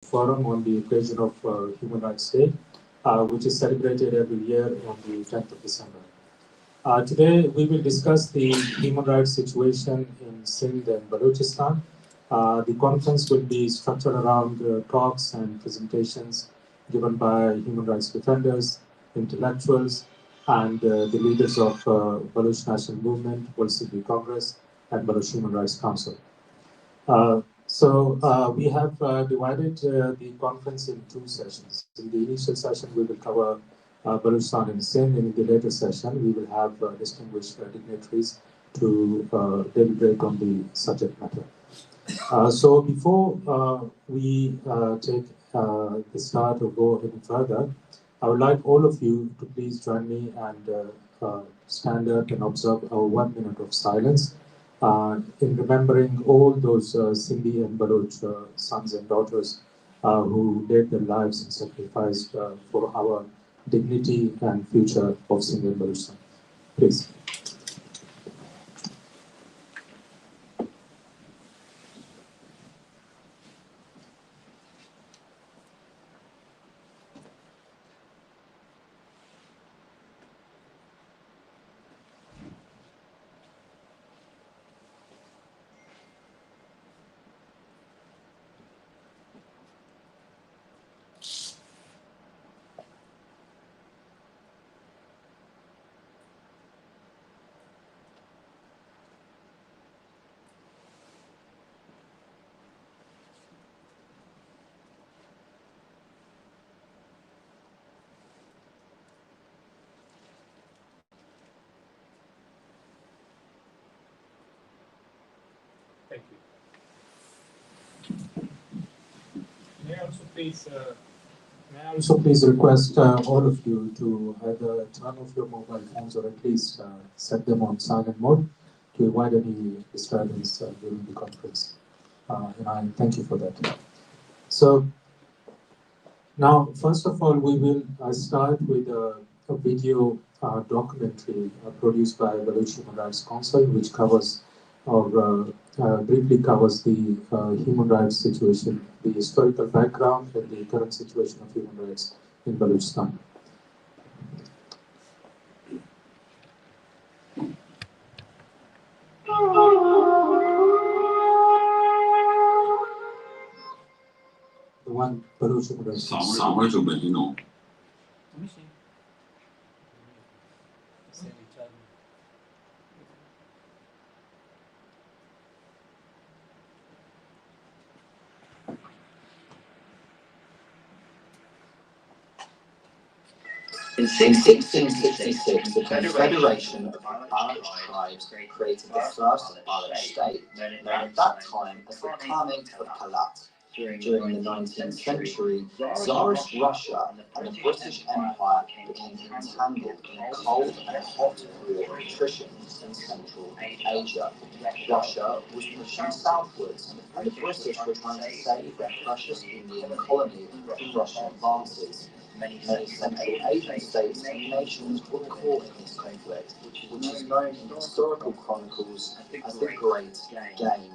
Forum on the occasion of Human Rights Day, which is celebrated every year on the 10th of December. Today, we will discuss the human rights situation in Sindh and Balochistan. The conference will be structured around talks and presentations given by human rights defenders, intellectuals, and the leaders of Baloch National Movement, World Civil Congress, and Baloch Human Rights Council. We have divided the conference in two sessions. In the initial session, we will cover Balochistan and Sindh, and in the later session, we will have distinguished dignitaries to deliberate on the subject matter. So before we take the start or go any further, I would like all of you to please join me and stand up and observe our 1 minute of silence in remembering all those Sindhi and Baloch sons and daughters who laid their lives in sacrifice for our dignity and future of Sindh and Balochistan. Please. Thank you. May I also please request all of you to either turn off your mobile phones or at least set them on silent mode to avoid any disturbance during the conference. And I thank you for that. So now, first of all, we will start with a video documentary produced by Baloch Human Rights Council, which covers or briefly covers the human rights situation, the historical background, and the current situation of human rights in Balochistan. The one Baloch Human Rights Council. In 1666, the Confederation of Baloch Tribes created the first Baloch state, known at that time as the Khanate of Kalat. During the 19th century, Tsarist Russia and the British Empire became entangled in a cold and hot war of attrition in Central Asia. Russia was pushing southwards, and the British were trying to save their precious Indian colony from Russian advances. Many Central Asian states and nations were caught in this conflict, which is known in historical chronicles as the Great Game.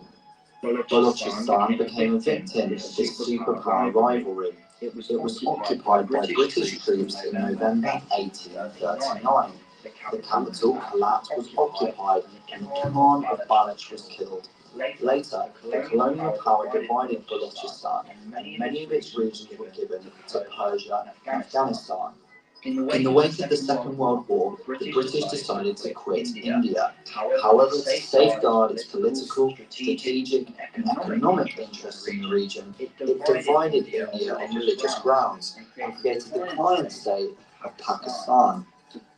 Balochistan became a victim of this superpower rivalry. It was occupied by British troops in November 1839. The capital, Kalat, was occupied and the Khan of Baloch was killed. Later, the colonial power divided Balochistan and many of its regions were given to Persia and Afghanistan. In the wake of the Second World War, the British decided to quit India. However, to safeguard its political, strategic, and economic interests in the region, it divided India on religious grounds and created the client state of Pakistan.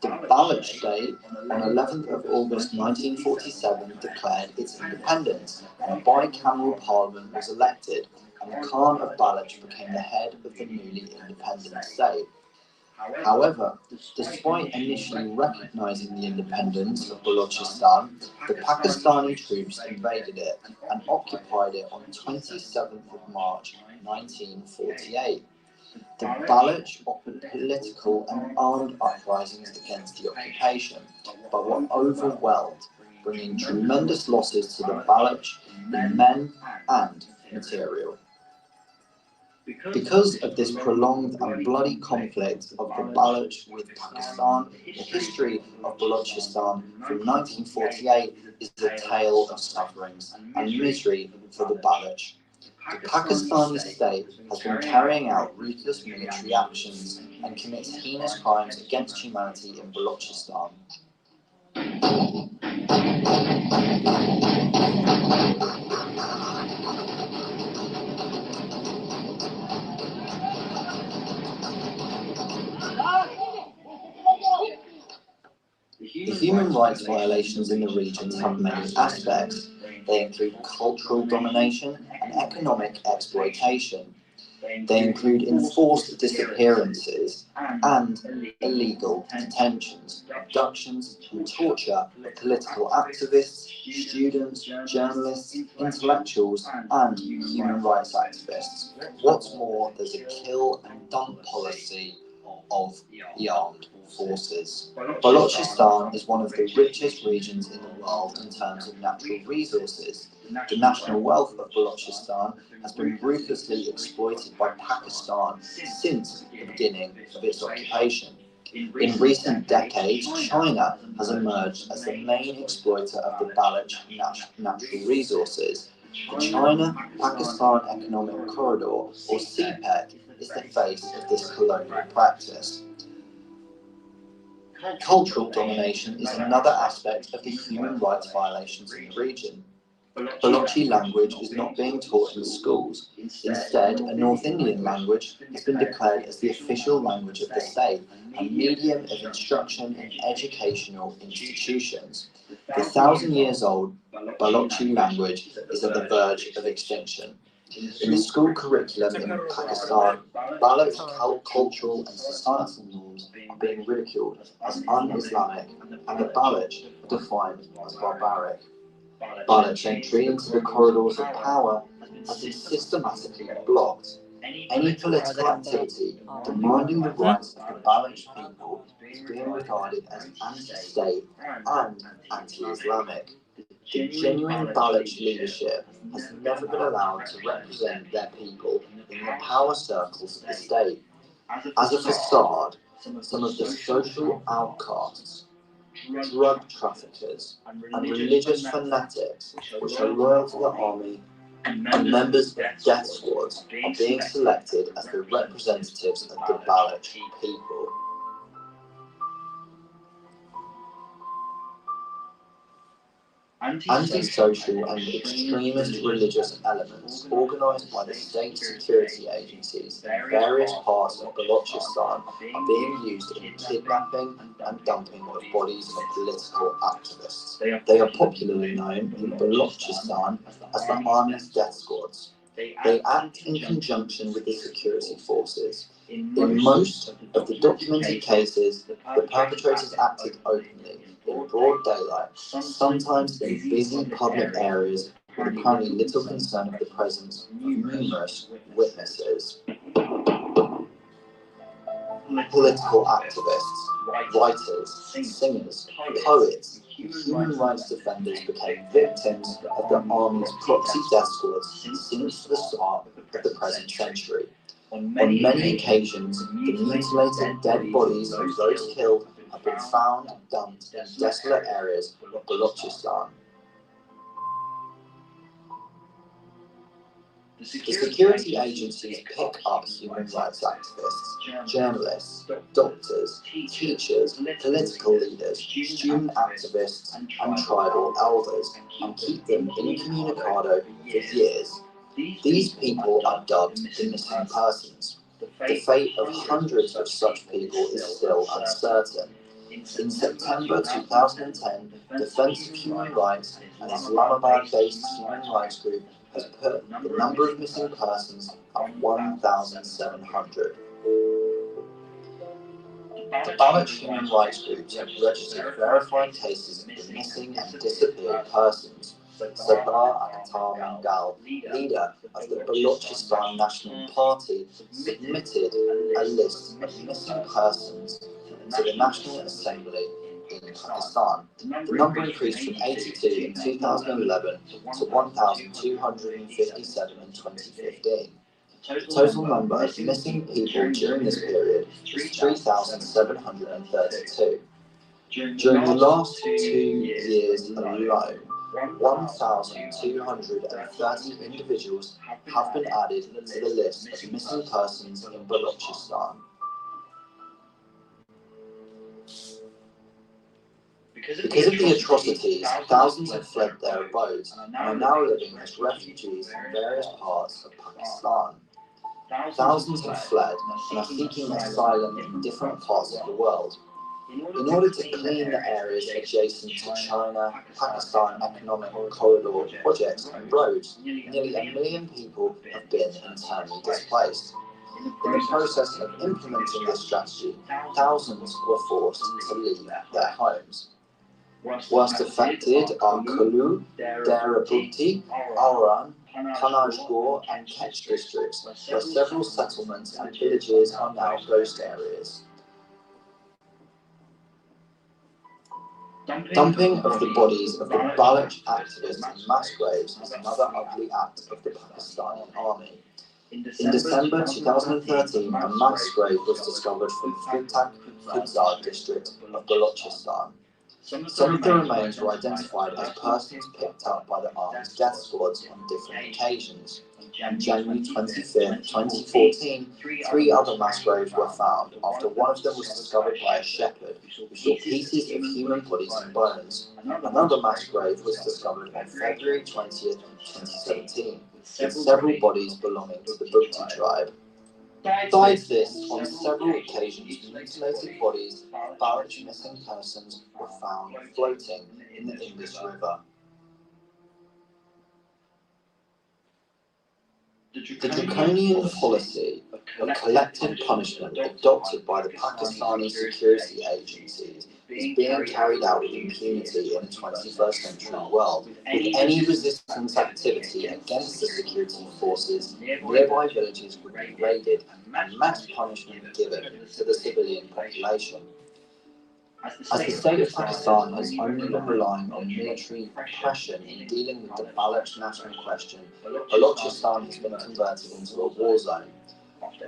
The Baloch state, on 11th of August 1947, declared its independence, and a bicameral parliament was elected, and the Khan of Baloch became the head of the newly independent state. However, despite initially recognizing the independence of Balochistan, the Pakistani troops invaded it and occupied it on 27th of March 1948. The Baloch offered political and armed uprisings against the occupation, but were overwhelmed, bringing tremendous losses to the Baloch in men and material. Because of this prolonged and bloody conflict of the Baloch with Pakistan, the history of Balochistan from 1948 is a tale of sufferings and misery for the Baloch. The Pakistani state has been carrying out ruthless military actions and commits heinous crimes against humanity in Balochistan. The human rights violations in the regions have many aspects. They include cultural domination and economic exploitation. They include enforced disappearances and illegal detentions, abductions and torture of political activists, students, journalists, intellectuals and human rights activists. What's more, there's a kill and dump policy of the armed forces. Balochistan is one of the richest regions in the world in terms of natural resources. The national wealth of Balochistan has been ruthlessly exploited by Pakistan since the beginning of its occupation. In recent decades, China has emerged as the main exploiter of the Baloch natural resources. The China-Pakistan Economic Corridor, or CPEC, is the face of this colonial practice. Cultural domination is another aspect of the human rights violations in the region. Balochi language is not being taught in schools. Instead, a North Indian language has been declared as the official language of the state and medium of instruction in educational institutions. The 1,000-year-old Balochi language is at the verge of extinction. In the school curriculum in Pakistan, Baloch cultural and societal norms are being ridiculed as un-Islamic and the Baloch are defined as barbaric. Baloch entry into the corridors of power has been systematically blocked. Any political activity demanding the rights of the Baloch people is being regarded as anti-state and anti-Islamic. The genuine Baloch leadership has never been allowed to represent their people in the power circles of the state. As a facade, some of the social outcasts, drug traffickers, and religious fanatics, which are loyal to the army and members of death squads, are being selected as the representatives of the Baloch people. Antisocial and extremist religious elements organised by the state security agencies in various parts of Balochistan are being used in kidnapping and dumping of bodies of political activists. They are popularly known in Balochistan as the army's death squads. They act in conjunction with the security forces. In most of the documented cases, the perpetrators acted openly, in broad daylight, sometimes in busy public areas with apparently little concern of the presence of numerous witnesses. Political activists, writers, singers, poets, and human rights defenders became victims of the army's proxy death squads since the start of the present century. On many occasions, the mutilated dead bodies of those killed have been found and dumped in desolate areas of Balochistan. The security agencies pick up human rights activists, journalists, doctors, teachers, political leaders, student activists, and tribal elders, and keep them incommunicado for years. These people are dubbed the missing persons. The fate of hundreds of such people is still uncertain. In September 2010, Defense of Human Rights, an Islamabad-based human rights group, has put the number of missing persons at 1,700. The Baloch human rights groups have registered verified cases of the missing and disappeared persons. Sabar Akhtar Mangal, leader of the Balochistan National Party, submitted a list of missing persons to the National Assembly in Pakistan. The number increased from 82 in 2011 to 1,257 in 2015. The total number of missing people during this period is 3,732. During the last 2 years alone, 1,230 individuals have been added to the list of missing persons in Balochistan. Because of the atrocities, thousands have fled their abodes and are now living as refugees in various parts of Pakistan. Thousands have fled and are seeking asylum in different parts of the world. In order to clean the areas adjacent to China-Pakistan economic corridor projects and roads, nearly 1 million people have been internally displaced. In the process of implementing this strategy, thousands were forced to leave their homes. Worst affected are Kulu, Darabukti, Auran, Kanajgor and Ketch districts, where several settlements and villages are now ghost areas. Dumping of the bodies of the Baloch activists in mass graves is another ugly act of the Pakistani army. In December 2013, a mass grave was discovered from Futak Kudzar district of Balochistan. Some of the remains were identified as persons picked up by the army's death squads on different occasions. On January 25, 2014, 3 other mass graves were found after one of them was discovered by a shepherd who saw pieces of human bodies and bones. Another mass grave was discovered on February 20, 2017, with several bodies belonging to the Bukti tribe. Besides this, on several occasions, mutilated bodies of Baloch missing persons were found floating in the Indus River. The draconian policy of collective punishment adopted by the Pakistani security agencies is being carried out with impunity in the 21st century world, with any resistance activity against the security forces. Nearby villages would be raided and mass punishment given to the civilian population. As the state of Pakistan has only been relying on military repression in dealing with the Baloch national question, Balochistan has been converted into a war zone.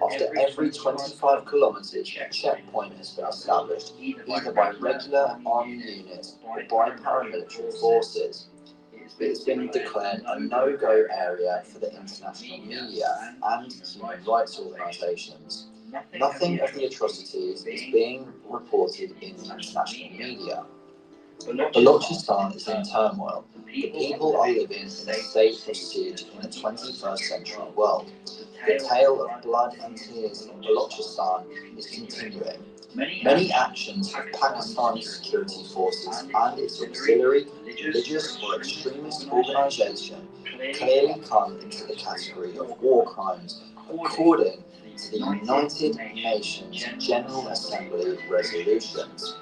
After every 25 kilometers, a checkpoint has been established, either by regular army units or by paramilitary forces. It has been declared a no-go area for the international media and human rights organisations. Nothing of the atrocities is being reported in the international media. Balochistan is in turmoil. The people are living in a state of siege in the 21st century world. The tale of blood and tears in Balochistan is continuing. Many actions of Pakistani security forces and its auxiliary, religious or extremist organisation clearly come into the category of war crimes, according to the United Nations General Assembly resolutions.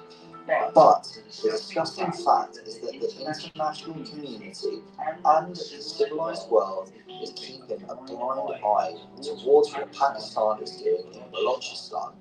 But the disgusting fact is that the international community and the civilized world is keeping a blind eye towards what Pakistan is doing in Balochistan.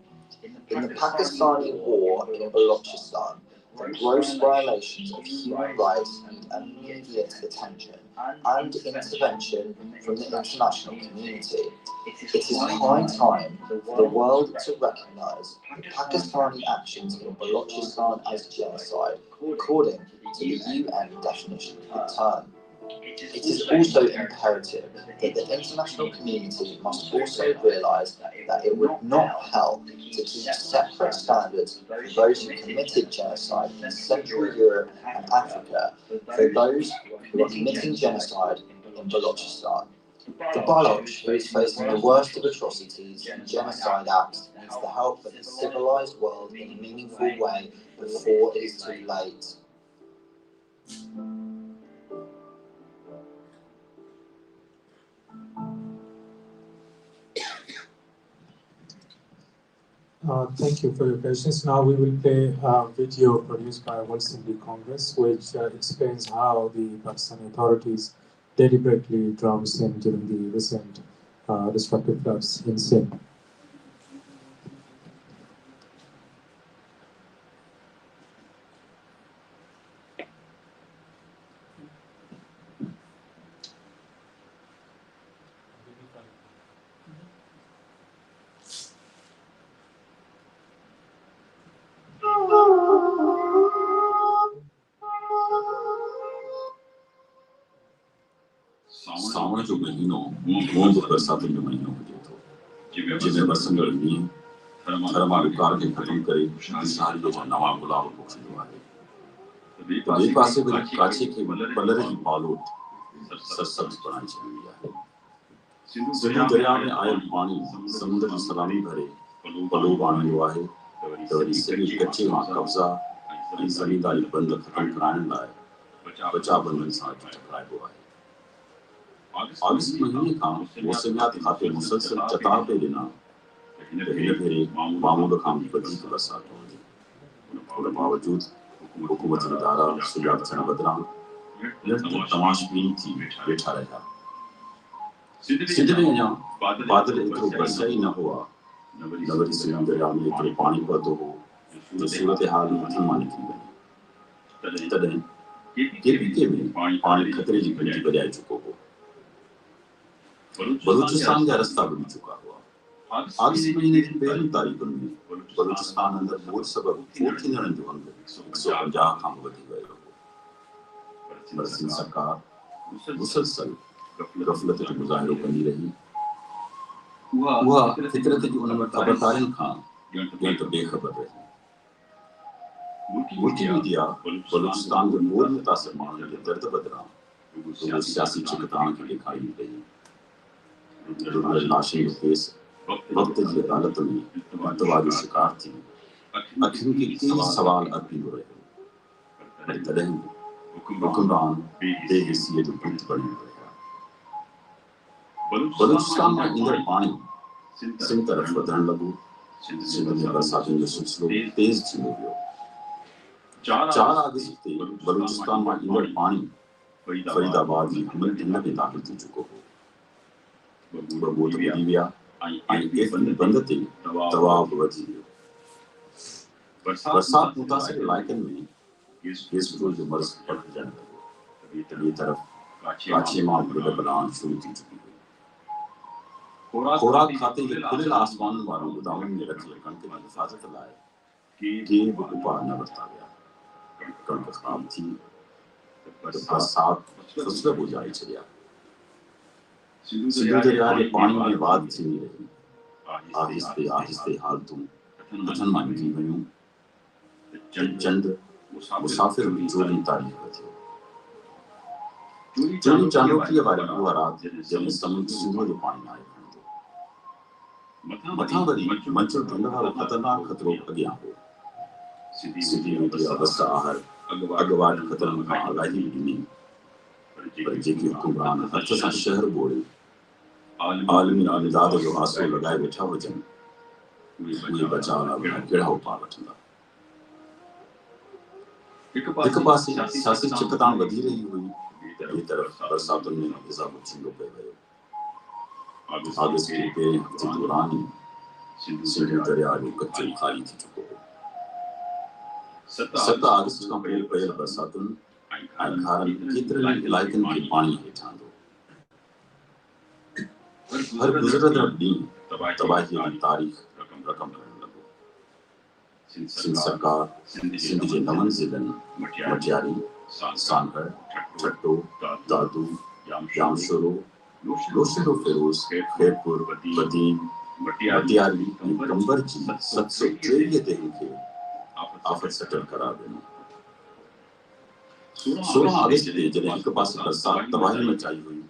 In the Pakistani war in Balochistan, the gross violations of human rights need immediate attention and intervention from the international community. It is high time for the world to recognise the Pakistani actions in Balochistan as genocide, according to the UN definition of the term. It is also imperative that the international community must also realise that it would not help to keep separate standards for those who committed genocide in Central Europe and Africa for those who are committing genocide in Balochistan. The Baloch, who is facing the worst of atrocities and genocide acts, needs the help of the civilized world in a meaningful way before it is too late. Thank you for your patience. Now we will play a video produced by World Sindhi Congress, which explains how the Pakistani authorities deliberately drowned Sindh during the recent destructive floods in Sindh. जो महीनो वो बरसातुनि जो महीनो हुजे थो जंहिंमें बरसंदड़ मींहुं थर मां ॾुकार खे ख़तमु करे ख़ुशहालीअ जा नवां गुलाब पोखींदो आहे त ॿिए पासे वरी काछे खे पलर जी पालोट सरसब्ज़ बणाए छॾींदी आहे सिंधु दरिया में आयल पाणी समुंड जी सलामी भरे पलो आणींदो आहे त वरी सॼे कचे मां कब्ज़ा ऐं ज़मींदारी बंद ख़तमु कराइण लाइ बचा बंदनि सां टकराइबो आहे अगस्त महीने खां मौसमियात खाते मुसलसल चताब ॾिना त हिन भेरे मामूल खां बि वधीक बरसाति पवंदी उन बावजूदि हुकूमती इदारा सुजाॻ थियण बदिरां तमाशबीन थी वेठा रहिया सिंध में अञा बादल एतिरो बरसिया ई न हुआ न वरी सिंधु दरिया में एतिरो पाणी पहुतो हो जो सूरत हाल मथां मां निकिरी वञे तॾहिं केपीके में पाणी ख़तरे जी घंटी वॼाए चुको हो बलूचिस्तान जा रस्ता बुॾी चुका हुआ अगस्त महीने जी पहिरीं तारीख़ुनि में बलूचिस्तान अंदरि ॿोॾि सबबु फोड़ थींदड़नि जो अंग 150 खां बि वधी वियो हो पर सिंध सरकार मुसलसल गफ़लत जो मुज़ाहिरो कंदी रही उहा फितरत जी उन ख़बरदारियुनि खां ॼण त बेख़बर रही मुल्की मीडिया बलूचिस्तान जे ॿोॾि मुतासिर माण्हुनि जे दर्द बदिरां रुॻो सियासी छिकताण खे ॾेखारींदी रही लाशुनि जो केस वक़्त जी अदालत में इल्तवा जो शिकार थी अखियुनि खे कई सवाल अर्पींदो रहियो पर तॾहिं बि हुक्मरान बेहिसीअ जो भूत बणी रहिया बलूचिस्तान मां ईंदड़ पाणी सिंध तरफ़ वधण लॻो सिंध में बरसातुनि जो सिलसिलो तेज़ थींदो वियो 4 अगस्त ते बलूचिस्तान मां ईंदड़ पाणी फरीदाबाद जी हमल ढंढ में दाख़िल थी चुको हो ॿ ॿोट ॿुॾी विया ऐं एफनी बंद ते दबाव बि वधी वियो बरसात मुतासिर इलाइक़नि में गैस्ट्रो जो मर्ज़ पखिजण लॻो त ॿिए तरफ़ काछे मां बि बलान शुरू थी चुकी हुई खोराक खाते जे खुलियल आसमाननि वारनि गोदामनि में रखियल कणिक जी हिफ़ाज़त लाइ के बि उपाय न वरिता विया कणिक ख़राब थी त बरसात फसल बुझाए छॾिया सिंधु दरिया जे पाणी में वाद थींदी रही आहिस्ते आहिस्ते हालतूं हथनि मां निकिरी वयूं चंड मुसाफ़िर चोरी तारीख़ थियो चोरी चांडोकीअ वारी उहा राति जॾहिं समुंड सिंधु जो पाणी आए खणंदो मथां वरी मंचो ढंढ वारो ख़तरनाक ख़तरो अॻियां हो सिंधी मीडिया बस आहर अॻवाट ख़तरनि खां आगाही ॾिनी पर जेके हुक्मरान हथ सां शहर ॿोड़े आलमी इमदाद जो आसरो लॻाए वेठा हुजनि उहे बचाव लाइ कहिड़ा उपाय वठंदा हिकु पासे सियासी छिकताण वधी रही हुई त ॿिए तरफ़ बरसातुनि में इज़ाफ़ो थींदो पियो वियो अगस्त जे पहिरें हफ़्ते दौरान ई सिंधु दरिया जो कचो ख़ाली थी चुको हो 7 अगस्त खां पोइ पयल बरसातुनि ऐं खारनि केतिरनि इलाइक़नि खे पाणी हेठां आंदो हर गुज़रंदड़ ॾींहुं तबाहीअ जी तारीख़ रक़म करण लॻो सिंध सरकार सिंध जे 9 ज़िलनि मटियारी सानगढ़ ठट्टो दादू जामशोरो लोशेरो फिरोज़ खैरपुर बदीन मटियारी ऐं कंबर जी 723 देहनि खे आफ़त सटल करार ॾिनो 16 अगस्त ते जॾहिं हिकु पासे बरसात तबाही मचाई हुई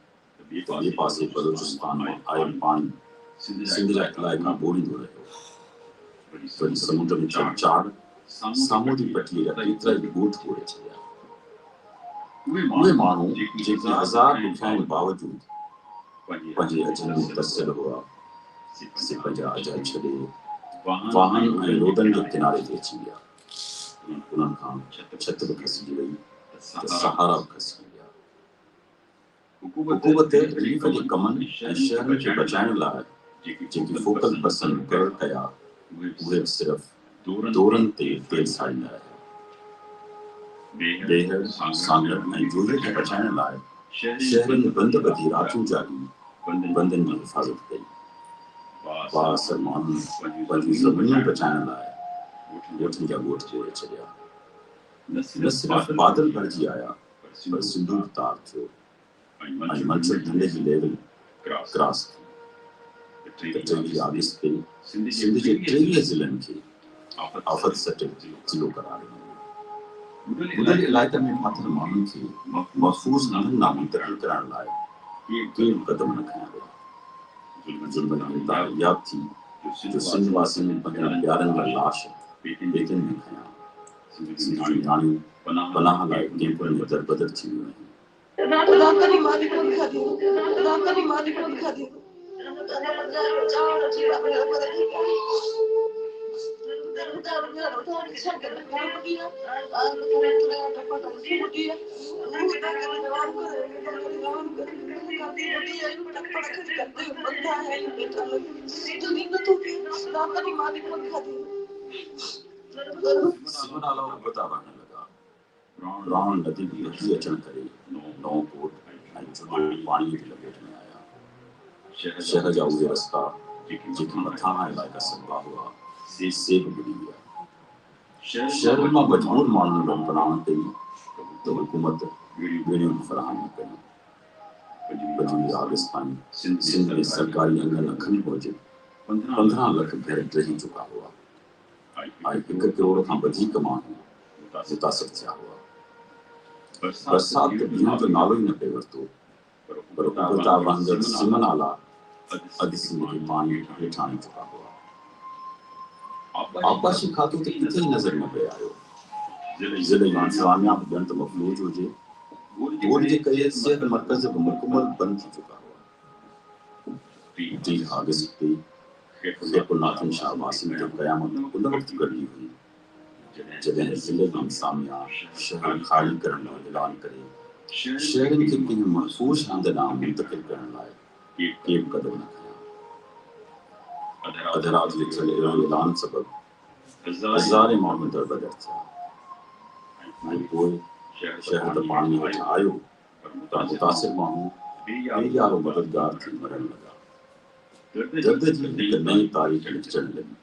त ॿिए पासे बलूचिस्तान में आयल पाणी सिंध जा इलाइक़ा ॿोड़ींदो रहियो वरी समुंड में चाड़ सामूंडी पटीअ जा केतिरा ई ॻोठ ॿोड़े छॾिया उहे माण्हू जेके हज़ार ॾुखियाईनि बावजूदि पंहिंजे अजनि में तरसियल हुआ से पंहिंजा अज छॾे वाहन ऐं रोडनि जे किनारे ते अची विया उन्हनि खां छत बि खसिजी वई त सहारा बि खसिजी विया हुकूमत रिलीफ जे कमनि ऐं शहरनि खे बचाइण लाइ जेके फोकल पर्सन मुक़ररु कया उहे सिर्फ़ दौरनि ते तेल साड़ींदा रहिया बेहर सानगढ़ ऐं जोधे खे बचाइण लाइ शहरनि बंद ॿधी रातूं जाॻी बंदनि जी हिफ़ाज़त कई बाअसर माण्हुनि पंहिंजूं ज़मीनूं बचाइण लाइ ॻोठनि जा ॻोठ ॿोड़े छॾिया न सिर्फ़ बादल भरिजी आया पर सिंधु बि तार थियो Multiple level cross. The Treaty August Pay, Sindhi Treaty Zealand Key, offered settled Zulu Karari. Udal Elita में मात्र मानूं की महफूज नाम तकलीफ कराने लाए ये कदम रखा गया जुल्म निंदा याद थी जो सिंध वासी में बने प्यारन का लाश लेकिन नहीं खाया सिंधी रानी पनाह लाए गेम पर दर बदर थी रातरी मालिक को दिखा दियो रातरी मालिक को दिखा दियो सिमनाला बतावाने लगा ब्राउन नदी की गहरी अचन करे नौ कोट जो पानी की लपेट में आया शहर जाऊगे रास्ता जिकी मथा इलाका सबा हुआ सेब गिरी गया शहर में मजबूर मानू लोग बनाने के तो हुकूमत वीडियो फराहम न करी बजी राजस्थान सिंध में सरकारी अंगन अखन पहुंचे 15 लाख घर रही चुका हुआ आई 1 करोड़ का बधी कमानो मुतासिर थिया हुआ बरसात बिना जो नालो ही न पे वरतो पर उबता वांगड़ सिमनाला अदिसी के पानी हेठाने चुका हुआ आबाशी खातो ते किथे नजर न पे आयो जिले इंसानिया बंत मफलूज हो जे और जे कई सेहत मरकज मुकम्मल बंद थी चुका हुआ टी अगस्त पे खेपुनाथन शाह वासिम के कयामत उन वक्त गड़ी हुई जगह जिले इंसानिया शहर खाली करने का ऐलान करे शहर के किन महफूज नाम मुंतकिल करने लाए एक कदम न किया अधरात लिखल ऐलान सबब हजार मामूल दर बदर था मैं कोई शहर द पानी में आयो पर मुतासिर मामू यारो मददगार थी मरन लगा दर्द जी एक नई तारीख चढ़ने लगी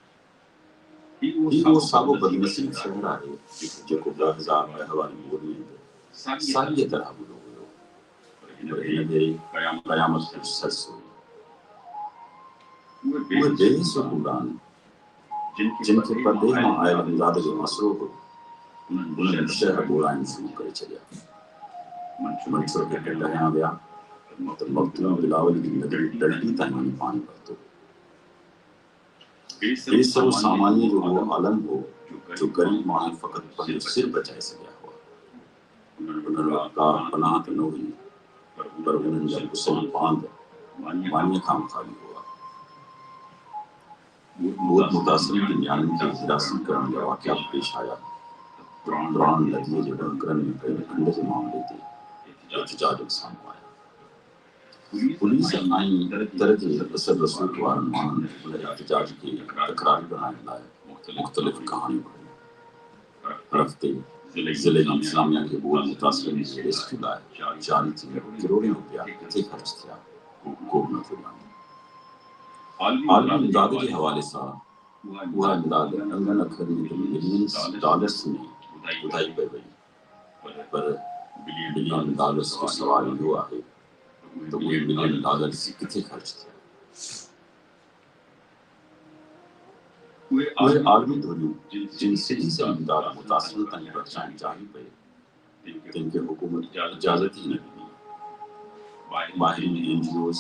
ही वो साबो बदनसीब शहर आहे जेको 2000 में हवाली बोली सारी तरह बुलो हुयो पर इन भेरे कयामत सच हुई वो बेहिस हुकुमरान जिनके पर्दे में आयल अमदाद जो मसरो हो उन्हें शहर बोलाइन शुरू करे छड़िया मंसूर के डरिया विया तो मखदूम बिलावल की नगरी डलती ताईं पानी भरतो बेसरो सामान्य जो वो आलम हो जो गरीब माण्हू फ़क़त पंहिंजो सिर बचाए सघिया हुआ उन्हनि वटि का पनाह त न हुई पर उन्हनि जा गुस्सा बांध मानीअ खां ख़ाली हुआ बहुत मुतासिर की न्याणियुनि खे हिरासत करण जा वाक़िया पेश आया ब्राउन नदीअ जे बंकरनि में कयल खंड जे मामले ते एहतिजाज साम्हूं आया पुलिस ऐं तरह जे असर रसूख़ वारनि माण्हुनि उन एहतिजाज खे तकरारी बनाइण लाइ मुख़्तलिफ़ कहाणियूं खणियूं हफ़्ते ज़िले इंतज़ामिया खे बोल मुतासिरनि जे रेस्क्यू लाइ जारी थी करोड़ें रुपया किथे ख़र्च थिया को बि नथो ॼाणे आलमी इमदाद जे हवाले सां उहा इमदाद अंगनि अखरनि में मिलियंस डॉलर्स में ॿुधाई पई वई पर बिलियन डॉलर्स जो सवाल इहो आहे तो उहे मिलियन डॉलर्स किथे ख़र्च थिया उहे आलमी धोरियूं जिन सिंधी से इमदाद मुतासिरनि ताईं पहुचाइण चाही पई तिन खे हुकूमत इजाज़त ई न ॾिनी ॿाहिरीं NGOs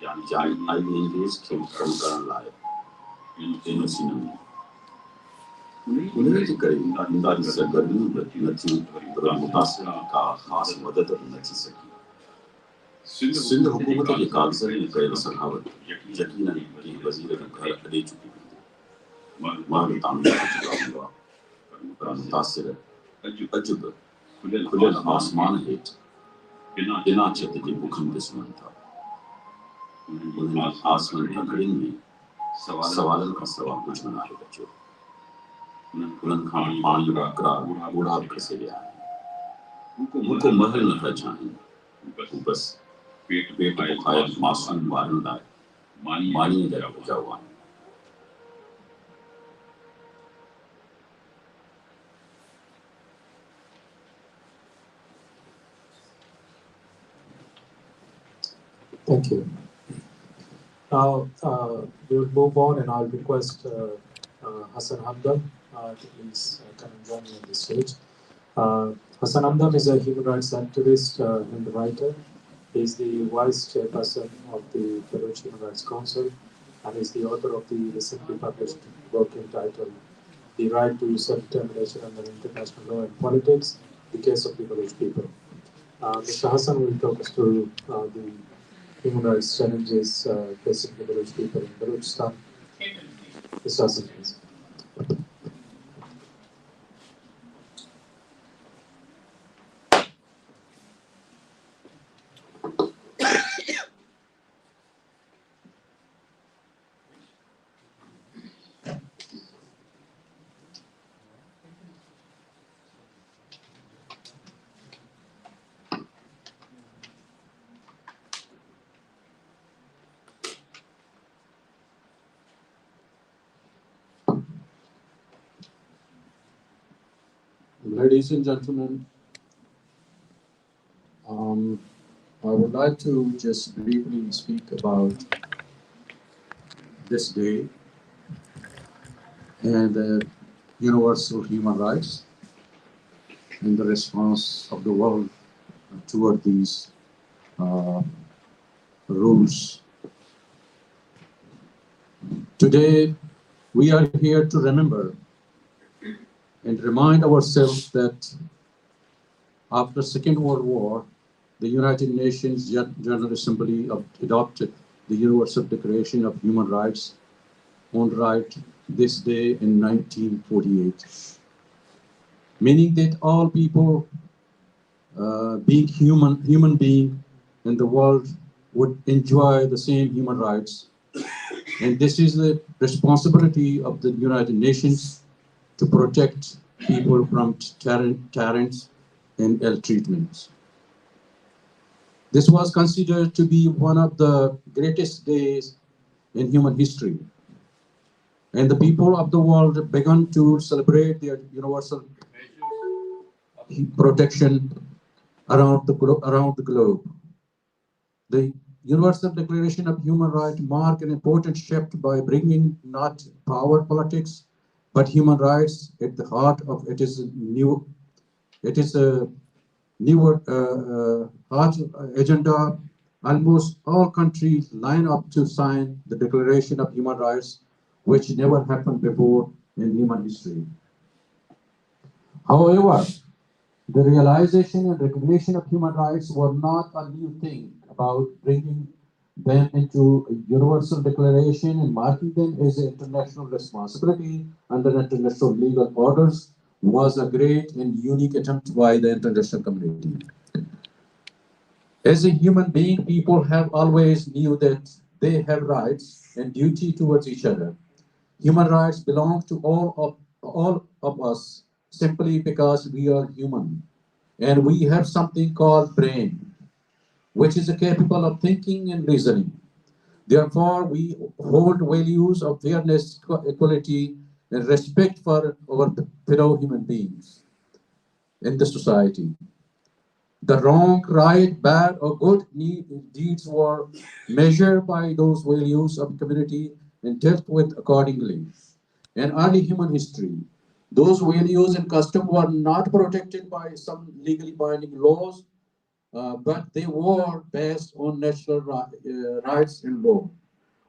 या INGOs खे कमु करण लाइ एनओसी न मिली उन्हनि जे करे इमदादी सरगर्मियूं बि न थियूं पर मुतासिरनि का ख़ासि मदद बि न थी सघी सिंध हुकूमत जे कागज़नि में कयल सखावत यकीनन कंहिं वज़ीर जो घर अॾे चुकी हूंदी महल तामीर थी चुका हूंदा पर मुतासिर अॼु बि खुलियल आसमान हेठि बिना छित जे बुखनि ते सुम्हनि था उन्हनि आसमान पखड़ियुनि में सवालनि खां सवाइ कुझु न आहे बचियो उन्हनि खां पाणी वाकरा बूढ़ा बि खसे विया आहिनि हू को महल न था चाहिनि हू बसि पेट बुखायल मासूम ॿारनि लाइ मानीअ जा उपजाऊ आहिनि Thank you. Now, we'll move on, and I'll request Hassan Hamdan to please come and join me on the stage. Hassan Hamdan is a human rights activist and writer. He is the vice chairperson of the Baloch Human Rights Council and is the author of the recently published book entitled The Right to Self-Determination Under International Law and Politics, The Case of the Baloch People. Mr. Hassan will talk us through the human rights challenges facing the Baloch people in Balochistan. Mr. Hassan, please. Ladies and gentlemen, I would like to just briefly speak about this day and the universal human rights and the response of the world toward these rules. Today, we are here to remember and remind ourselves that after the Second World War, the United Nations General Assembly adopted the Universal Declaration of Human Rights on this day in 1948, meaning that all people, being human being in the world, would enjoy the same human rights. And this is the responsibility of the United Nations to protect people from tyrants and ill treatments. This was considered to be one of the greatest days in human history. And the people of the world began to celebrate their universal protection around the globe. The Universal Declaration of Human Rights marked an important shift by bringing not power politics, but human rights at the heart of it. Is a newer heart agenda. Almost all countries line up to sign the Declaration of Human Rights, which never happened before in human history. However, the realization and recognition of human rights were not a new thing. About bringing them into a universal declaration and marking them as an international responsibility under international legal orders was a great and unique attempt by the international community. As a human being, people have always knew that they have rights and duty towards each other. Human rights belong to all of us simply because we are human. And we have something called brain, which is capable of thinking and reasoning. Therefore, we hold values of fairness, equality, and respect for our fellow human beings in the society. The wrong, right, bad, or good deeds were measured by those values of community and dealt with accordingly. In early human history, those values and customs were not protected by some legally binding laws, but they were based on natural rights and law.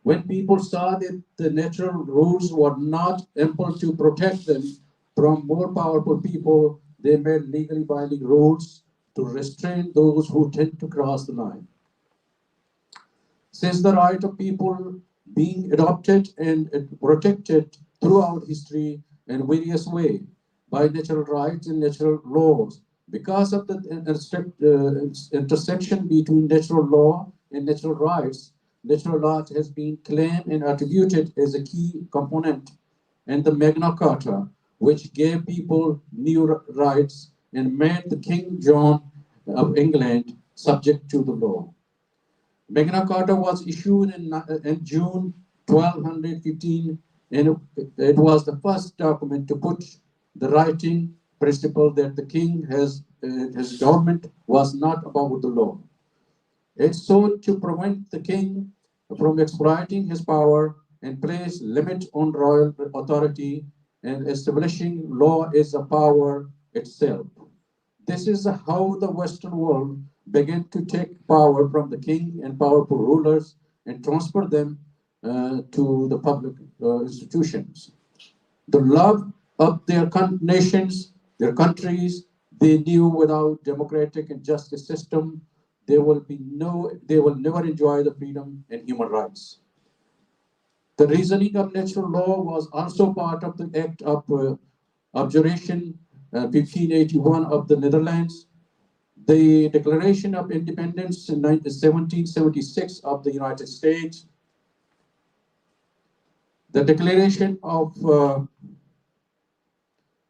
When people saw that the natural rules were not able to protect them from more powerful people, they made legally binding rules to restrain those who tend to cross the line. Since the right of people being adopted and protected throughout history in various ways by natural rights and natural laws, because of the intersection between natural law and natural rights, natural law has been claimed and attributed as a key component in the Magna Carta, which gave people new rights and made the King John of England subject to the law. Magna Carta was issued in June 1215, and it was the first document to put the writing principle that the king his government was not above the law. It sought to prevent the king from exploiting his power and place limit on royal authority, and establishing law is a power itself. This is how the Western world began to take power from the king and powerful rulers and transfer them to the public institutions. The love of their nations, their countries, they knew without democratic and justice system, they will never enjoy the freedom and human rights. The reasoning of natural law was also part of the Act of Abjuration 1581 of the Netherlands, the Declaration of Independence in 1776 of the United States, the Declaration of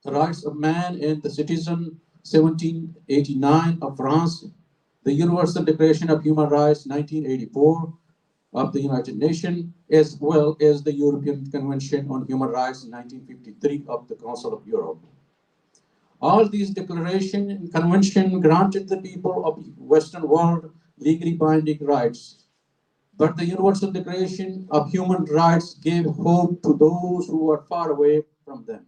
Rights of Man and the Citizen 1789 of France, the Universal Declaration of Human Rights 1984 of the United Nations, as well as the European Convention on Human Rights in 1953 of the Council of Europe. All these declarations and conventions granted the people of the Western world legally binding rights. But the Universal Declaration of Human Rights gave hope to those who were far away from them.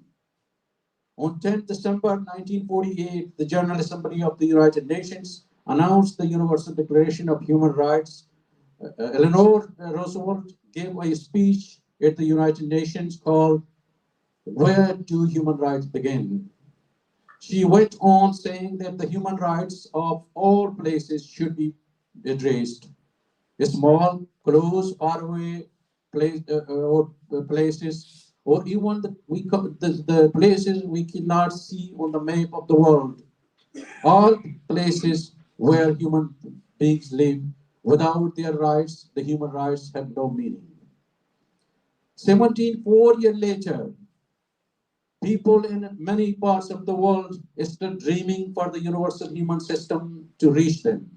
On 10 December 1948, the General Assembly of the United Nations announced the Universal Declaration of Human Rights. Eleanor Roosevelt gave a speech at the United Nations called "Where Do Human Rights Begin?" She went on saying that the human rights of all places should be addressed. Small, close, far away places, or even the places we cannot see on the map of the world. All places where human beings live, without their rights, the human rights have no meaning. 4 years later, people in many parts of the world are still dreaming for the universal human system to reach them.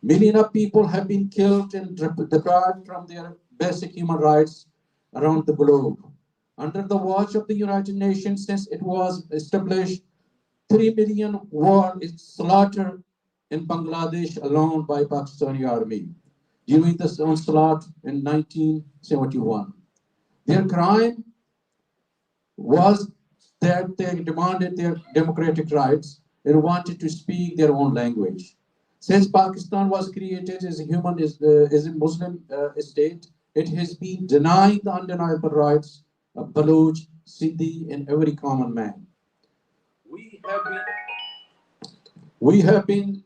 Millions of people have been killed and deprived from their basic human rights around the globe. Under the watch of the United Nations, since it was established, 3 million were slaughtered in Bangladesh alone by Pakistani army during the onslaught in 1971. Their crime was that they demanded their democratic rights and wanted to speak their own language. Since Pakistan was created as a Muslim state, it has been denying the undeniable rights of Baloch, Sindhi, and every common man. We have been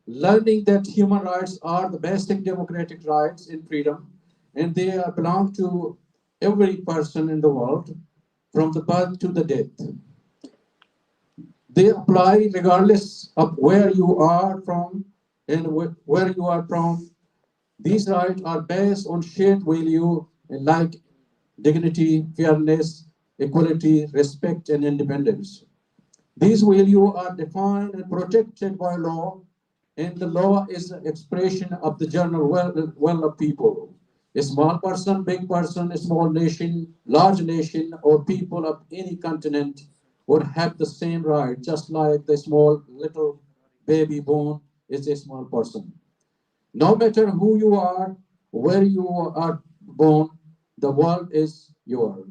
learning that human rights are the basic democratic rights and freedom, and they belong to every person in the world, from the birth to the death. They apply regardless of where you are from and where you are from. These rights are based on shared value like dignity, fairness, equality, respect, and independence. These values are defined and protected by law, and the law is the expression of the general will of people. A small person, big person, a small nation, large nation, or people of any continent would have the same right, just like the small little baby born is a small person. No matter who you are, where you are born, the world is yours.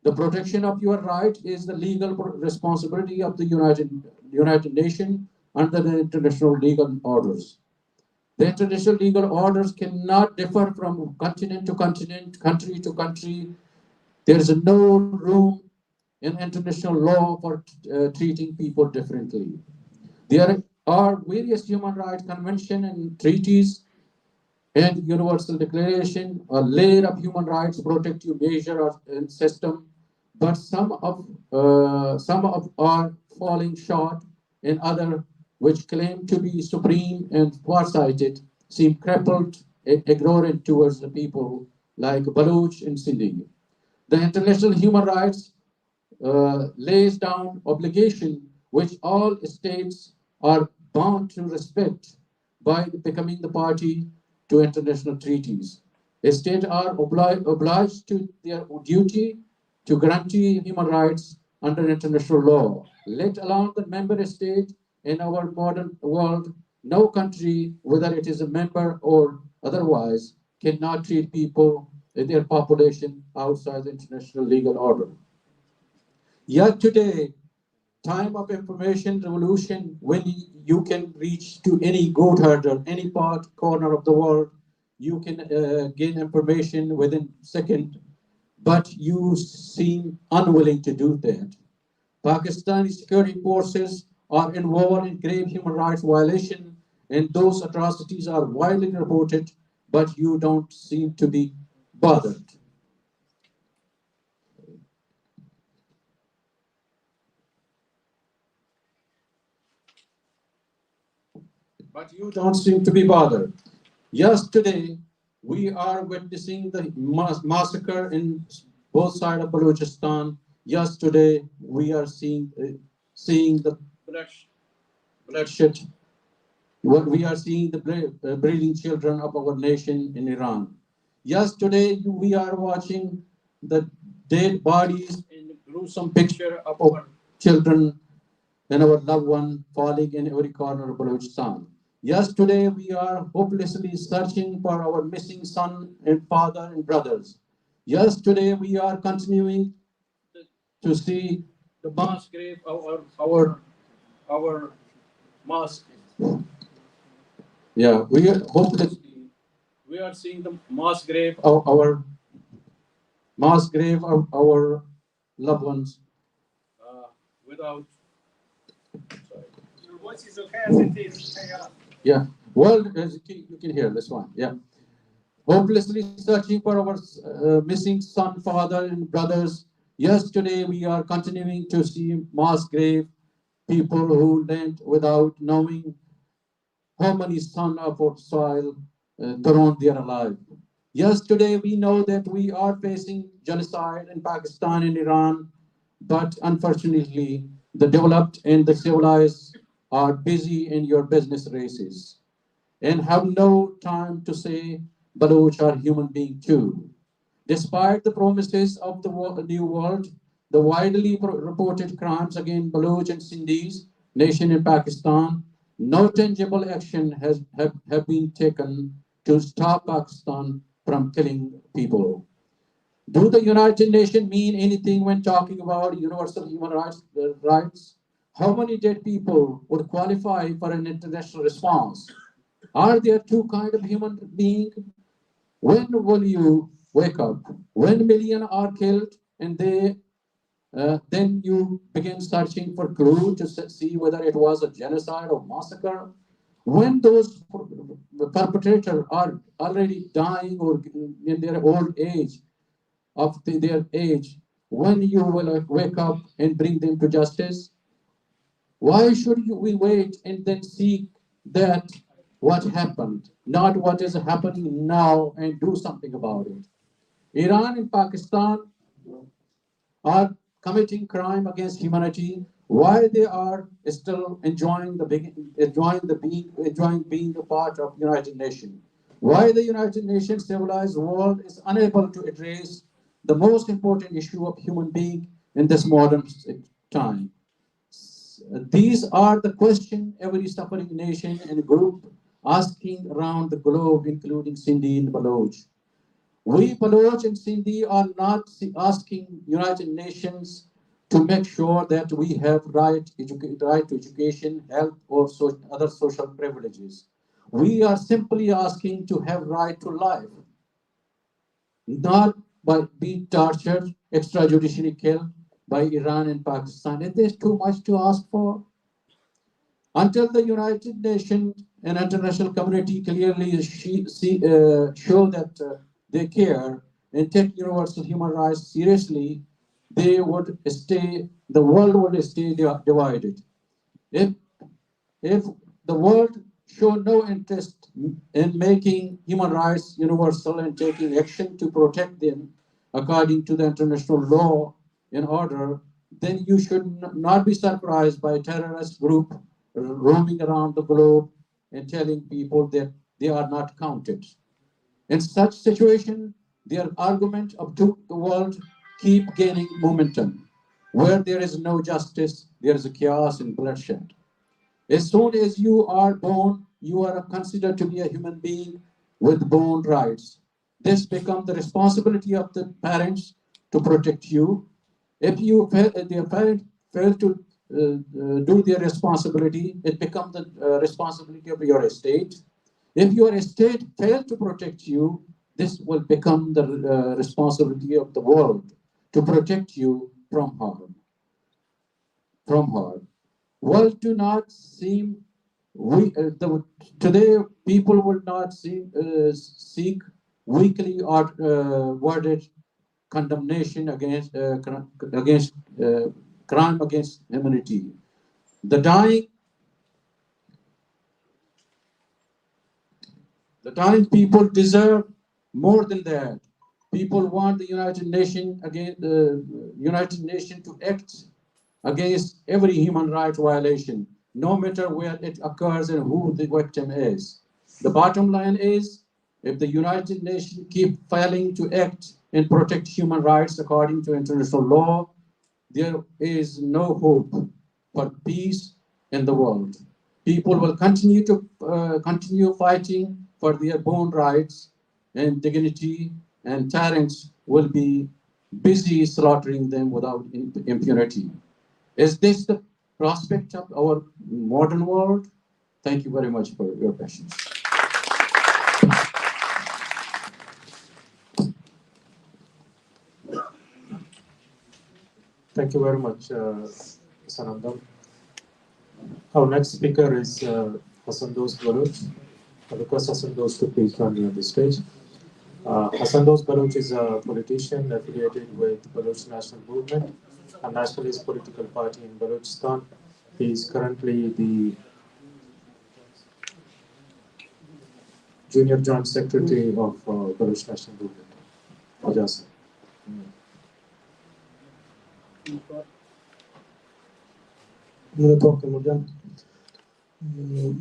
The protection of your right is the legal responsibility of the United Nations under the international legal orders. The international legal orders cannot differ from continent to continent, country to country. There is no room in international law for treating people differently. There are various human rights conventions and treaties and universal declaration. A layer of human rights protective measure and system, but some of are falling short, and other which claim to be supreme and farsighted seem crippled and ignorant towards the people like Baloch and Sindhi. The international human rights lays down obligation which all states are bound to respect by becoming the party to international treaties. States are obliged to their duty to guarantee human rights under international law, let alone the member state in our modern world No country, whether it is a member or otherwise, cannot treat people in their population outside the international legal order. Yet today, time of information revolution, when you can reach to any goat herder, any corner of the world, you can gain information within second, but you seem unwilling to do that. Pakistani security forces are involved in grave human rights violation, and those atrocities are widely reported, but you don't seem to be bothered. But you don't seem to be bothered. Yesterday, we are witnessing the massacre in both sides of Balochistan. Yesterday, we are seeing the bloodshed. We are seeing the breeding children of our nation in Iran. Yesterday, we are watching the dead bodies and gruesome picture of our children and our loved one falling in every corner of Balochistan. Yesterday, we are hopelessly searching for our missing son and father and brothers. Yesterday, we are continuing to see the mass grave of our mass. Yeah, we are hopelessly. We are seeing the mass grave of our loved ones without. Your voice is okay as it is. Yeah, well, as you can hear this one. Yeah, hopelessly searching for our missing son, father, and brothers. Yesterday, we are continuing to see mass grave people who went without knowing how many sons of our soil thrown there alive. Yesterday, we know that we are facing genocide in Pakistan and Iran, but unfortunately, the developed and the civilized are busy in your business races and have no time to say Baloch are human beings too. Despite the promises of the new world, the widely reported crimes against Baloch and Sindhis, nation in Pakistan, no tangible action have been taken to stop Pakistan from killing people. Do the United Nations mean anything when talking about universal human rights? How many dead people would qualify for an international response? Are there two kinds of human beings? When will you wake up? When millions are killed and then you begin searching for clues to see whether it was a genocide or massacre? When those perpetrators are already dying or in their old age, their age, when you will wake up and bring them to justice? Why should we wait and then seek that what happened, not what is happening now and do something about it? Iran and Pakistan are committing crime against humanity while they are still enjoying being a part of United Nations. Why the United Nations civilized world is unable to address the most important issue of human being in this modern time. These are the questions every suffering nation and group asking around the globe, including Sindhi and Baloch. We Baloch and Sindhi are not asking United Nations to make sure that we have right to education, health, or other social privileges. We are simply asking to have right to life, not by being tortured, extrajudicially killed by Iran and Pakistan. Is this too much to ask for? Until the United Nations and international community clearly show that they care and take universal human rights seriously, the world would stay divided. If the world show no interest in making human rights universal and taking action to protect them according to the international law and order, then you should not be surprised by a terrorist group roaming around the globe and telling people that they are not counted. In such situation, their argument of the world keep gaining momentum. Where there is no justice, there is a chaos and bloodshed. As soon as you are born, you are considered to be a human being with born rights. This becomes the responsibility of the parents to protect you. If the parent fail to do their responsibility, it becomes the responsibility of your estate. If your estate failed to protect you, this will become the responsibility of the world to protect you from harm. World do not seem today people would not seek weakly or worded condemnation against crime against humanity. The dying people deserve more than that. People want the United Nations to act against every human rights violation, no matter where it occurs and who the victim is. The bottom line is, if the United Nations keep failing to act and protect human rights according to international law, there is no hope for peace in the world. People will continue fighting for their born rights and dignity, and tyrants will be busy slaughtering them without impunity. Is this the prospect of our modern world? Thank you very much for your patience. Thank you very much, Sanandam. Our next speaker is Sindhi Baloch. I request Sindhi to please join me on the stage. Sindhi Baloch is a politician affiliated with Baloch National Movement, a nationalist political party in Balochistan. He is currently the Junior Joint Secretary of Baloch National Movement. Ajasa.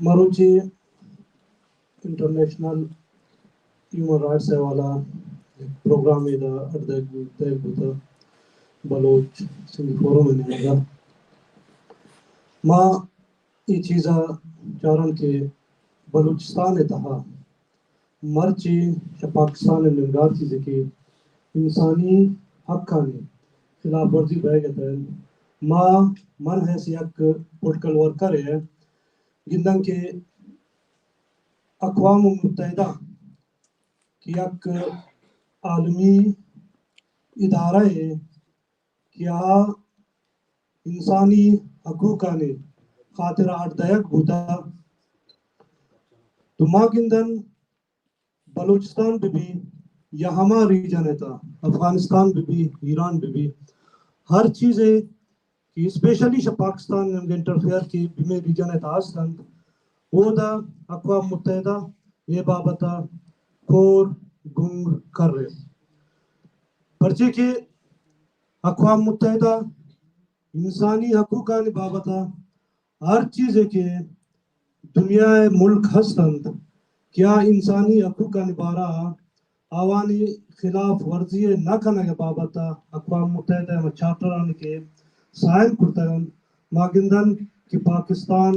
Maruchi International Human Rights Wala program is the Baloch Sindhi Forum in India. Ma ये चीज़ा चारण के बलूचिस्तान तहा मर्ची पाकिस्तान निगार चीज़ के इंसानी हक़ ने खिलाफ वर्जी बह गए माँ मन है सियाक पोलिटिकल वर्कर है गिंदन के अक़वाम मुत्तहिदा की एक आलमी इदारा है क्या इंसानी हकूक़ ने खातिर आर्दयक बुता तुमागिंदन बलूचिस्तान भी या हमारा रीजन है था अफगानिस्तान भी ईरान भी हर चीज़ है कि स्पेशली पाकिस्तान में इंटरफेयर की भी रीजन है था आसन वो दा अक़वाम मुत्तहिदा ये बाबता कोर गुंग कर रहे पर्चे के अक़वाम मुत्तहिदा इंसानी हकूक़ ने बाबता हर चीज़ के दुनिया मुल्क हस्तंद क्या इंसानी हकूक़ ने बारा आवानी खिलाफ वर्जी न करने के बाबत अक़वाम मुत्तहिदा में चार्टर के साइन करता मागिंदन कि पाकिस्तान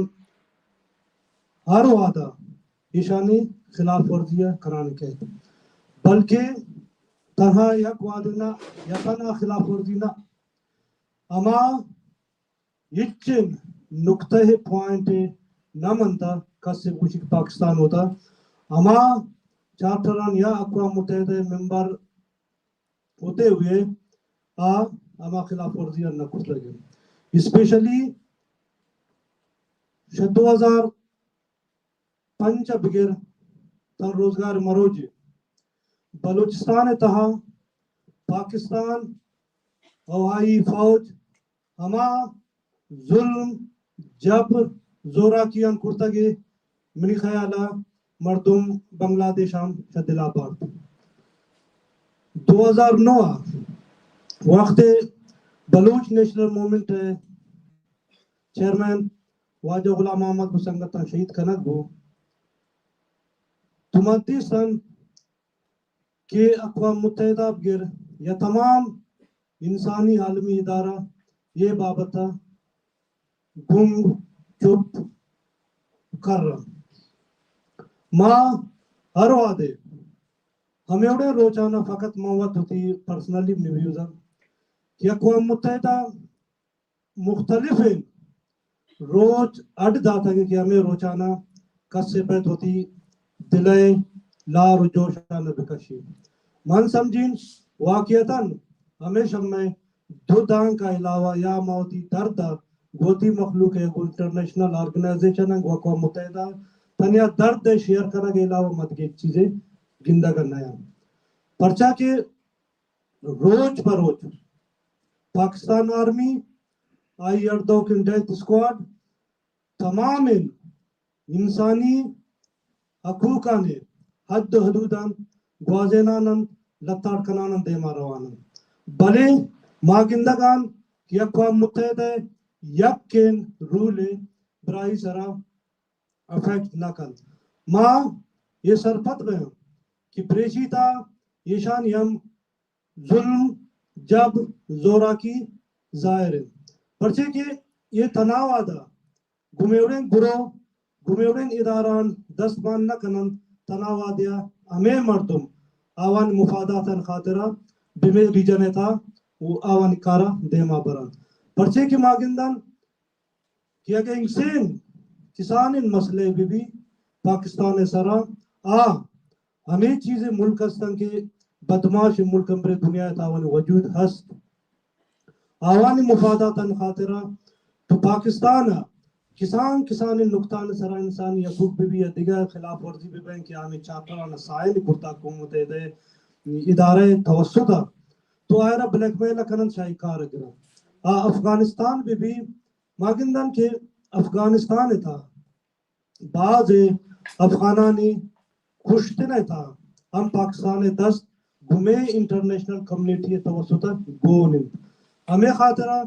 हर वादा ईशानी खिलाफ वर्जी कराने के बल्कि तरह यक वादना यतना खिलाफ वर्जी ना अमा यच्चिन नुक्ते पॉइंट न मनता कस्य कुछ पाकिस्तान होता अमा चार्टरन या अक़वाम मुत्तहिदा मेंबर होते हुए अमा खिलाफ वर्जी न कुछ लगे स्पेशली 2005 बगैर तन रोजगार मरोज बलूचिस्तान तहा पाकिस्तान हवाई फौज हमा जुल्म जब जोरा कियान कुर्तगे मिनी ख्याला मर्दुम बांग्लादेश हम शदिलाबाद 2009 वक्त बलूच नेशनल मूवमेंट चेयरमैन वाजा गुलाम अहमद मुसंगता शहीद कनक बो तुमती सन के अक़वाम मुत्तहिदा गिर या तमाम इंसानी आलमी इदारा ये बाबता गुंग चुप कर रहा माँ हर वादे हमें उड़े रोजाना फकत मौत होती पर्सनली निव्यूज़ा कि अक़वाम मुत्तहिदा मुख्तलिफ रोज अड दाता कि हमें रोजाना कस्से पैद होती दिले लार जोशान बिकशी मन समझीन वाक़ियतन हमेशा में दो दांग का अलावा या मौती दर्द गोती मखलूक है इंटरनेशनल ऑर्गेनाइजेशन है अक़वाम मुत्तहिदा तनिया दर्द शेयर करने के अलावा मत के चीजें गिंदा करना है पर्चा के रोज बरोज पाकिस्तान आर्मी आई अर्दो की डेथ स्क्वाड तमाम इंसानी हकूका ने हद हदूदन ग्वाजेनानन लताड़ कनानन दे मारवानन भले मागिंदगान कि अक़वाम मुत्तहिदा यक्केन रूल ब्राई सरा अफेक्ट न कर माँ ये सरपत गए कि प्रेशिता येशान यम जुल्म जब जोरा की जाहिर है पर्चे के ये तनाव आदा गुमेवड़ें गुरो गुमेवड़ें इदारान दस्तमान न कनन तनाव आदिया हमें मर्दुम आवान मुफादातन खातिरा बिमे रीजन था वो आवान कारा देमा बरन पर्चे के मागिंदन कि अगर इंसान किसान इन मसले भी पाकिस्तान सरा हमें चीजें मुल्क के बदमाश मुल्क पर दुनिया तावन वजूद हस्त आवानी मुफादातन खातिरा तो पाकिस्तान किसान किसान नुकसान सरा इंसानी हकूक भी दिगर खिलाफ वर्जी भी बैंक कि हमें चाहता साइल कुर्ता कुमत दे इदारे तवस्सुता तो आयरा ब्लैकमेल कनन शाही कार गिरा अफगानिस्तान भी मागिंदन के अफगानिस्तान था बाज अफगानानी खुश नहीं था हम पाकिस्तान दस्त घूमे इंटरनेशनल कम्युनिटी तवसुता गोन हमें खातरा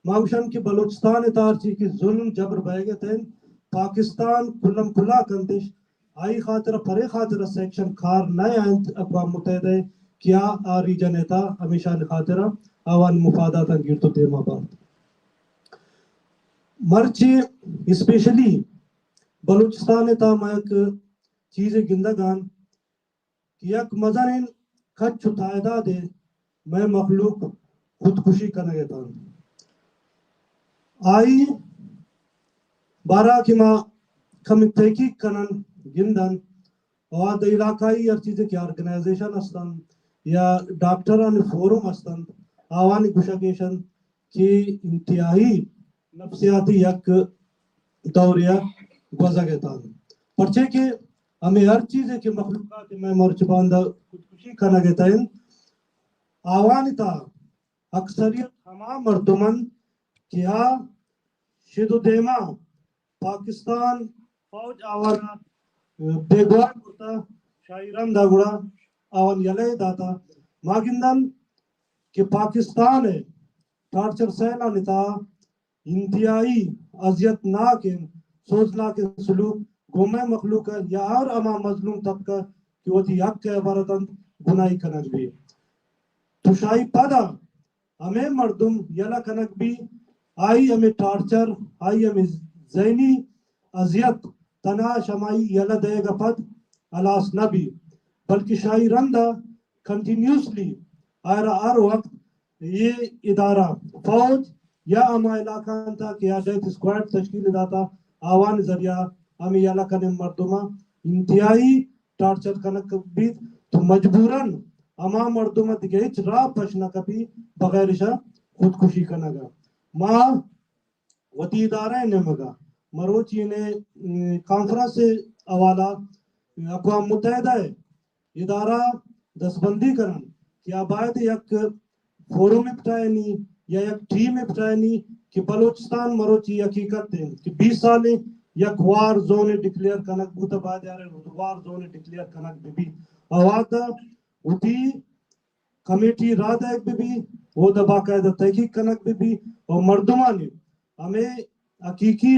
मावशन की बलूचिस्तान तारची की जुल्म जबर बहगे थे पाकिस्तान कुलम खुला कंदिश आई खातरा परे खातरा सेक्शन खार नए आयंत अक़वाम मुत्तहिदा क्या आ रीजन था हमेशा खातरा आवान मुफादात गिरतो देमा बात मर्ची स्पेशली बलूचिस्तान था मायक चीज़ें गिंदगान कि एक मज़ारिन खच तायदा दे मैं मखलूक खुदकुशी करने गया था आई बारह की माँ कम तहकीक कनन गिंदन और द इलाकाई हर चीज़ें की ऑर्गेनाइजेशन अस्तन या डॉक्टरान फोरम अस्तन आवानी गुशाकेशन की इंतहाई नफ्सियाती यक दौरिया गुज़र था पर्चे के हमें हर चीज़ के मखलूक़ात में मर्चबांदा खुदकुशी करना गया है आवानिता अक्सरियत तमाम मर्दमन क्या शिदुदेमा पाकिस्तान फौज आवाना बेगवार मुर्ता शायरन दागुड़ा आवन यले दाता मागिंदन कि पाकिस्तान है टार्चर सेना निता इंतहाई अजियत ना के सोचना के सलूक गोमे मखलूक या हर अमा मजलूम तबका कि वो थी हक के बरतन गुनाही कनक भी तुशाई पदा हमें मर्दुम यला कनक भी आई हमें टार्चर आई हमें ज़हनी अजियत तना शमाई यला देगा पद अलास नबी बल्कि शाही रंदा कंटिन्यूसली आयरा हर वक्त ये इदारा फौज या अमा इलाका था कि डेथ स्क्वाड तश्कील दाता आवान जरिया हमें यला कने मर्दुमा इंतहाई टार्चर कनक भी तो मजबूरन अमा मर्दुमा दिगेच रा पशना कभी बगैर शा खुदकुशी कनगा माँ वती इदारा ने मगा मरोची ने कॉन्फ्रेंस से अवाला अक़वाम मुत्तहिदा है इदारा दसबंदी करन कि आबाद एक फोरम इब्तानी या एक टीम इब्तानी कि बलूचिस्तान मरोची हकीकत है कि 20 साल एक वार जोन डिक्लेयर कनक बूता बाद यार वार जोन डिक्लेयर कनक भी अवादा उठी कमेटी रात एक भी वो दबा कायदा तहकीक कनक भी और मर्दुमा ने हमें हकीकी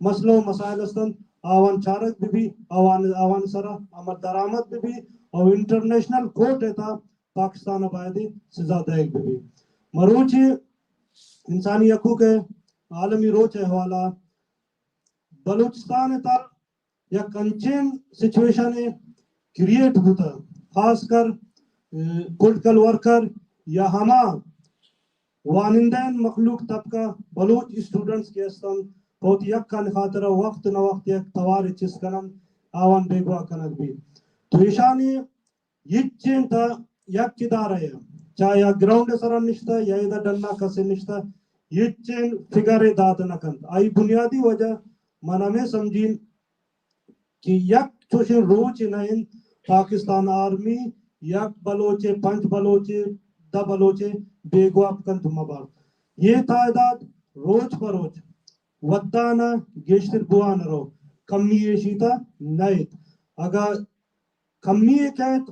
मसलों मसाइल अस्तन आवान चारक भी आवान आवान सरा अमर दरामद भी और इंटरनेशनल कोर्ट है था पाकिस्तान आबादी सजा देख भी मरोची इंसानी हकूक है आलमी रोच है हवाला बलूचिस्तान था یا کنچین سچویشن کریٹ ہوتا خاص کر پولیٹیکل ورکر یا ہما وانندین مخلوق طبقہ بلوچ اسٹوڈنٹس کے استن بہت یک کن خاطرہ وقت نہ وقت یک توار چیز کنن آوان بیگوا کنک بھی تو ایشانی یہ چین تھا یک کدار ہے چاہے یا گراؤنڈ سران نشتا یا ادھر ڈننا کسے نشتا یہ چین فگر داد نہ کن آئی بنیادی وجہ منا میں سمجھین کہ یک چوشن روچ نائن پاکستان آرمی یک بلوچے پنچ بلوچے دا بلوچے بیگواب کن دھما بار یہ تعداد روچ پر روچ ودانا گیشتر بوان رو کمی ایشیتا نائت اگر کمی کہت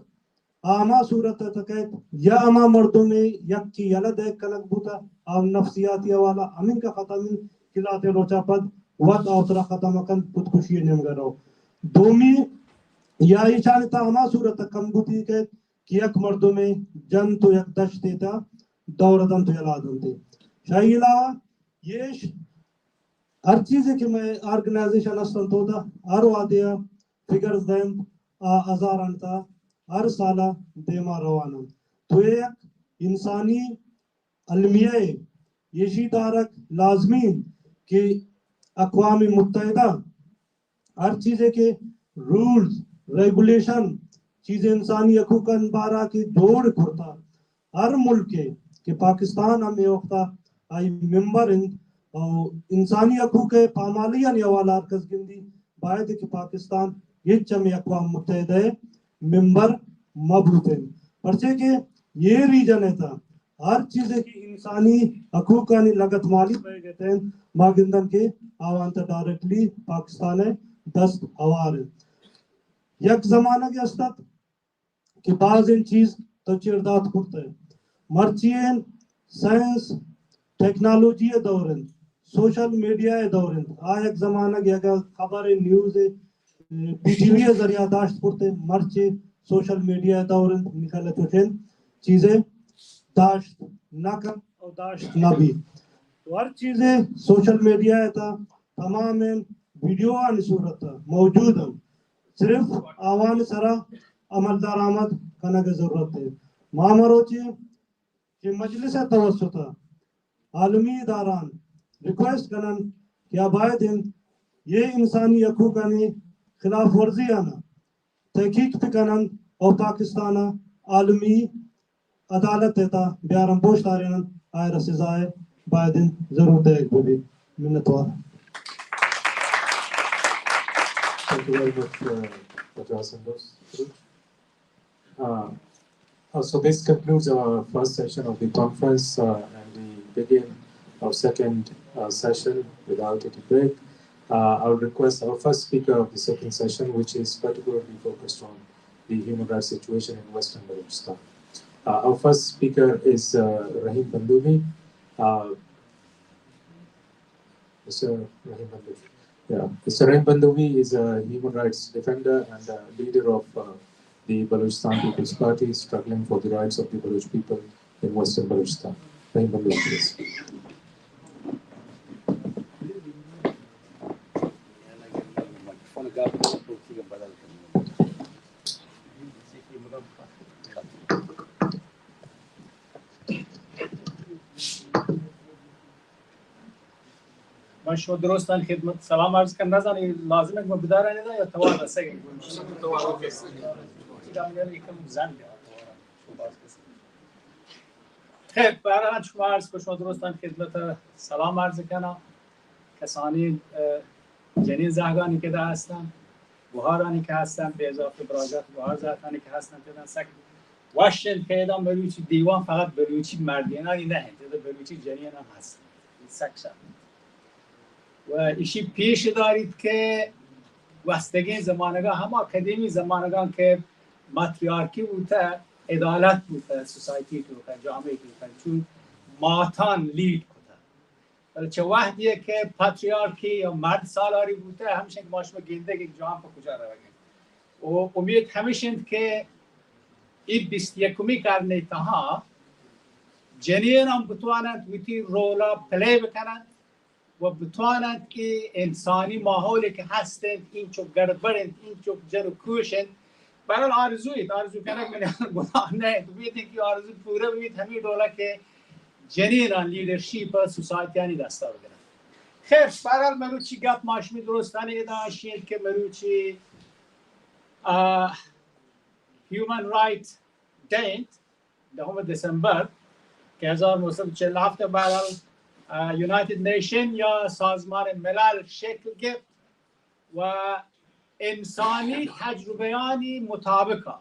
آما صورت تکیت یا اما مردوں میں یک کی یلد ایک کنک بوتا آم نفسیاتی والا امین کا ختمین کلاتے روچا پد ود آترا ختم کن خودکشی نمگر رو دومی یا ایشانتا اما صورت کم بوتی کہت کہ یک مردوں میں جن تو یک دشتے تا دوردن تو یلادن تے شاہی علاوہ یہ ہر چیز ہے کہ میں آرگنائزیشن استن تو دا ہر وادیا فگرز دین ہزار انتا ہر سالہ دیما روانا تو ایک انسانی علمیہ یہ دارک لازمی کہ اقوام متحدہ ہر چیزیں کے رولز ریگولیشن چیزیں انسانی حقوقاً بارہ کی جوڑ کرتا ہر ملک کے کہ پاکستان ہمیں وقتا آئی ممبر انسانی حقوق پامالیاں حوالہ کس گندی باید کہ پاکستان یہ چمی اقوام متحدہ ممبر مبوط ہیں پرچے کہ یہ ریجن ہے تھا ہر چیزیں کی انسانی حقوق کا لگت مالی پہ گئے ہیں ماگندن کے آوانتا ڈائریکٹلی پاکستان ہے دست ہوار ہے یک زمانہ کے استد کہ بعض ان چیز تو چردات کرتا ہے مرچین سائنس ٹیکنالوجی دورن سوشل میڈیا دورن ایک زمانہ کے اگر خبر نیوز پی ٹی وی ذریعہ داشت کرتے مرچے سوشل میڈیا دورن نکل چوشن چیزیں داشت نہ کم اور داشت نہ بھی تو ہر چیزیں سوشل میڈیا تھا تمام ویڈیو آن صورت موجود ہیں صرف آوان سرا عمل درآمد کرنے کی ضرورت ہے مامروچی کہ مجلس توسط عالمی اداران ریکویسٹ کرن کہ آبائے دن یہ انسانی حقوق خلاف ورزی آنا تحقیق پکنن اور پاکستان عالمی عدالت دیتا بیارم بوش تارین آئر سزائے بائدن ضرورت ہے ایک بھی منتوار Thank you very much, Dr. Sandos. So this concludes our first session of the conference, and we begin our second session without any break. I would request our first speaker of the second session, which is particularly focused on the human rights situation in Western Balochistan. Our first speaker is Rahim Bandhuvi. Mr. Rahim Bandhuvi. Yeah, Mr. Rahim Bandhuvi is a human rights defender and a leader of the Balochistan People's Party, struggling for the rights of the Baloch people in Western Balochistan. Rahim Bandhuvi, please. من شما درستان خدمت سلام عرض کنم نزنی لازمه که ما بدارن اینا یا توان رسه خیلی برای شما عرض کنم شما درستان خدمت سلام عرض کنم کسانی جنین زهگانی که ده هستن بوهارانی که هستن به اضافه براجات بوهار زهتانی که هستن تدن سک واشن که ایدان بلوچی دیوان فقط بلوچی مردینانی نه تدن بلوچی جنین هم هستن سک شد و ایشی پیش دارید که وستگی زمانگاه هم اکادمی زمانگاه که ماتریارکی بوده عدالت بوده سوسایتی تو که جامعه تو چون ماتان لید کنه ولی چه وقتیه که پاتریارکی یا مرد سالاری بوده همیشه که ماشما گنده که جامعه پر کجا روگه و امید همیشند که این 21 کرنه تاها جنین هم بتوانند ویتی رولا پلی بکنند و و بتوانند که انسانی ماحولی که هستند این چو گربرند این چو جر و کوشند برای آرزو کنه من گناه نه ببینید که آرزو پوره ببینید همین دوله که جنینان لیدرشیپ سوسایتیانی دستا بگیرن. خیر برای مروچی گپ ماشمی درستانه داشتید که مروچی Human Rights Day 10 دسامبر که 1947 برای یونایتد نیشن یا سازمان ملل شکل گرفت و انسانی تجربیانی مطابقه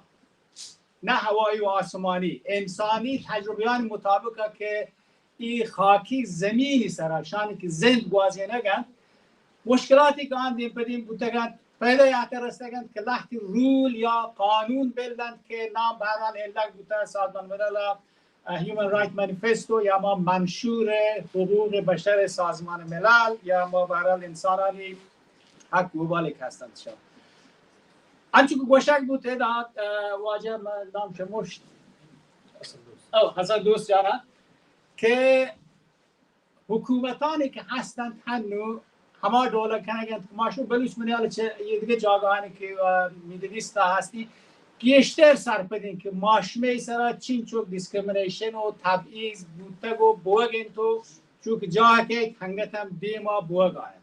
نه هوایی و آسمانی انسانی تجربیانی مطابقه که این خاکی زمینی سرشانی که زند گوازی نگن مشکلاتی که آن دیم پدیم بودگن پیدا یاکر رستگن که لحظی رول یا قانون بلدن که نام بران هلک بوده سازمان ملل Human Rights Manifesto یا ما منشور حقوق بشر سازمان ملل یا ما برای انسانانی حق گوبالی هستند شد. آنچه که گوشک بود داد واجه نام شموش حسن دوست جانا که حکومتانی که هستند هنو همه دوله کنگند که ماشون بلوش منیال چه یه دیگه جاگانی که میدلیست هستی گیشتر سر بدین که ماشمه سرا چین چوک دیسکریمینیشن و تبعیض بودتگ و بوگین تو چوک جا که هنگتم دیما بوگاند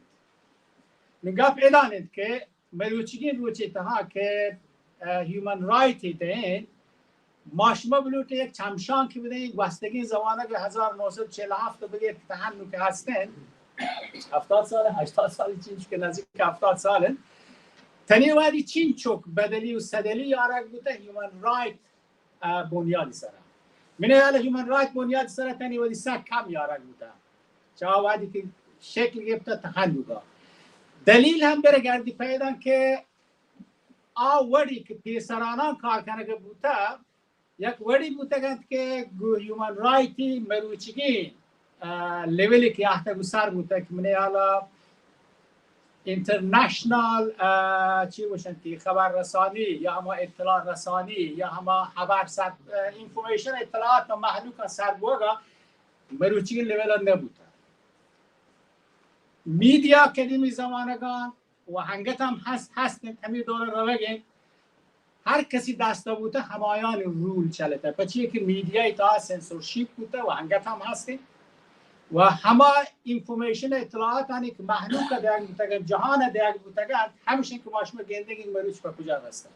نگاه پیدانید که مروچگین روچی تها که هیومن رایتی دین ماشمه بلوٹ یک چمشان که بدین وستگین زمانه که 1947 بگه تهنو که هستن 70 ساله 80 ساله چین که نزدیک 70 ساله تنی وادی چین چوک بدلی و صدلی یارک بوده هیومن رایت بنیادی سره منه حالا هیومن رایت بنیادی سره تنی وادی سک کم یارک بوده چه وادی که شکل گرفته تحلوگا دلیل هم بره گردی پیدان که وڑی که پیسرانان کار کنه بوده یک وڑی بوده که هیومن رایتی مروچگین لیولی که احتگو سر بوده که منه حالا اینترنشنال چی باشن که خبر رسانی یا همه اطلاع رسانی یا همه خبر سر اینفورمیشن اطلاعات و محلوک سر بوگا مروچگین لیول نبوده میدیا کدیمی زمانگان و هنگت هم هستن همین دوره رو بگیم هر کسی دستا بوده همایان رول چلته پچیه که میدیای تا سنسورشیپ بوده و هنگت هم هستن و همه اینفورمیشن اطلاعات هنی که محلوک دیگ بودگن جهان دیگ بودگن همیشه که ماشمه گندگی مروچ به کجا رستن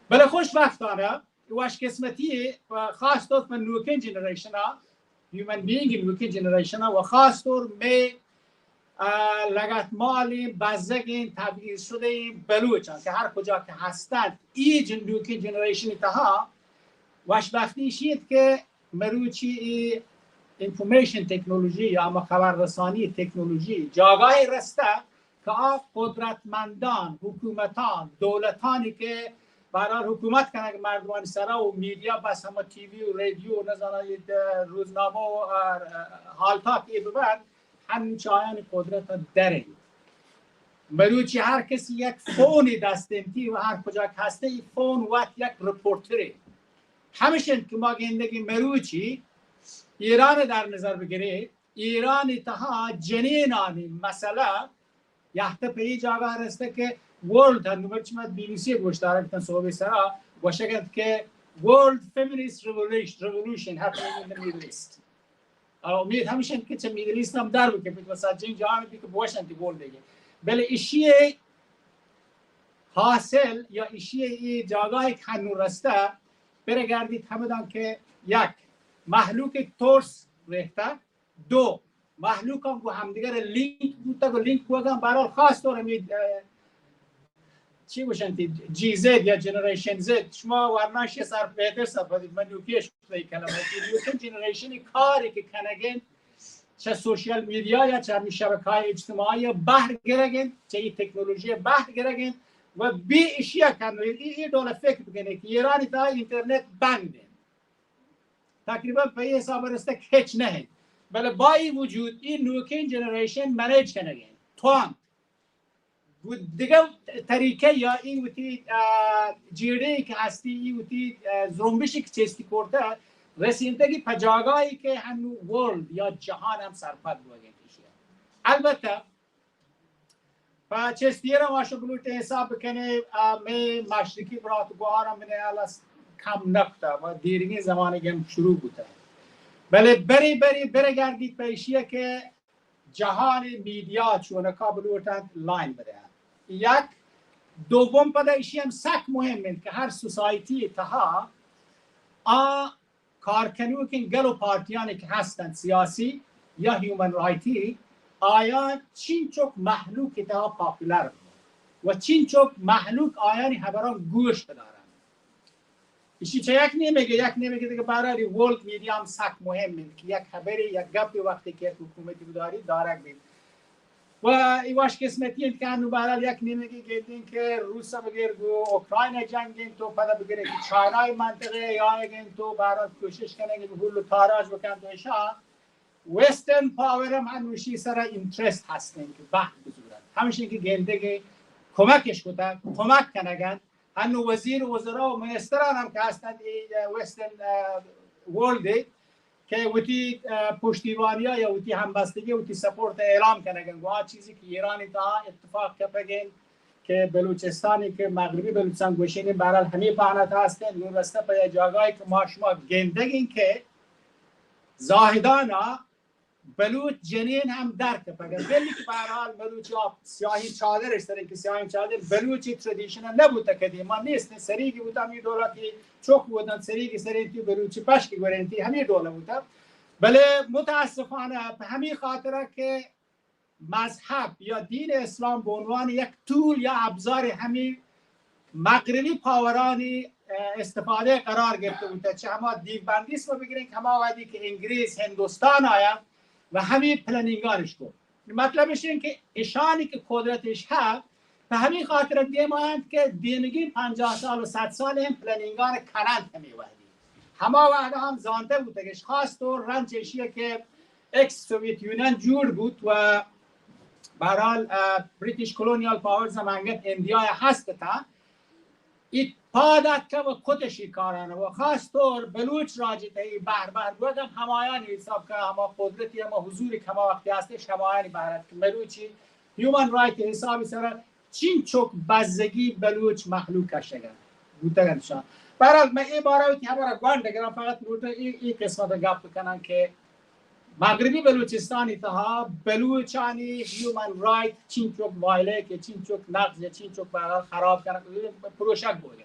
بله خوشبختانه واش قسمتی و خاص طور من نوکن جنریشن ها هیومن بینگ نوکن جنریشن ها و خاص طور می لگت مالی بزگین تبعیض شده بلوچان که هر کجا که هستند این نوکن جنریشن تاها واش بختی شید که مروچی اینفورمیشن تکنولوژی یا اما خبررسانی تکنولوژی جاگاهی رسته که قدرتمندان حکومتان دولتانی که برای حکومت کنه مردمان سرا و میدیا بس همه تیوی و رادیو و نزانه روزنامه و حالتا که ببرد همین چایان قدرت داره مروچی هر کسی یک فونی دستنتی و هر کجا که هسته این فون وقت یک رپورتره همیشه که ما گندگی مروچی ایران در نظر بگیرید ایرانی تها جنینانی مسئله یحت پی جاگه رسته که ورلد نمبر چمت BBC گوشتاره کتن صحبه سرا گوشتگند که World Feminist Revolution happening in the Middle East امید همیشه که چه میدل ایست هم در بکه پیت وسط جنگ جهانی بی که بوشن تی ورلد دیگه بله ایشیه حاصل یا ایشیه جاگه که هنو رسته بره گردید همدان که یک محلوک تورس رهته دو محلوک هم با همدیگر لینک بوده و لینک بوده برای خاص طور امید چی باشن جی زد یا جنریشن زد شما ورناش سر بهتر سر بدید من نوکیش کنه کلمه که جنریشن کاری که کنگن چه سوشیال میدیا یا چه شبکه‌های اجتماعی بهر گرگن چه این تکنولوژی بهر گرگن و بی اشیا کنه این دوله فکر بکنه که ایرانی تا اینترنت بنده تقریبا به این حساب رسته کچ نه بله با این وجود این نوکین جنریشن منیج کنگن توان دیگه طریقه یا این وقتی جیره که هستی این وقتی زرومبشی که چستی کرده رسیدگی پجاگایی که هنو ورلد یا جهان هم سرپد بوگه کشیه البته و چستیه را ماشو بلوت حساب بکنه می مشرقی برات گوهارم منه الاس کم نکته و دیرینی زمانی گم شروع بوده بله بری گردید پیشیه که جهان میدیا چونکا بلوتن لاین بده یک دوم پدایشی هم سک مهمه که هر سوسایتی تها کارکنو که گلو پارتیانی که هستند سیاسی یا هیومن رایتی آیا چین چوک محلوک تها پاپولر و چین چوک محلوک آیانی هبران گوش دارن ایشی چه یک نمیگه دیگه برای ورلد میدیا هم سک مهمه که یک خبری یک گپی وقتی که حکومتی بداری دارک بید و ایواش قسمتی انتکانو برای یک نمیگه گیدین که روسا بگیر گو اوکراین جنگین تو پدا بگیره که چاینای منطقه یا اگین تو برای کوشش کنه که هلو تاراج بکن تو ایشا وسترن پاور هم هنوشی سر اینترست هستن که بحث بزرگن همیشه که گندگی کمکش کتن کمک کنگن هنو وزیر وزرا و منستران هم که هستند وسترن ورلد که وتی پشتیبانی یا وتی همبستگی وتی سپورت اعلام کنگن و چیزی که ایرانی تا اتفاق کپگن که بلوچستانی که مغربی بلوچستان گوشین برای همه پهنت هستن نون رسته پای جاگایی که ما شما گندگین که زاهدانا بلوچ جنین هم درک پگه ولی که به هر حال بلوچ سیاهی چادرش دارن که سیاهی چادر بلوچی تردیشنال نبوده قدیما نیست سریگی بود همین دولتی چوک بودن سریگی سریتی بلوچی پشکی گرنتی همین دوله بوده بله متاسفانه همین خاطره که مذهب یا دین اسلام به عنوان یک طول یا ابزار همین مغربی پاورانی استفاده قرار گرفته بوده چه همه دیوبندیسم رو بگیرین که همه وقتی که انگلیس هندوستان آیا و همین پلنینگانش کو مطلبش این که ایشانی که قدرتش هست به همین خاطر دیماند که دینگی 50 سال و 100 سال هم پلنینگان کنند همی وحدی همه وحده هم زانده بود اگه خواست و رنجشیه که اکس سوویت یونین جور بود و برحال بریتیش کلونیال پاورز هم انگت اندیای هست تا ای پادت که و کتشی کارانه و خاص طور بلوچ راجته ای بهر بودم همایانی حساب که همه قدرتی همه حضوری که همه وقتی هستش همایانی بهرد که بلوچی هیومن رایت حسابی سره چین چوک بزگی بلوچ مخلوق کشگن بودگن شان برحال من این باراویتی همه را گوان دگرم فقط این قسمت گفت بکنن که مغربی بلوچستانی تها بلوچانی هیومن رایت چین چوک وایله که چین چوک نقض چین چوک برحال خراب کنن پروشک بوده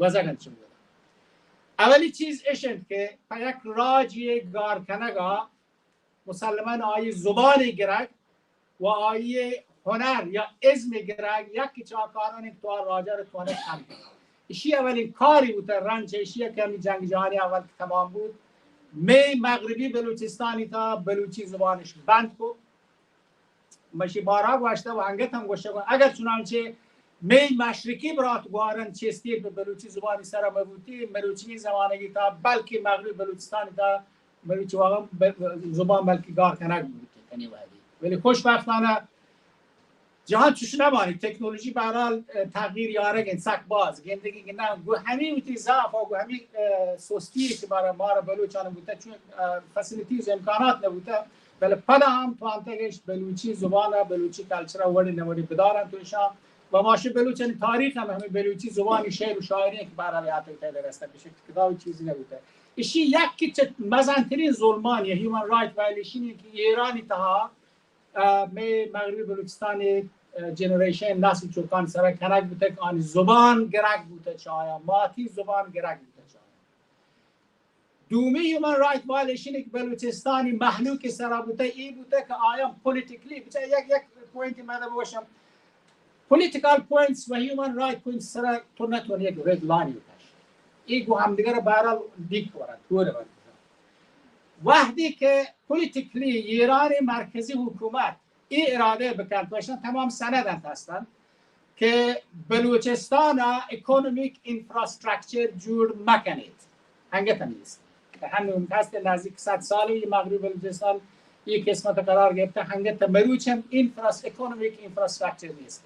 وزگن چون بوده اولی چیز اشند که یک راجی گار کنگا مسلمان آیه زبان گرگ و آیه هنر یا ازم گرگ یکی چاکارانی تو راجه رو توانه کم کنه ایشی اولین کاری بوده رنج ایشیه که همی جنگ جهانی اول که تمام بود می مغربی بلوچستانی تا بلوچی زبانش بند کو مشی بارها گوشته و هنگت هم گوشته کن اگر چنانچه می مشرقی برات گوارن چستی به بلوچی زبانی سر مبوتی بلوچی زمانگی تا بلکه مغربی بلوچستانی تا بلوچی واقعا زبان بلکه گار کنک بودی ولی خوشبختانه جهان چوش نمانی تکنولوژی برحال تغییر یارگ سک باز گندگی که نه گو همین بودی ضعف و گو همین سستی که برای ما را بلوچانه بوده چون فسیلیتیز امکانات نبوده ولی پدا هم تو انتگش بلوچی زبان بلوچی کلچر وردی نوردی بدارن توشان و ماشه بلوچانی تاریخ هم همین بلوچی زبانی شعر و شاعری که برای حتی تیله رسته بشه کتاب چیزی نبوده ایشی یک که مزنترین ظلمانی هیومن رایت وایلیشنی که ایرانی تها مغربی بلوچستانی جنریشن نسل چوکان سر کنک بوده که آن زبان گرگ بوده چایا ماتی زبان گرگ بوده چایا دومی هیومن رایت وایلیشنی که بلوچستانی محلوک سر بوده ای بوده که آیا پولیتیکلی بچه یک پوینتی مده باشم پولیتیکال پوینتس و هیومن رایت پوینتس سر تو نتون یک رد لانی بکش ای گو هم دیگر برال دیک ورد دوره ورد وحدی که پولیتیکلی ایران مرکزی حکومت این اراده بکرد باشن تمام سندند هستند که بلوچستان اکونومیک انفراستراکچر جور مکنید هنگه تمیز همون هست نزدیک 100 سالی مغرب بلوچستان یک قسمت قرار گرفته هنگه تمروچ هم اکونومیک انفراستراکچر نیست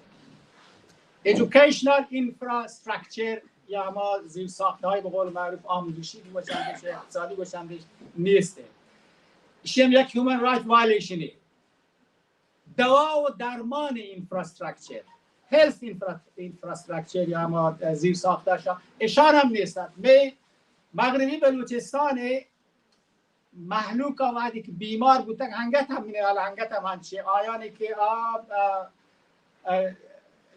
ایژوکیشنال انفراستراکچر یا ما زیر ساخته های به قول معروف آموزشی باشندش اقتصادی باشندش نیسته ایشیم یک هیومن رایت وایلیشنی دوا و درمان اینفراستراکچر، هلث اینفراستراکچر یا ما زیر ساختش اشاره هم نیستند. مغربی بلوچستان محلوک آمدی که بیمار بودن هنگت هم مینال هنگت هم هنچی آیانی که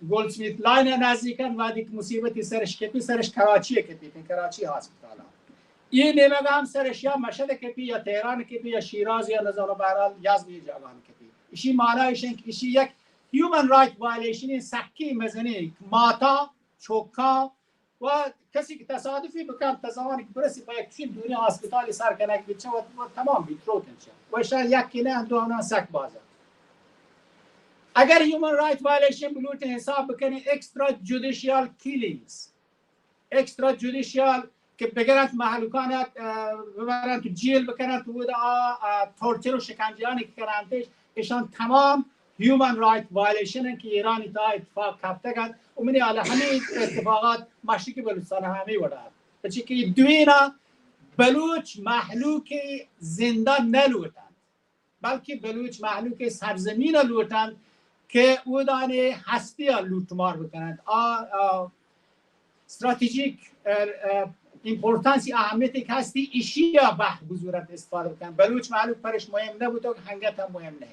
گولدسمیت لاین نزدیکن وادی که مصیبتی سرش کپی سرش کراچیه کپی کراچی هاسپیتال این نمیگه هم سرش یا مشهد کپی یا تهران کپی یا شیراز یا نظام برال یزد یا جوان کپی ایشی معنایش این که ایشی یک human right violation سکی مزنی ماتا چوکا و کسی که تصادفی بکنم تا زمانی که برسی با یک چین دنیا هاسپیتالی سرکنک بیچه و تمام بیتروتن شه و شاید یک کینه هم دو همه سک بازه. اگر human right violation بلوت حساب بکنی extra judicial killings extra judicial که بگرند محلوکانت ببرند تو جیل بکنند تو بوده تورچر و شکنجهانی که کرندش ایشان تمام human right violation که ایرانی تا اتفاق کفتگند و منی علی همین اتفاقات مشرق بلوچستان همه وداد بچه که دوینا بلوچ محلوک زنده نلوتند بلکه بلوچ محلوک سرزمین لوتند که او دانه هستی لوتمار بکنند استراتژیک ایمپورتانسی اهمیتی که هستی ایشیا به بزرگت استفاده بکنند بلوچ محلوک پرش مهم نبود و هنگت هم مهم نه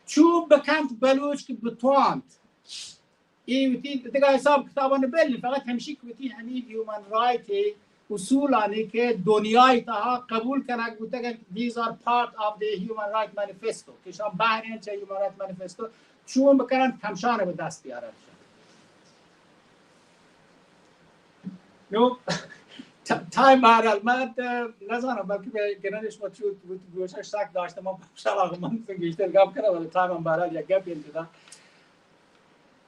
چوب بکند بلوچ که بتواند این وقتی دیگه حساب کتابان بلی فقط همیشه که همین هیومن رایت اصولانی که دنیای تا قبول کنه گوته these are part of the human right manifesto که شما بحرین چه human right manifesto چون بکنن کمشانه به دست بیارن نو تایم برال من نزانم بلکه به گرانش ما چود گوشش سک داشتم ما شلاق من بیشتر گپ کنم ولی تایم برال یک گپ اینجا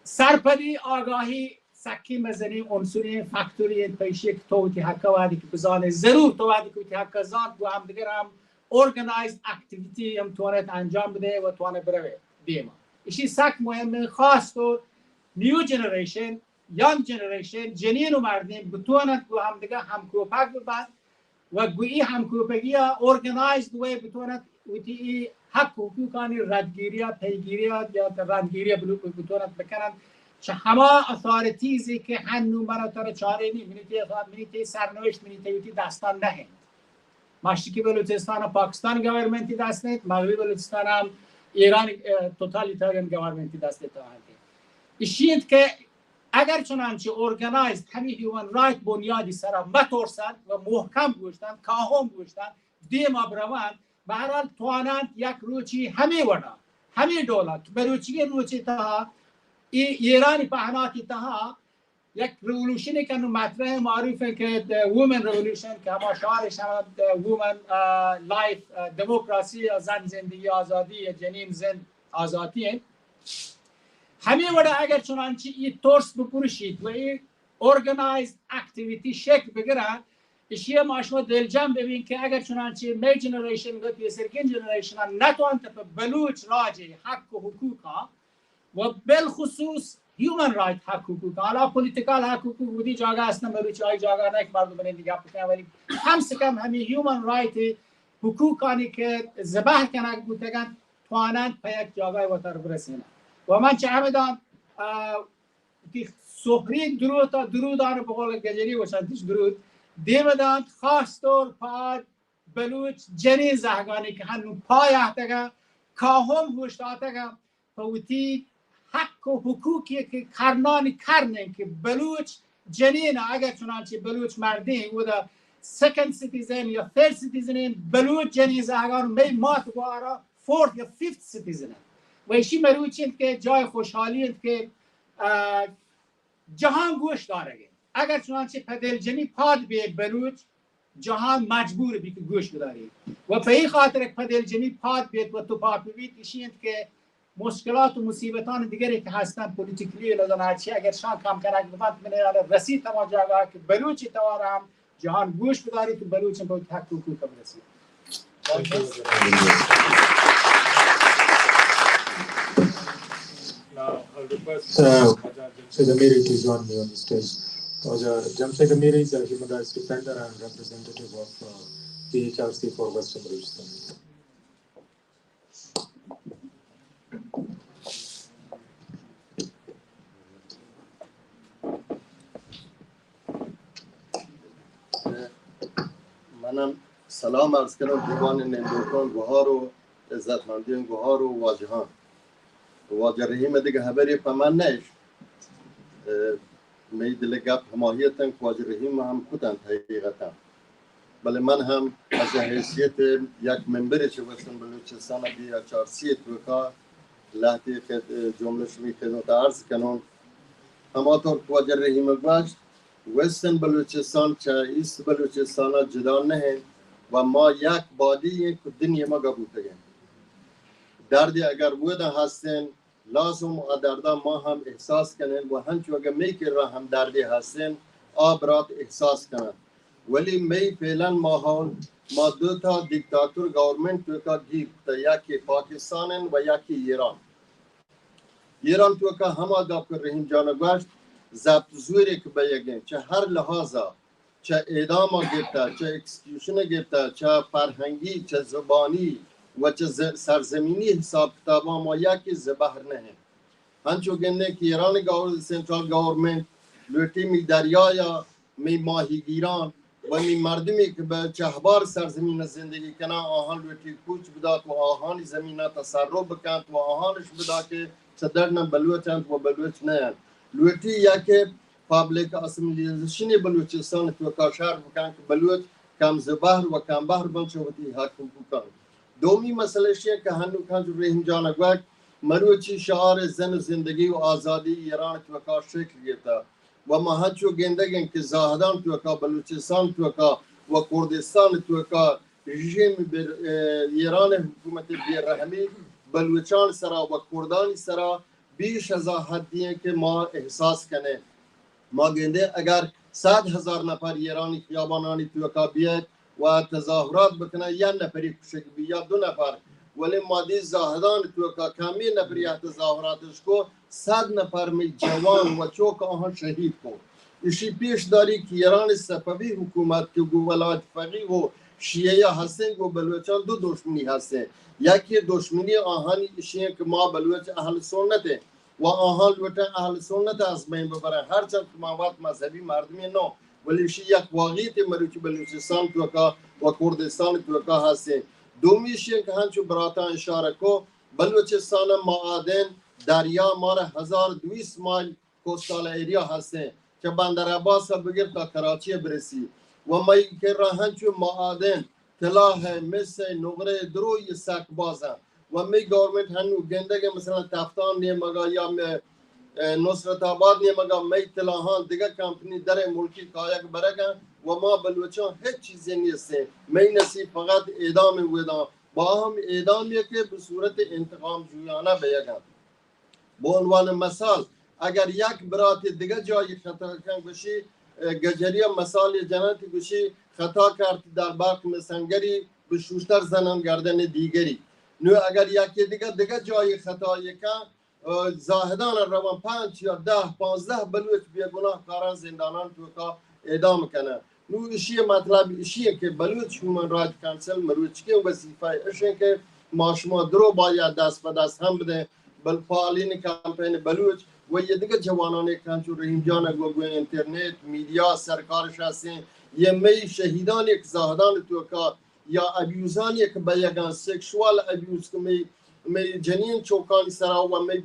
سرپدی آگاهی سکی مزنی عنصری فاکتوری پیشی که توتی حقا وادی که بزانه ضرور تو وادی که حقا زان و هم دیگر هم organized activity هم توانت انجام بده و توانه بره دیما ایشی سک مهمه خاص تو نیو جنریشن یانگ جنریشن جنین و مردم بتوانند و هم دیگر همکوپک ببند و گویی همکوپگی organized و بتوانند ویتی حق حقوقانی ردگیری پیگیری یا رندگیری بتوانند بکنند چه همه اتھارتیزی که هنو مراتر چاره نی منیتی سرنوشت منیتی دستان نهند مشرقی بلوچستان و پاکستان گورنمنتی دست نهند مغربی بلوچستان هم ایران توتالیتاریان گورنمنتی دست نهند ایشید که اگر چنانچه ارگنایزد همین هیومن رایت بنیادی سر مترسند و محکم گوشتند کاهم گوشتند دیما بروند به هر حال توانند یک روچی همه ودا همه دولت بلوچی روچی تا ایرانی پهناتی تها یک ریولوشنی که مطرح معروفه که وومن ریولوشن که همه شعارش هم وومن لایف دموکراسی زن زندگی آزادی جنین زن آزادی همه ودا اگر چنانچه این ترس بپرشید و این ارگنایزد اکتیویتی شکل بگیره اشیاء ما شما دلجم ببین که اگر چنانچه می جنریشن و سرکین جنریشن نتوانند به بلوچ راجع حق و حقوق ها و بالخصوص هیومن رایت حقوق حالا پولیتیکال حقوق بودی جاگه اصلا بلوچی های جاگه نه که مردم بنین دیگه بکنه ولی کم سے کم همین هیومن رایت حقوقانی که زبح کنه بودگن توانند به یک جاگه وطر برسینه و من چه همدان سخری درودان به قول گجری و چندش درود دیمدان خاص طور پاد بلوچ جنین زهگانی که هنو پای احتگا کاهم هوشت آتگا فوتی حق و حقوقی که کرنانی کرنن که بلوچ جنین اگر چنانچه بلوچ مردین و دا سکند سیتیزن یا ثرد سیتیزن بلوچ جنین زهگان می مات گوارا فورد یا فیفت سیتیزن و ایشی مروچین که جای خوشحالی که جهان گوش داره اگر چنانچه پدل جنی پاد به بلوچ جهان مجبور بی که گوش بداری و به این خاطر که پدل جنی پاد بیت و تو پاک بید ایشیند که مشکلات و مصیبتان دیگری که هستن پولیتیکلی لازم هرچی اگر شان کم کنه بفهمت من رسید تمام جاگاه که بلوچی توارم جهان گوش بداری که بلوچ با حق حقوق برسید Now, I'll request Jamshid Amiri to join me on the stage. Jamshid Amiri is a human rights defender and representative of PHRC for Western Balochistan. سلام عرض کنم دیوان نندوکان گوهار و عزتمندیان گوهار و واجهان واجه رحیم دیگه خبری پا من نیش می دلگاب هماهیتن که واجه رحیم هم کتن حقیقتا بله من هم از حیثیت یک منبری چه وستن بلوچستان بیا چارسی توکا لحظه جمله شمی خدمت عرض کنم همانطور که واجه رحیم گوشت وستن بلوچستان چه ایست بلوچستان جدا نه و ما یک بادی که دنیا ما گبوته گیم دردی اگر بودن هستن لازم دردا ما هم احساس کنن و همچو اگر میکر را هم دردی هستن آبرات احساس کنن ولی می فعلا ماحول ما دو تا دیکتاتور گورنمنت تو کا گیر یکی پاکستان و یکی ایران تو کا هم آداب کر رحیم جان گوشت ضبط زوری که بیگن چه هر لحاظا چه اعدام گرفته چه اکسکیوشن گرفته چه فرهنگی چه زبانی و چه سرزمینی حساب کتابا ما یکی زبهر نه هنچو گنده که ایران سنترال گورنمنت لوٹی می دریایا می ماهیگیران و می مردمی که به چهبار سرزمین زندگی کنن آهان لوٹی کوچ بدات و آهان زمین تصرف بکند و آهانش بدا که صدرنا بلوچند و بلوچ نه لوٹی یا که پابلیک اسمبلیزیشن بلوچستان تو کاشار بکن که بلوچ کم زبهر و کم بهر بنشوتی حکم بکن دومی مسئله شیه که هنو کنجو رحیم جان گوک مروچی شعار زن و زندگی و آزادی ایران تو کا شکل گرفته و ما هنچو گندگن که زاهدان تو کا بلوچستان تو کا و کردستان تو کا رژیم ایران حکومت بیرحمی بلوچان سرا و کردان سرا بیش از حدیه که ما احساس کنه ما گنده اگر 100,000 نفر ایرانی خیابانانی تو کا بیاد و تظاهرات بکنه یا نفری کشک یا 2 نفر ولی مادی زاهدان تو کا کمی نفری تظاهراتش کو 100 نفر می جوان و چوک آنها شهید کو ایشی پیش داری که ایران صفوی حکومت که گو ولایت فقیه و شیعه هستن گو بلوچان دو دشمنی هستن یکی دشمنی آهانی ایشیه که ما بلوچ اهل سنته و آهان لوٹا اهل سنت از بین ببرن هرچند که مواد مذهبی مردمی نو ولی ایشی یک واقعیت مروچ بلوچستان تو کا و کردستان تو کا هستن دومیشه که هنچو براتا اشاره کو بلوچستان معادن دریا مار 1200 مایل کوستال ایریا هسته که بندر عباس بگیر تا کراچی برسی و مایی که را هنچو معادن طلاه مس نقره دروی سک بازن و می گورنمنت هنو گندگه مثلا تفتان نیمگا یا نصرت آباد نیمگا می طلاهان دیگه کمپنی در ملکی کایک برگن و ما بلوچان هیچ چیزی نیسته می نصیب فقط اعدام ویدان با هم اعدامیه که به صورت انتقام جویانه بیگن با عنوان مثال اگر یک برات دیگه جایی خطا کن گوشی گجری مثال جنتی گوشی خطا کرد در باغ مسنگری به شوشتر زنان گردن دیگری نو اگر یکی دیگه جایی خطا کن زاهدان روان 5 یا 10 15 بلوچ بیگناه کاران زندانان تو کا اعدام کنه نو ایشی مطلب ایشیه که بلوچ هومن رایت کانسل مروچ که وظیفه ایشه که ما شما درو باید دست به دست هم بده بل فعالین کمپین بلوچ و یه دیگه جوانان کنچو رحیم جان گوگو اینترنت میدیا سرکارش هستین یه می شهیدان یک زاهدان تو کا یا ابیوزان یک بیگان سکشوال ابیوز که می جنین چوکانی سرا و می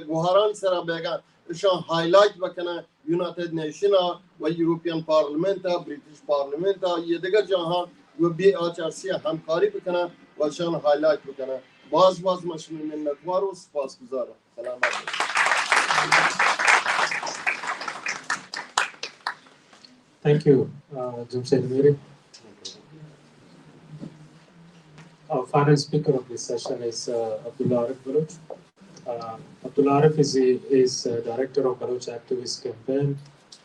گوهران سرا بیگان شان هایلایت بکنه یونایتد نیشن و یوروپیان پارلمنت بریتیش پارلمنت یه دیگه جهان و بی آچارسی همکاری بکنه و شان هایلایت بکنه باز مشمول منتوار و سپاسگزارم سلام علیکم. Thank you, Jumshed Miri. Our final speaker of this session is Abdullah Arif Baloch. Abdullah Arif is director of Baloch Activist Campaign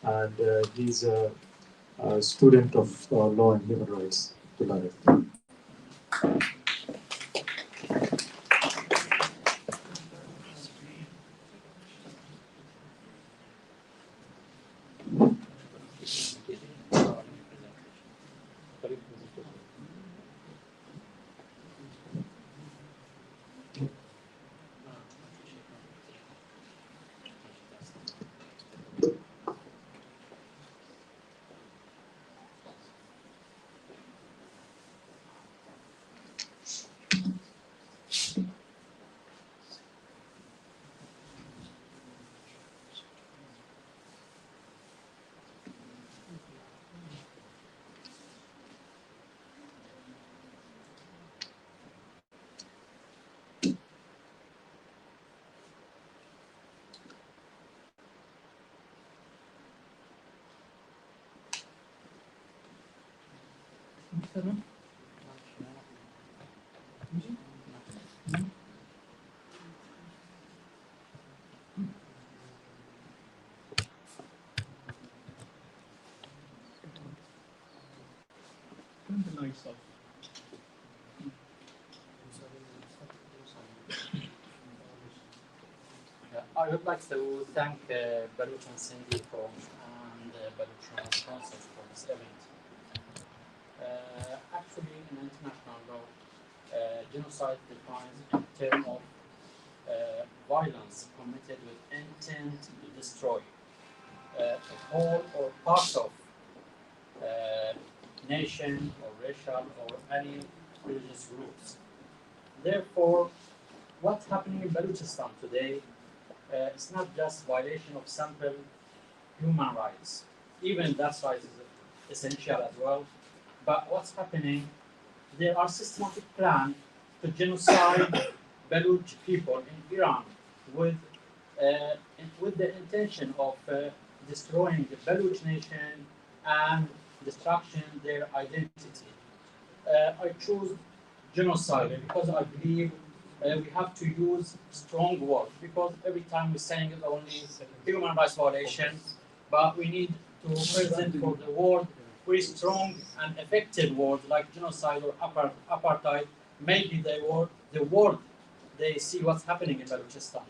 and he's a student of law and human rights. Abdullah Arif. I would like to thank Baloch and Sindhi Forum and Baloch sponsors for this event. Actually, in international law, genocide defines a term of violence committed with intent to destroy a whole or part of nation or racial or any religious groups. Therefore, what's happening in Balochistan today is not just violation of simple human rights. Even that right is essential as well. But what's happening? There are systematic plans to genocide Baloch people in Iran with the intention of destroying the Baloch nation and destruction their identity. I choose genocide because I believe we have to use strong words, because every time we're saying it's only human rights violation, but we need to present for the world very strong and effective words like genocide or apartheid. Maybe the world they see what's happening in Balochistan.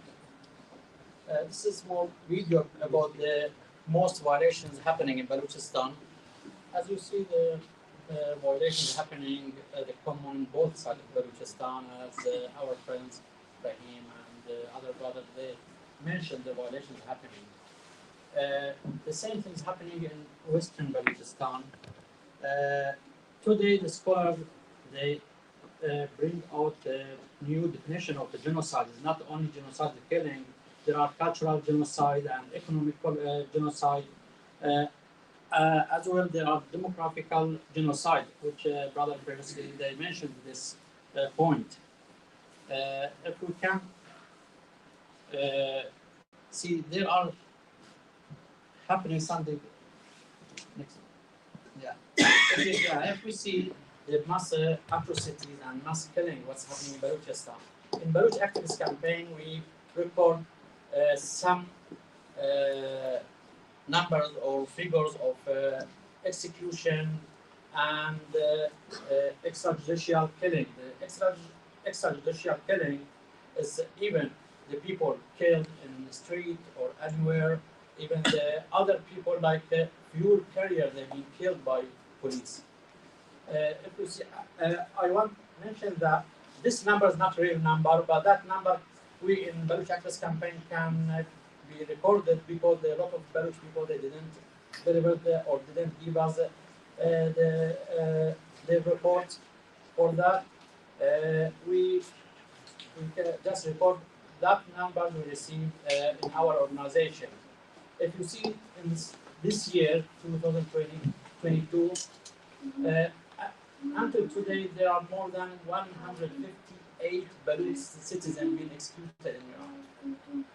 This is a small video about the most violations happening in Balochistan. As you see, the violations happening, the common both sides of Balochistan, as our friends Rahim and other brothers, they mentioned the violations happening. The same thing is happening in western Balochistan. Today, the scholars, they bring out the new definition of the genocide. It's not only genocide, the killing. There are cultural genocide and economic genocide. As well, there are demographical genocide, which brother previously they mentioned this point. If we can see, there are happening something. Next, if we see the mass atrocities and mass killing, what's happening in Balochistan. In Baloch activist campaign, we record some numbers or figures of execution and extrajudicial killing. The extrajudicial killing is even the people killed in the street or anywhere, even the other people like the fuel carrier, they've been killed by police. If you see, I want to mention that this number is not a real number, but that number we in Baloch Activist Campaign can be recorded because there are a lot of Baloch people they didn't deliver or didn't give us the report for that. We can just record that number we received in our organization. If you see in this year, 2022, until today, there are more than 158 Baloch citizens being executed in Iran.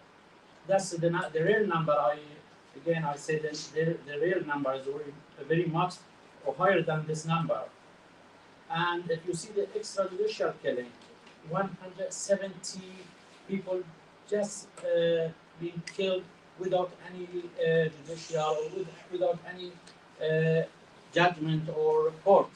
That's the real number. I say that the real number is very much or higher than this number. And if you see the extrajudicial killing, 170 people just being killed without any judicial, without any judgment or court.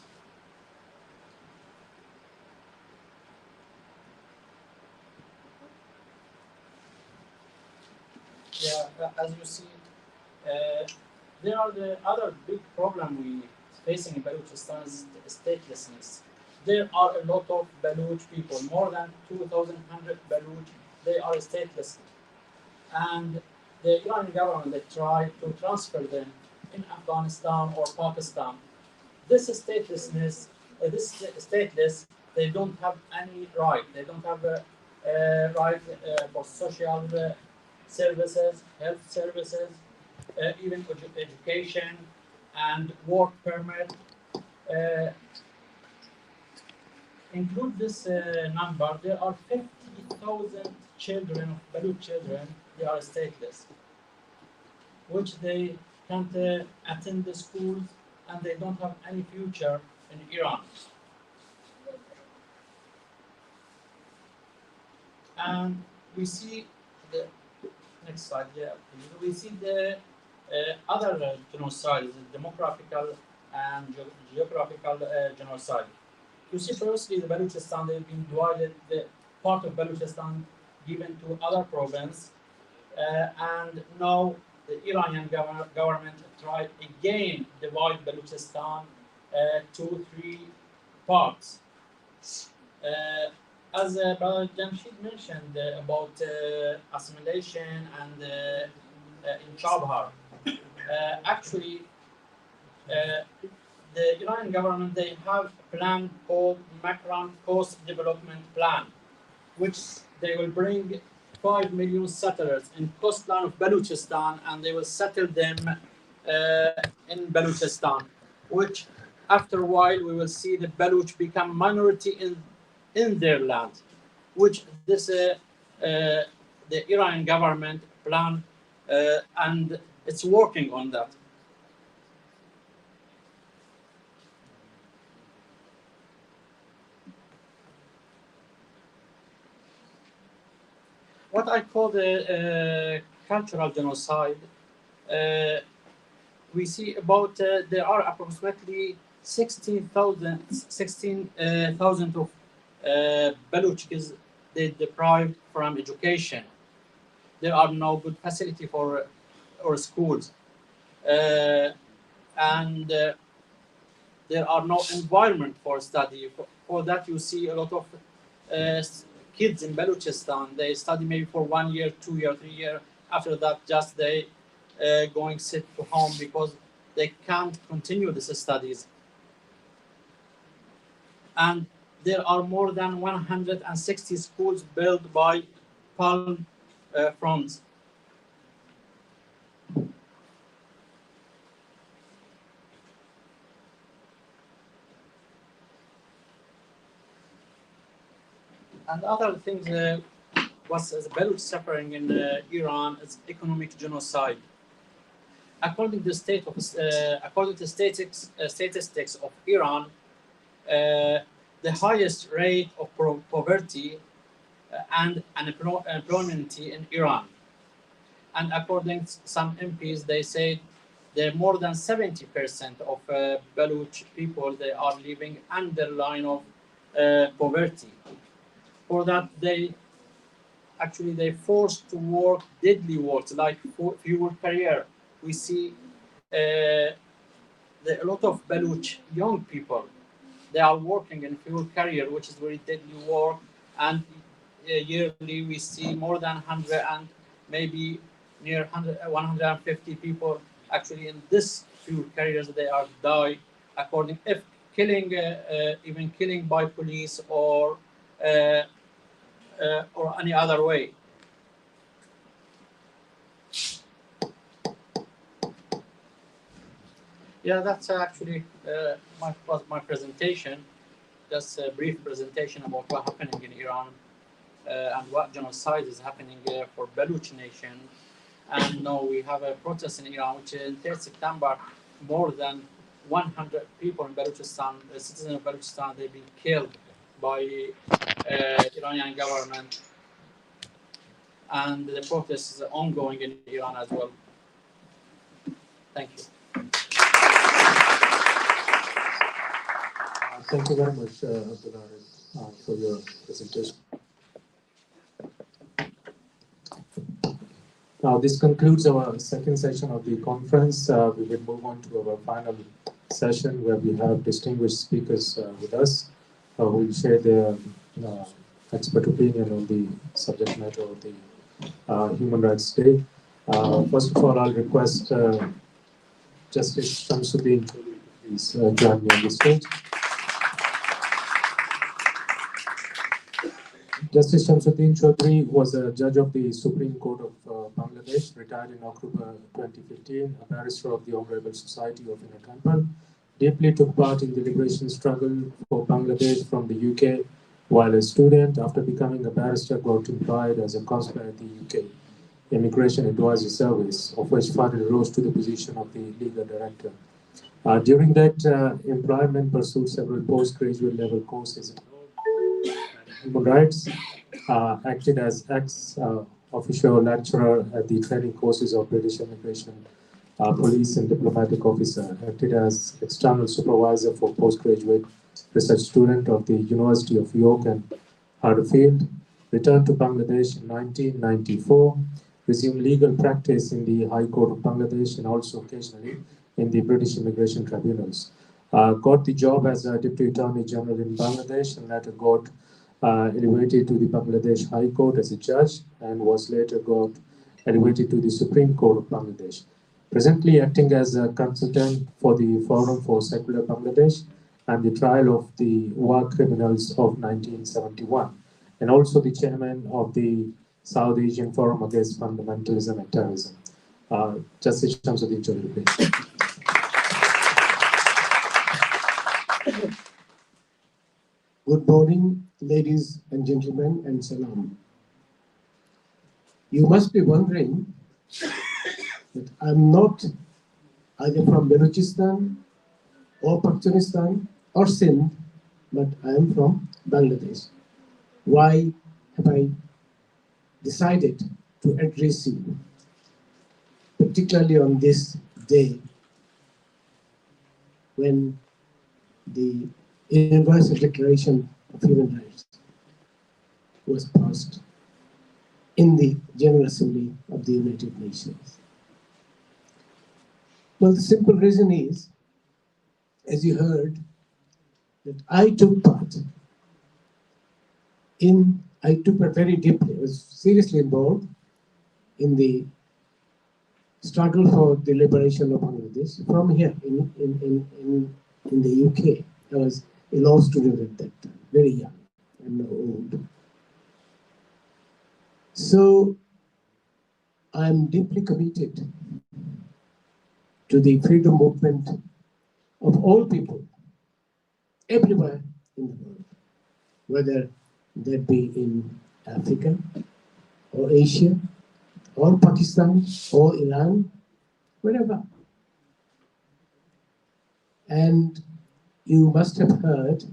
Yeah, as you see, there are the other big problem we facing in Balochistan is statelessness. There are a lot of Baloch people, more than 2,100 Baloch, they are stateless. And the Iranian government, they try to transfer them in Afghanistan or Pakistan. This statelessness, they don't have any right. They don't have a right for social services, health services, even education and work permit. Include this number, there are 50,000 children, Baloch children, they are stateless, which they can't attend the schools and they don't have any future in Iran. And we see the next slide. Yeah, we see the other genocides, demographical and geographical genocide. You see, previously the Balochistan, they've been divided. The part of Balochistan given to other province, and now the Iranian government tried again divide Balochistan to 3 parts. As Brother Jamshid mentioned about assimilation and in Chabhar, actually the Iranian government, they have a plan called Macron Coast Development Plan, which they will bring 5 million settlers in coastline of Balochistan, and they will settle them in Balochistan, which after a while we will see the Baloch become minority in their land, which this the Iranian government plan, and it's working on that. What I call the cultural genocide, we see about there are approximately 16,000 of Balochs they deprived from education. There are no good facility for or schools, and there are no environment for study. For that, you see a lot of kids in Balochistan. They study maybe for 1 year, 2 years, 3 years. After that, just they going sit to home because they can't continue these studies. And there are more than 160 schools built by palm fronds. And other things, what's the Baloch suffering in Iran is economic genocide. According to statistics of Iran, the highest rate of poverty and unemployment in Iran. And according to some MPs, they say that more than 70% of Baloch people, they are living under the line of poverty. For that, they forced to work deadly works like fuel career. We see a lot of Baloch young people, they are working in fuel career, which is very deadly work. And yearly we see more than 100 and maybe near 150 people actually in this fuel carriers. They are die according if killing, even killing by police or any other way. Yeah, that's actually my presentation. Just a brief presentation about what's happening in Iran and what genocide is happening for Baloch nation. And now we have a protest in Iran, which in 3rd September, more than 100 people in Balochistan, citizens of Balochistan, they've been killed by Iranian government. And the protest is ongoing in Iran as well. Thank you. Thank you very much, Abdullah, for your presentation. Now, this concludes our second session of the conference. We will move on to our final session where we have distinguished speakers with us who will share their expert opinion on the subject matter of the Human Rights Day. First of all, I'll request Justice Shamsuddin to please join me on the stage. Justice Shamsuddin Chaudhry was a judge of the Supreme Court of Bangladesh, retired in October 2015, a barrister of the Honorable Society of Inner Temple, deeply took part in the liberation struggle for Bangladesh from the UK while a student. After becoming a barrister, got employed as a consular at the UK Immigration Advisory Service, of which further rose to the position of the legal director. During that employment, pursued several postgraduate level courses in human rights, acted as ex-officio lecturer at the training courses of British Immigration Police and Diplomatic Officer, acted as external supervisor for postgraduate research student of the University of York and Huddersfield, returned to Bangladesh in 1994, resumed legal practice in the High Court of Bangladesh and also occasionally in the British Immigration Tribunals. Got the job as a Deputy Attorney General in Bangladesh and later got elevated to the Bangladesh High Court as a judge and was later got elevated to the Supreme Court of Bangladesh. Presently acting as a consultant for the Forum for Secular Bangladesh and the trial of the war criminals of 1971, and also the chairman of the South Asian Forum Against Fundamentalism and Terrorism. Justice Shamsuddin Chaudhary, please. Good morning, ladies and gentlemen, and salam. You must be wondering that I'm not either from Balochistan or Pakistan or Sindh, but I am from Bangladesh. Why have I decided to address you, particularly on this day when the Universal Declaration of Human Rights was passed in the General Assembly of the United Nations? Well, the simple reason is, as you heard, that I took part very deeply, I was seriously involved in the struggle for the liberation of Bangladesh from here in the UK. I was a law student at that time, very young and now old. So I'm deeply committed to the freedom movement of all people, everywhere in the world, whether that be in Africa or Asia or Pakistan or Iran, wherever. And you must have heard,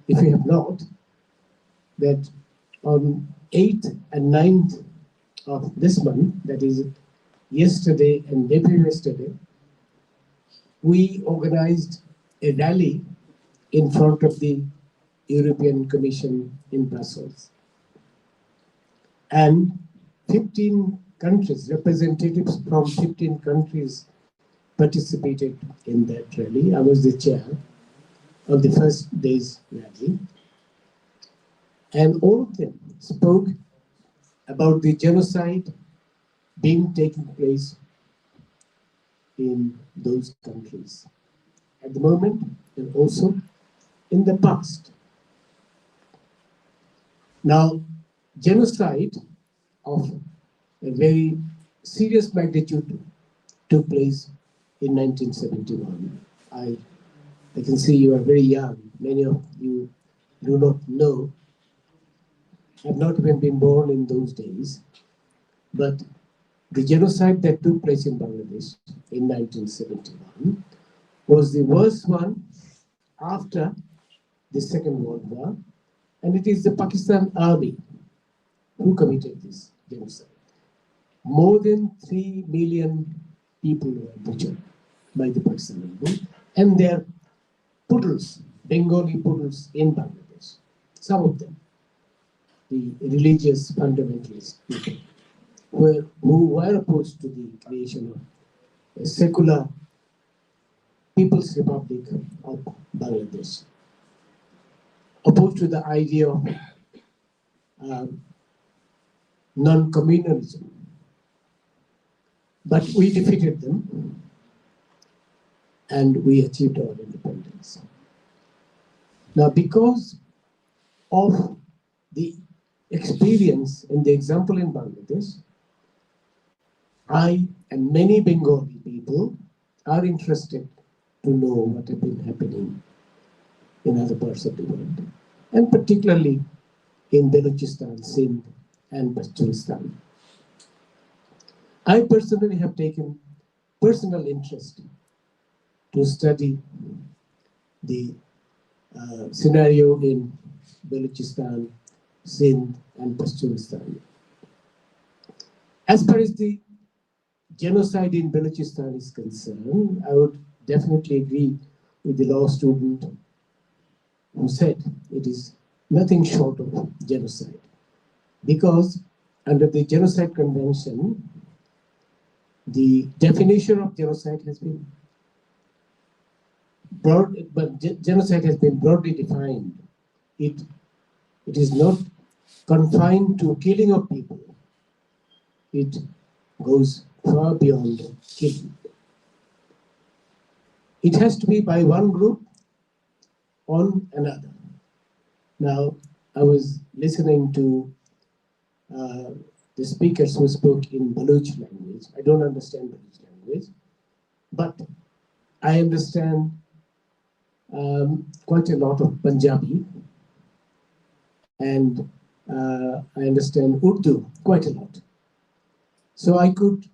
if you have not, that on 8th and 9th of this month, that is yesterday and day before yesterday, we organized a rally in front of the European Commission in Brussels. And 15 countries, representatives from 15 countries participated in that rally. I was the chair of the first day's rally. And all of them spoke about the genocide taking place in those countries at the moment and also in the past. Now, genocide of a very serious magnitude took place in 1971. I can see you are very young. Many of you do not know, have not even been born in those days. But the genocide that took place in Bangladesh in 1971 was the worst one after the Second World War, and it is the Pakistan Army who committed this genocide. More than 3 million people were butchered by the Pakistan Army and their poodles, Bengali poodles in Bangladesh. Some of them, the religious fundamentalist people, who were opposed to the creation of a secular People's Republic of Bangladesh, opposed to the idea of non-communalism. But we defeated them and we achieved our independence. Now, because of the experience and the example in Bangladesh, I and many Bengali people are interested to know what has been happening in other parts of the world, and particularly in Balochistan, Sindh and Balochistan. I personally have taken personal interest to study the scenario in Balochistan, Sindh and Balochistan. As far as the genocide in Balochistan is concerned, I would definitely agree with the law student who said it is nothing short of genocide. Because under the Genocide Convention, the definition of genocide has been genocide has been broadly defined. It is not confined to killing of people. It goes far beyond killing. It has to be by one group on another. Now, I was listening to the speakers who spoke in Baloch language. I don't understand Baloch language, but I understand quite a lot of Punjabi, and I understand Urdu quite a lot. So I could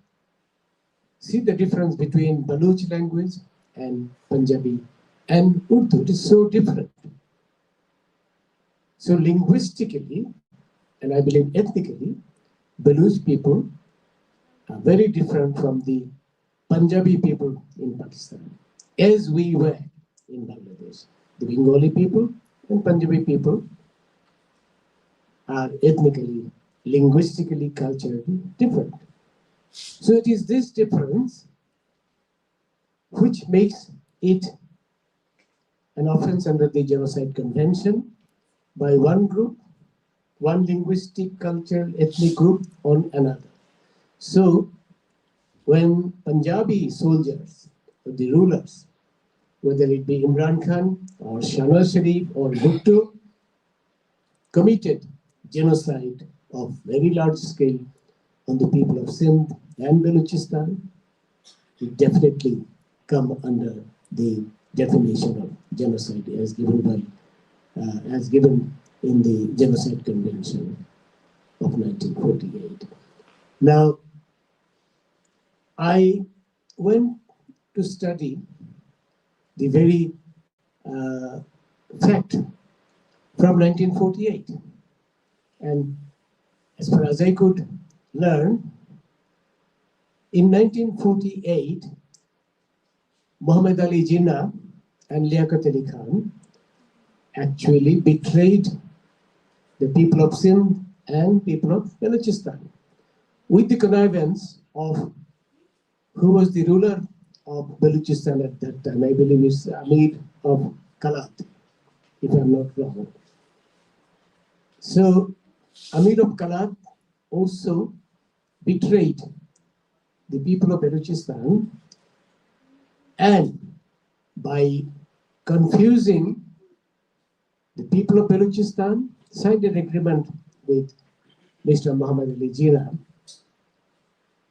see the difference between Baloch language and Punjabi and Urdu. It is so different. So linguistically, and I believe ethnically, Baloch people are very different from the Punjabi people in Pakistan, as we were in Bangladesh. The Bengali people and Punjabi people are ethnically, linguistically, culturally different. So it is this difference which makes it an offense under the Genocide Convention by one group, one linguistic, cultural, ethnic group on another. So when Punjabi soldiers, or the rulers, whether it be Imran Khan or Shahbaz Sharif or Bhutto, committed genocide of very large scale on the people of Sindh and Balochistan, it definitely come under the definition of genocide as given in the Genocide Convention of 1948. Now, I went to study the very fact from 1948. And as far as I could learn, in 1948, Muhammad Ali Jinnah and Liaquat Ali Khan actually betrayed the people of Sindh and people of Balochistan with the connivance of who was the ruler of Balochistan at that time. I believe it's Amir of Kalat, if I'm not wrong. So Amir of Kalat also betrayed the people of Balochistan, and by confusing the people of Balochistan, signed an agreement with Mr. Muhammad Ali Jinnah,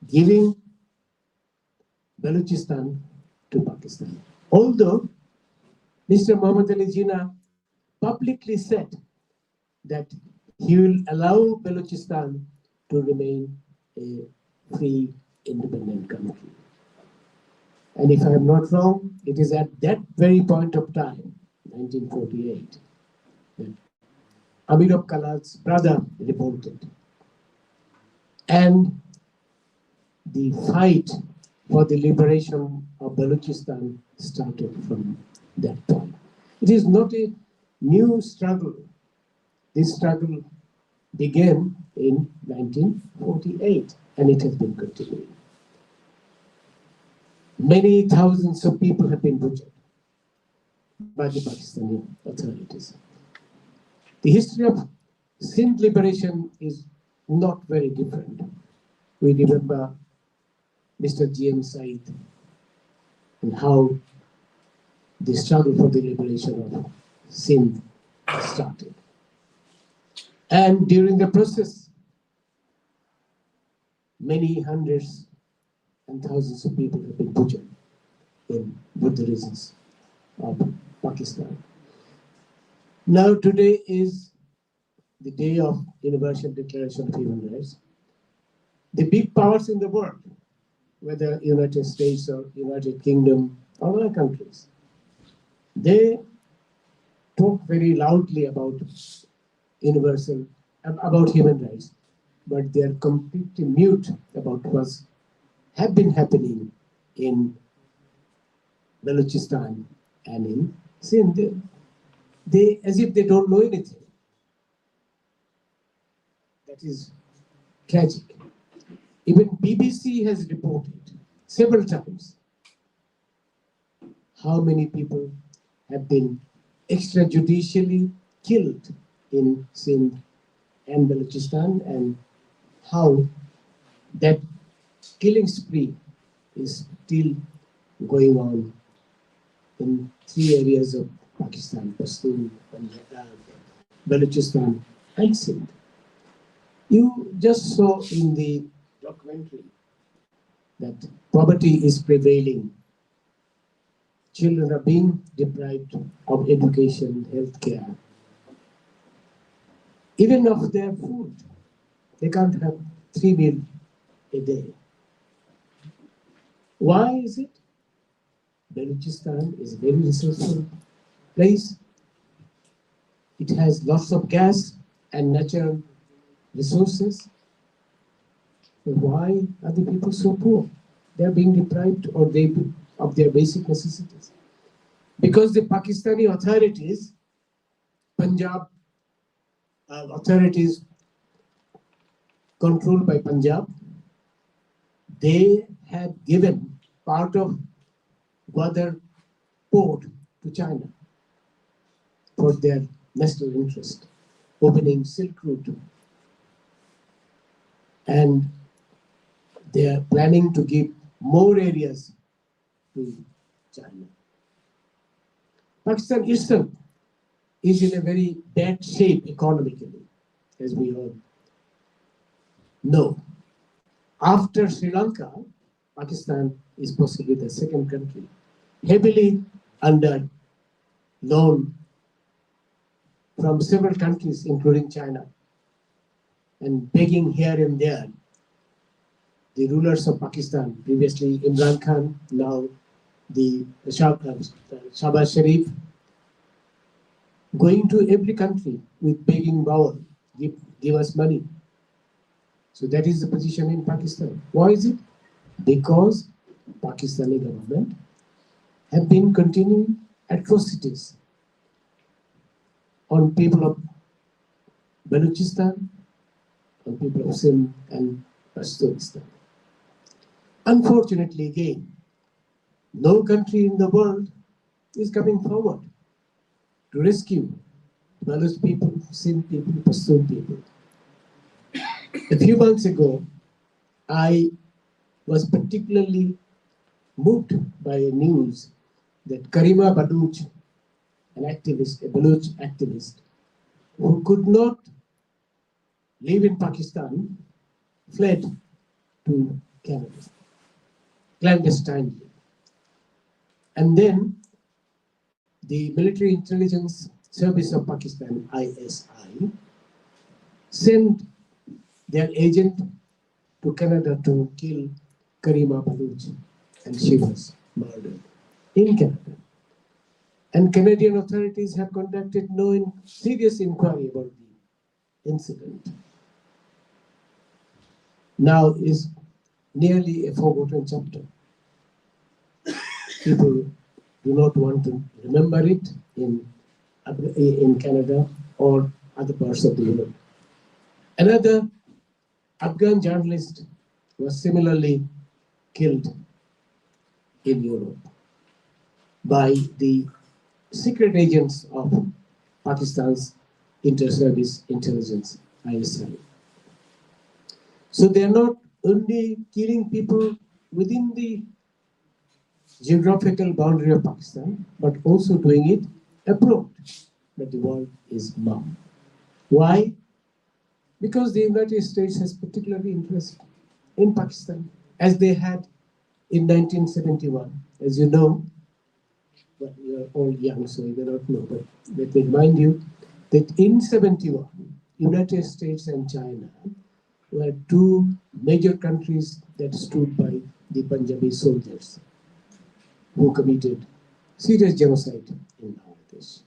giving Balochistan to Pakistan. Although Mr. Muhammad Ali Jinnah publicly said that he will allow Balochistan to remain a free, independent country. And if I am not wrong, it is at that very point of time, 1948, that Amir of Kalat's brother revolted. And the fight for the liberation of Balochistan started from that point. It is not a new struggle. This struggle began in 1948, and it has been continuing. Many thousands of people have been butchered by the Pakistani authorities. The history of Sindh liberation is not very different. We remember Mr. G.M. Said and how the struggle for the liberation of Sindh started. And during the process, many hundreds and thousands of people have been butchered in Buddha regions of Pakistan. Now today is the day of Universal Declaration of Human Rights. The big powers in the world, whether United States or United Kingdom other countries, they talk very loudly about universal, about human rights, but they are completely mute about what's have been happening in Balochistan and in Sindh. They, as if they don't know anything. That is tragic. Even BBC has reported several times how many people have been extrajudicially killed in Sindh and Balochistan, and how that killing spree is still going on in 3 areas of Pakistan: Pashtun, Balochistan, and Sindh. You just saw in the documentary that poverty is prevailing. Children are being deprived of education, healthcare, even of their food. They can't have 3 meals a day. Why is it? Balochistan is a very resourceful place. It has lots of gas and natural resources. But why are the people so poor? They are being deprived of their basic necessities. Because the Pakistani authorities, Punjab authorities controlled by Punjab, they had given part of Gwadar port to China for their national interest, opening Silk Route. And they are planning to give more areas to China. Pakistan itself is in a very bad shape economically, as we all know. After Sri Lanka, Pakistan is possibly the second country, heavily under loan from several countries, including China, and begging here and there. The rulers of Pakistan, previously Imran Khan, now the Shahbaz Sharif, going to every country with begging bowl, give us money. So that is the position in Pakistan. Why is it? Because Pakistani government have been continuing atrocities on people of Balochistan, on people of Sindh and Balochistan. Unfortunately, again, no country in the world is coming forward to rescue Baloch people, Sindh people, Pashtun people. A few months ago, I was particularly moved by a news that Karima Baloch, an activist, a Baloch activist, who could not live in Pakistan, fled to Canada, clandestinely. And then the Military Intelligence Service of Pakistan, ISI, sent their agent to Canada to kill Karima Baloch, and she was murdered in Canada. And Canadian authorities have conducted no serious inquiry about the incident. Now is nearly a forgotten chapter. People do not want to remember it in Canada or other parts of the world. Another Afghan journalist was similarly killed in Europe by the secret agents of Pakistan's inter-service intelligence, ISI. So they are not only killing people within the geographical boundary of Pakistan, but also doing it abroad, that the world is mum. Why? Because the United States has particularly interest in Pakistan, as they had in 1971. As you know, well, you're all young, so you may not know, but let me remind you that in 71, United States and China were 2 major countries that stood by the Punjabi soldiers. who committed serious genocide in Bangladesh.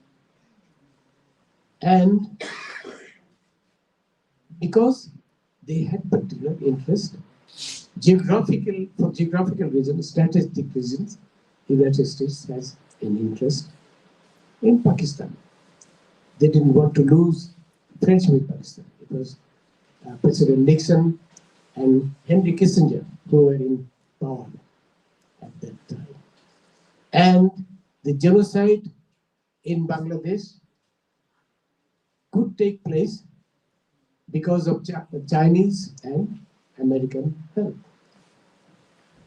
And because they had particular interest, for geographical reasons, strategic reasons, the United States has an interest in Pakistan. They didn't want to lose friendship with Pakistan. It was President Nixon and Henry Kissinger who were in power at that time. And the genocide in Bangladesh could take place because of Chinese and American help.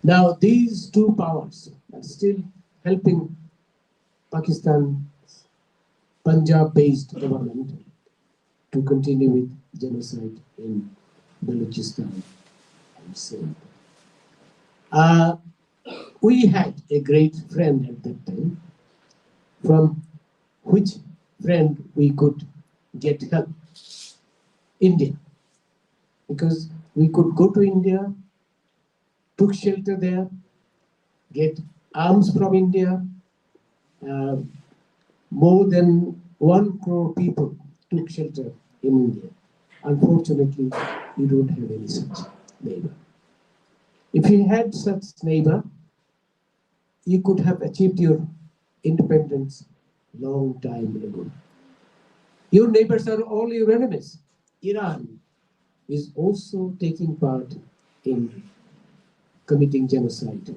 Now, these two powers are still helping Pakistan's Punjab-based government to continue with genocide in Balochistan and Sindh. We had a great friend at that time, from which friend we could get help. India, because we could go to India, took shelter there, get arms from India. More than 1 crore people took shelter in India. Unfortunately, we don't have any such neighbor. If you had such neighbor, you could have achieved your independence long time ago. Your neighbors are all your enemies. Iran is also taking part in committing genocide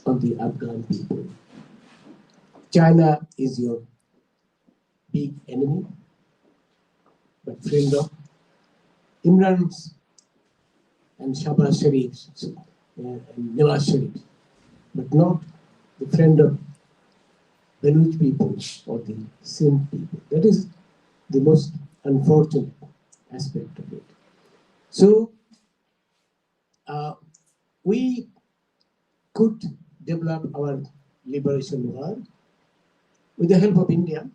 on the Afghan people. China is your big enemy, but friend of Imran's and Shahbaz Sharif's and Nawaz Sharif, but not the friend of Baloch people or the Sindh people. That is the most unfortunate aspect of it. So we could develop our liberation war with the help of India,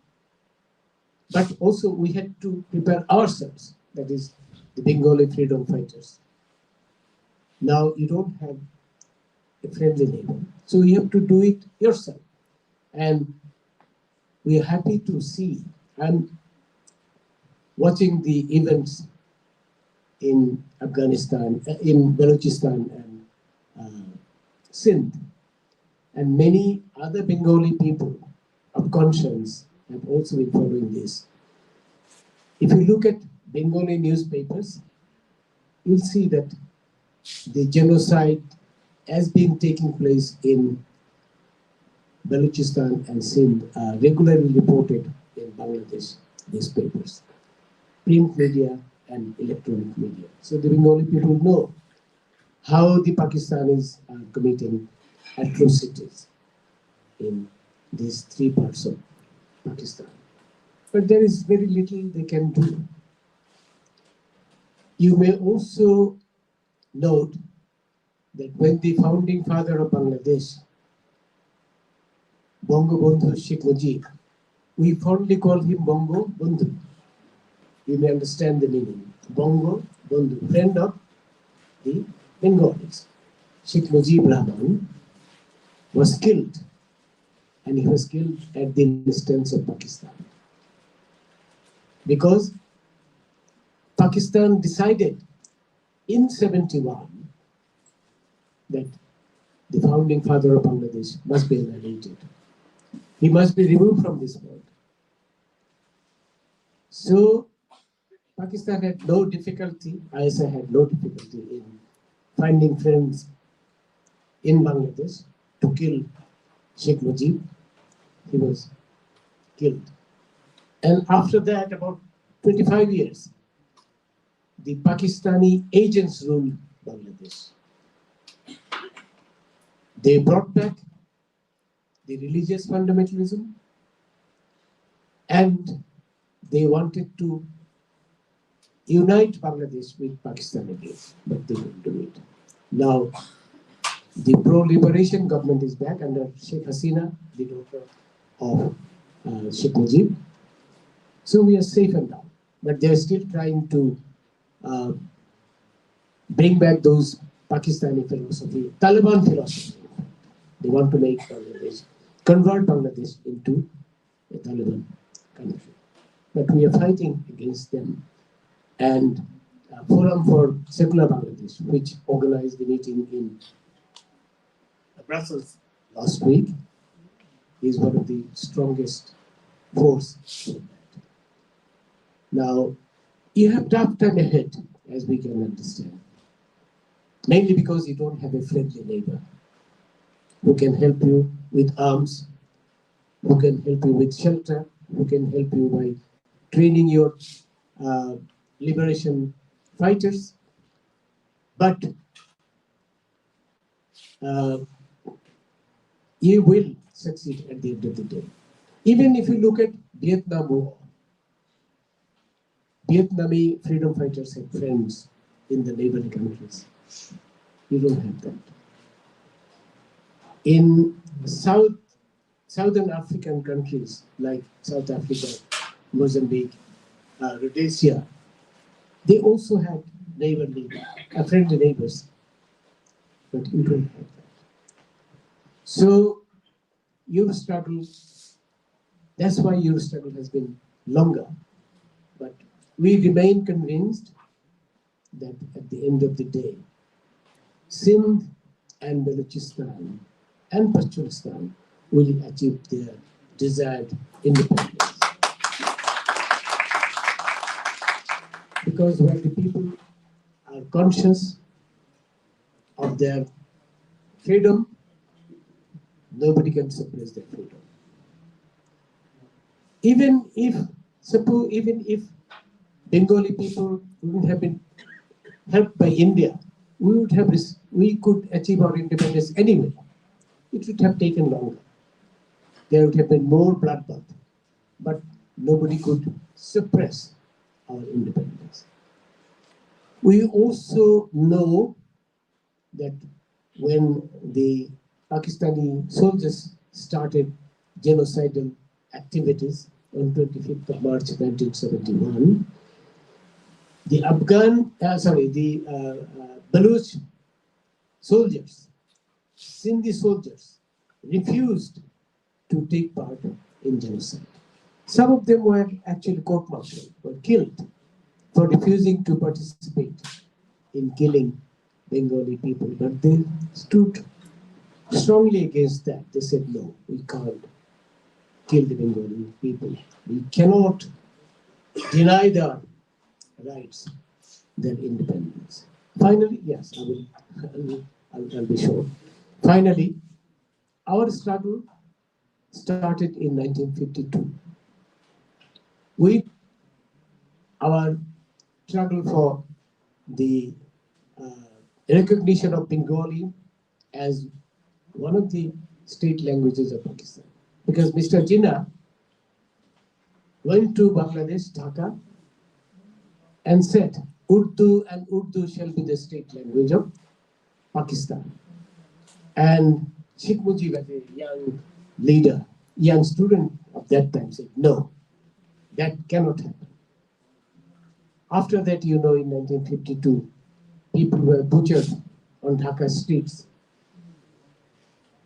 but also we had to prepare ourselves, that is the Bengali freedom fighters. Now you don't have a friendly neighbor, so you have to do it yourself. And we are happy to see and watching the events in Afghanistan, in Balochistan and Sindh, and many other Bengali people of conscience have also been following this. If you look at Bengali newspapers, you'll see that the genocide has been taking place in Balochistan and Sindh are regularly reported in Bangladesh newspapers, print media and electronic media. So the Bengali people know how the Pakistanis are committing atrocities in these 3 parts of Pakistan. But there is very little they can do. You may also note that when the founding father of Bangladesh, Bangabandhu Sheikh Mujib, we fondly call him Bongo Bandhu. You may understand the meaning. Bongo Bandhu, friend of the Bengalis. Sheikh Mujib Rahman was killed, and he was killed at the instance of Pakistan. Because Pakistan decided in 71 that the founding father of Bangladesh must be annihilated. He must be removed from this world. So Pakistan had no difficulty, ISI had no difficulty in finding friends in Bangladesh to kill Sheikh Mujib. He was killed. And after that, about 25 years, the Pakistani agents ruled Bangladesh. They brought back the religious fundamentalism, and they wanted to unite Bangladesh with Pakistan again, but they couldn't do it. Now, the pro-liberation government is back under Sheikh Hasina, the daughter of Sheikh Mujib. So we are safe and now, but they're still trying to bring back those Pakistani philosophy, Taliban philosophy. They want to make Bangladesh convert Bangladesh into a Taliban country. But we are fighting against them. And Forum for Secular Bangladesh, which organized the meeting in Brussels last week, is one of the strongest forces. Now, you have tough time ahead, as we can understand, mainly because you don't have a friendly neighbor who can help you with arms, who can help you with shelter, who can help you by training your liberation fighters. But you will succeed at the end of the day. Even if you look at Vietnam War, Vietnamese freedom fighters had friends in the neighboring countries. You don't have that. In southern African countries like South Africa, Mozambique, Rhodesia, they also had friendly neighbors, but you don't have that. So your struggle, that's why your struggle has been longer. But we remain convinced that at the end of the day, Sindh and Balochistan and Pakistan will achieve their desired independence. Because when the people are conscious of their freedom, nobody can suppress their freedom. Even if Bengali people wouldn't have been helped by India, we could achieve our independence anyway. It would have taken longer. There would have been more bloodbath, but nobody could suppress our independence. We also know that when the Pakistani soldiers started genocidal activities on 25th of March 1971, the Baloch soldiers, Sindhi soldiers, refused to take part in genocide. Some of them were actually court-martialed, were killed for refusing to participate in killing Bengali people, but they stood strongly against that. They said, no, we can't kill the Bengali people. We cannot deny their rights, their independence. Finally, yes, I'll be short. Finally, our struggle started in 1952 with our struggle for the recognition of Bengali as one of the state languages of Pakistan. Because Mr. Jinnah went to Bangladesh, Dhaka, and said, Urdu shall be the state language of Pakistan. And Sheikh Mujib, as a young leader, young student of that time, said, no, that cannot happen. After that, in 1952, people were butchered on Dhaka streets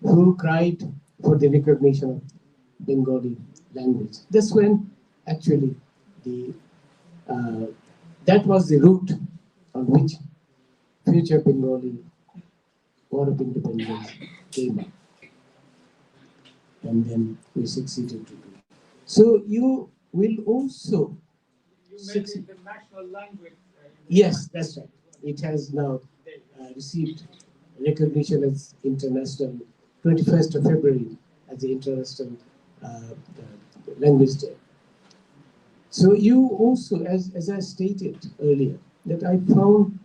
who cried for the recognition of Bengali language. That's when actually that was the route on which future Bengali War of Independence came up. And then we succeeded to do it. So you will also succeed. The national language. Yes, that's right. It has now received recognition as international, 21st of February as the International Language Day. So you also, as I stated earlier, that I found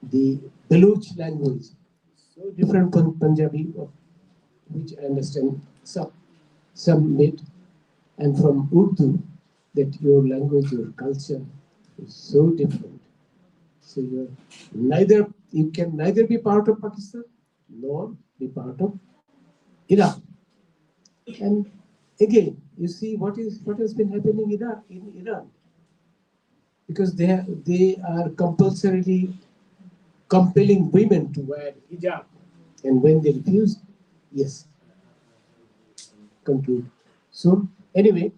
the Baloch language so different from Punjabi, which I understand some bit, and from Urdu, that your language, your culture is so different. So you can neither be part of Pakistan nor be part of Iraq. And again, you see what has been happening in Iran, because they are compulsorily compelling women to wear hijab, and when they refuse, yes, conclude soon. Anyway,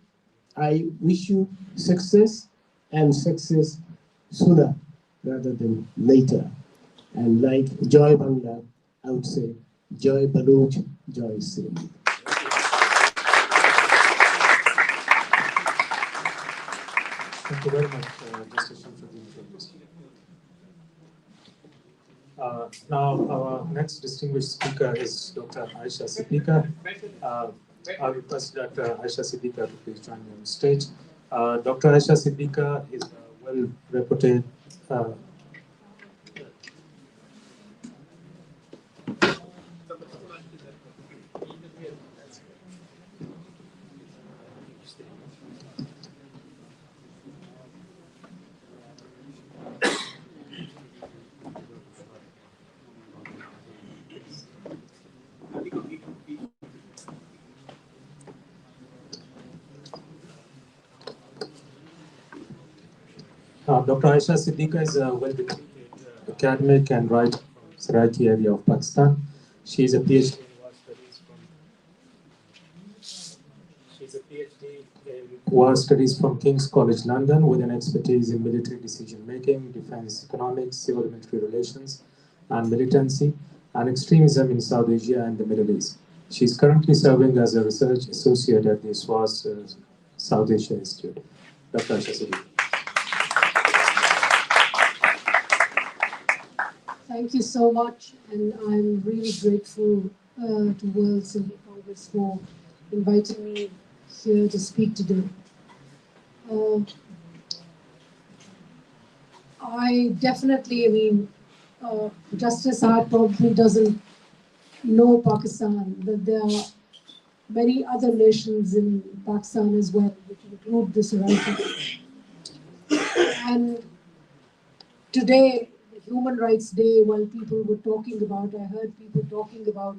I wish you success, and success sooner rather than later. And like Joy Bangla, I would say, Joy Baloch, Joy Sindh. Thank you very much, Justice Shamsuddin. Now, our next distinguished speaker is Dr. Aisha Siddiqa. I request Dr. Aisha Siddiqa to please join me on the stage. Dr. Aisha Siddiqa is a well-reputed Dr. Aisha Siddiqa is a well-reputed academic and writer from Saraiki area of Pakistan. She is a PhD in War Studies from King's College London with an expertise in military decision-making, defense economics, civil military relations, and militancy, and extremism in South Asia and the Middle East. She is currently serving as a research associate at the SWAS South Asia Institute. Dr. Aisha Siddiqa. Thank you so much, and I'm really grateful to World Sindhi Congress for inviting me here to speak today. I definitely, Justice Hart probably doesn't know Pakistan, but there are many other nations in Pakistan as well, which include the Saraiki. And today, Human Rights Day, while people were talking about, I heard people talking about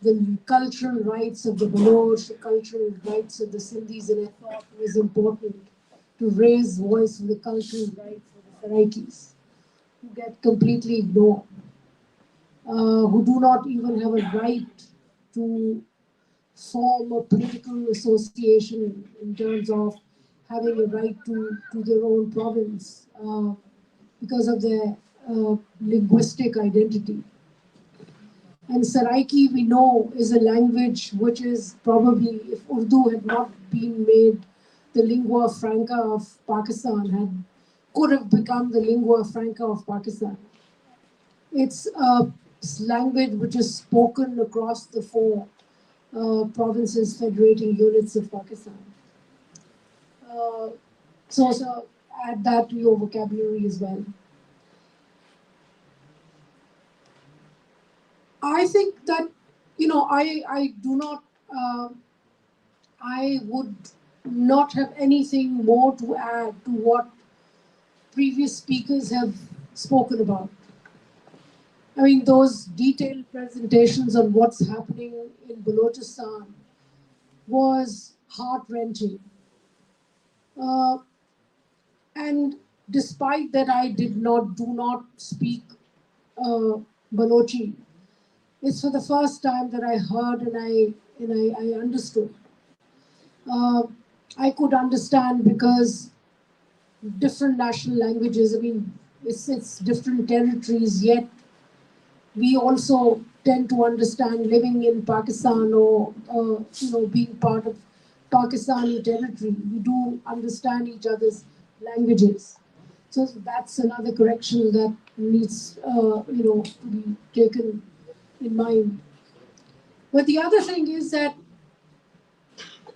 the cultural rights of the Baloch, the cultural rights of the Sindhis, and I thought it was important to raise voice for the cultural rights of the Saraikis, who get completely ignored, who do not even have a right to form a political association in terms of having a right to their own province because of their linguistic identity. And Saraiki, we know, is a language which is probably, if Urdu had not been made the lingua franca of Pakistan, could have become the lingua franca of Pakistan. It's a language which is spoken across the four provinces federating units of Pakistan. So add that to your vocabulary as well. I think that, I do not, I would not have anything more to add to what previous speakers have spoken about. I mean, those detailed presentations on what's happening in Balochistan was heart-wrenching. And despite that I do not speak Balochi, it's for the first time that I heard and I understood. I could understand because different national languages, I mean, it's different territories, yet we also tend to understand living in Pakistan or, being part of Pakistani territory. We do understand each other's languages. So that's another correction that needs, to be taken in mind. But the other thing is that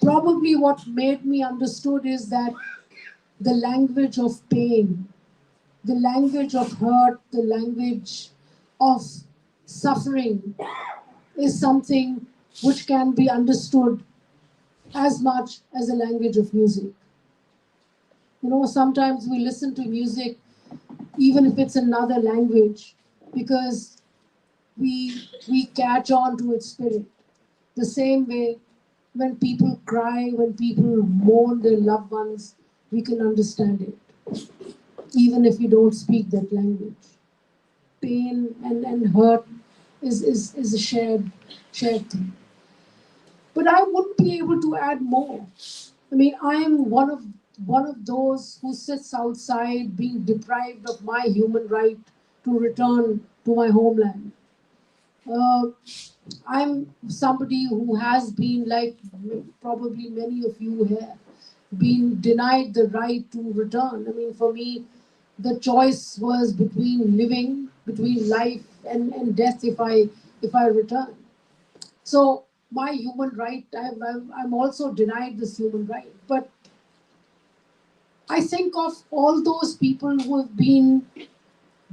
probably what made me understood is that the language of pain, the language of hurt, the language of suffering is something which can be understood as much as a language of music. Sometimes we listen to music, even if it's another language, because we catch on to its spirit. The same way, when people cry, when people mourn their loved ones, we can understand it, even if we don't speak that language. Pain and hurt is a shared thing. But I wouldn't be able to add more. I mean, I am one of those who sits outside being deprived of my human right to return to my homeland. Uh, I'm somebody who has been, like probably many of you here, been denied the right to return. I mean, for me, the choice was between life and death if I return. So my human right, I'm also denied this human right. But I think of all those people who have been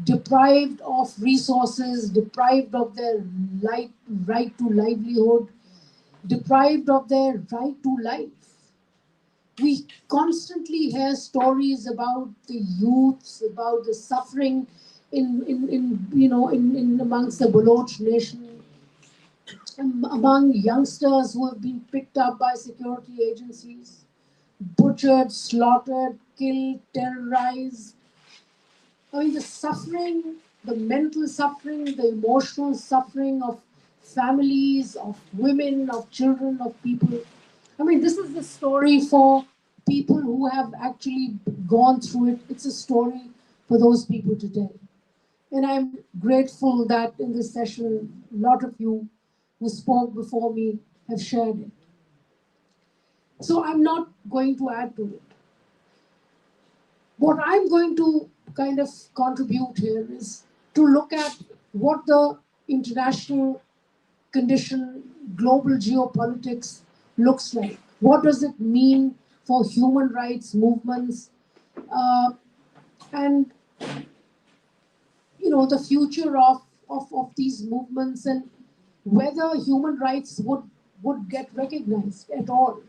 deprived of resources, deprived of their right to livelihood, deprived of their right to life. We constantly hear stories about the youths, about the suffering in amongst the Baloch nation, among youngsters who have been picked up by security agencies, butchered, slaughtered, killed, terrorized. I mean, the suffering, the mental suffering, the emotional suffering of families, of women, of children, of people. I mean, this is the story for people who have actually gone through it. It's a story for those people today. And I'm grateful that in this session, a lot of you who spoke before me have shared it. So I'm not going to add to it. What I'm going to kind of contribute here is to look at what the international condition, global geopolitics looks like. What does it mean for human rights movements and the future of these movements, and whether human rights would get recognized at all.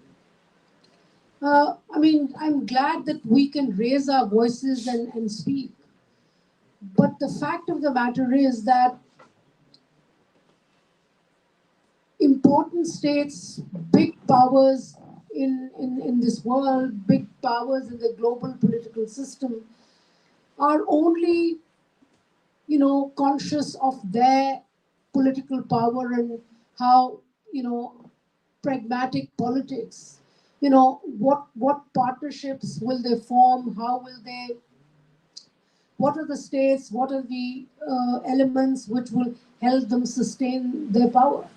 I mean, I'm glad that we can raise our voices and speak. But the fact of the matter is that important states, big powers in this world, big powers in the global political system, are only, conscious of their political power and how, pragmatic politics. What partnerships will they form? How will they? What are the states? What are the elements which will help them sustain their power?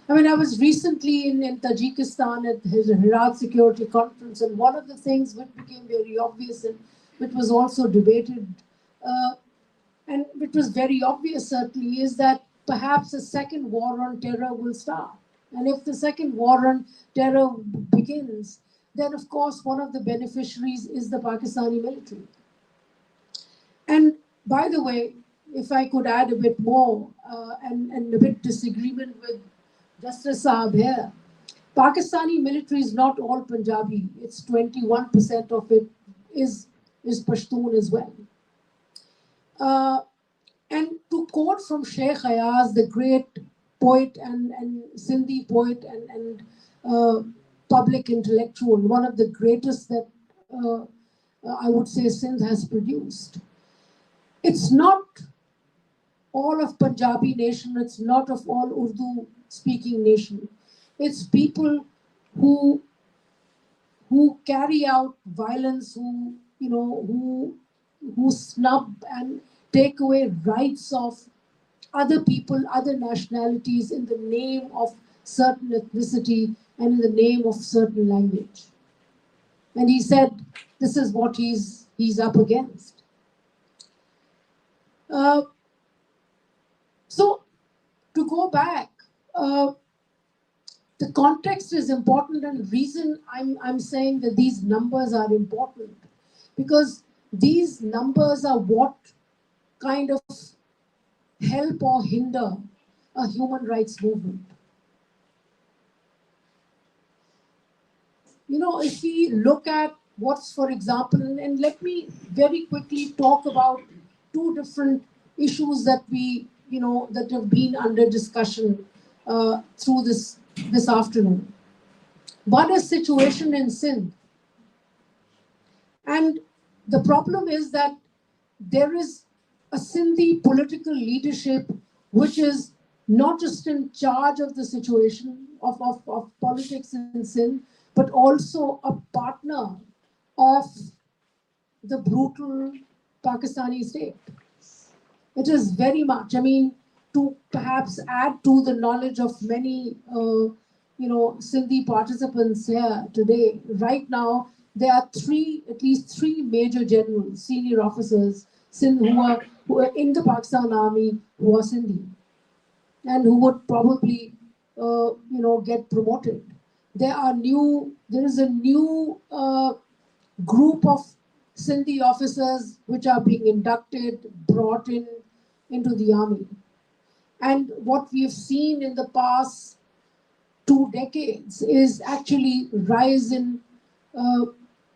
I mean, I was recently in Tajikistan at the Herat Security Conference, and one of the things which became very obvious and which was also debated, and which was very obvious certainly, is that perhaps a second war on terror will start. And if the second war on terror begins, then of course one of the beneficiaries is the Pakistani military. And by the way, if I could add a bit more and a bit disagreement with Justice Saab here, Pakistani military is not all Punjabi. It's 21% of it is Pashtun as well. And to quote from Sheikh Ayaz, the great poet and Sindhi poet and public intellectual, one of the greatest that I would say Sindh has produced. It's not all of Punjabi nation, it's not of all Urdu speaking nation. It's people who carry out violence, who snub and take away rights of other people, other nationalities in the name of certain ethnicity and in the name of certain language. And he said, this is what he's up against. So to go back, the context is important, and the reason I'm saying that these numbers are important, because these numbers are what kind of help or hinder a human rights movement. If we look at what's, for example, and let me very quickly talk about two different issues that that have been under discussion through this afternoon. One is situation in Sindh. And the problem is that there is a Sindhi political leadership which is not just in charge of the situation of politics in Sindh, but also a partner of the brutal Pakistani state. It is very much, I mean, to perhaps add to the knowledge of many, Sindhi participants here today. Right now, there are at least three major generals, senior officers, who are in the Pakistan Army, who are Sindhi, and who would probably, get promoted. There is a new group of Sindhi officers which are being inducted, brought into the army. And what we've seen in the past 2 decades is actually rise in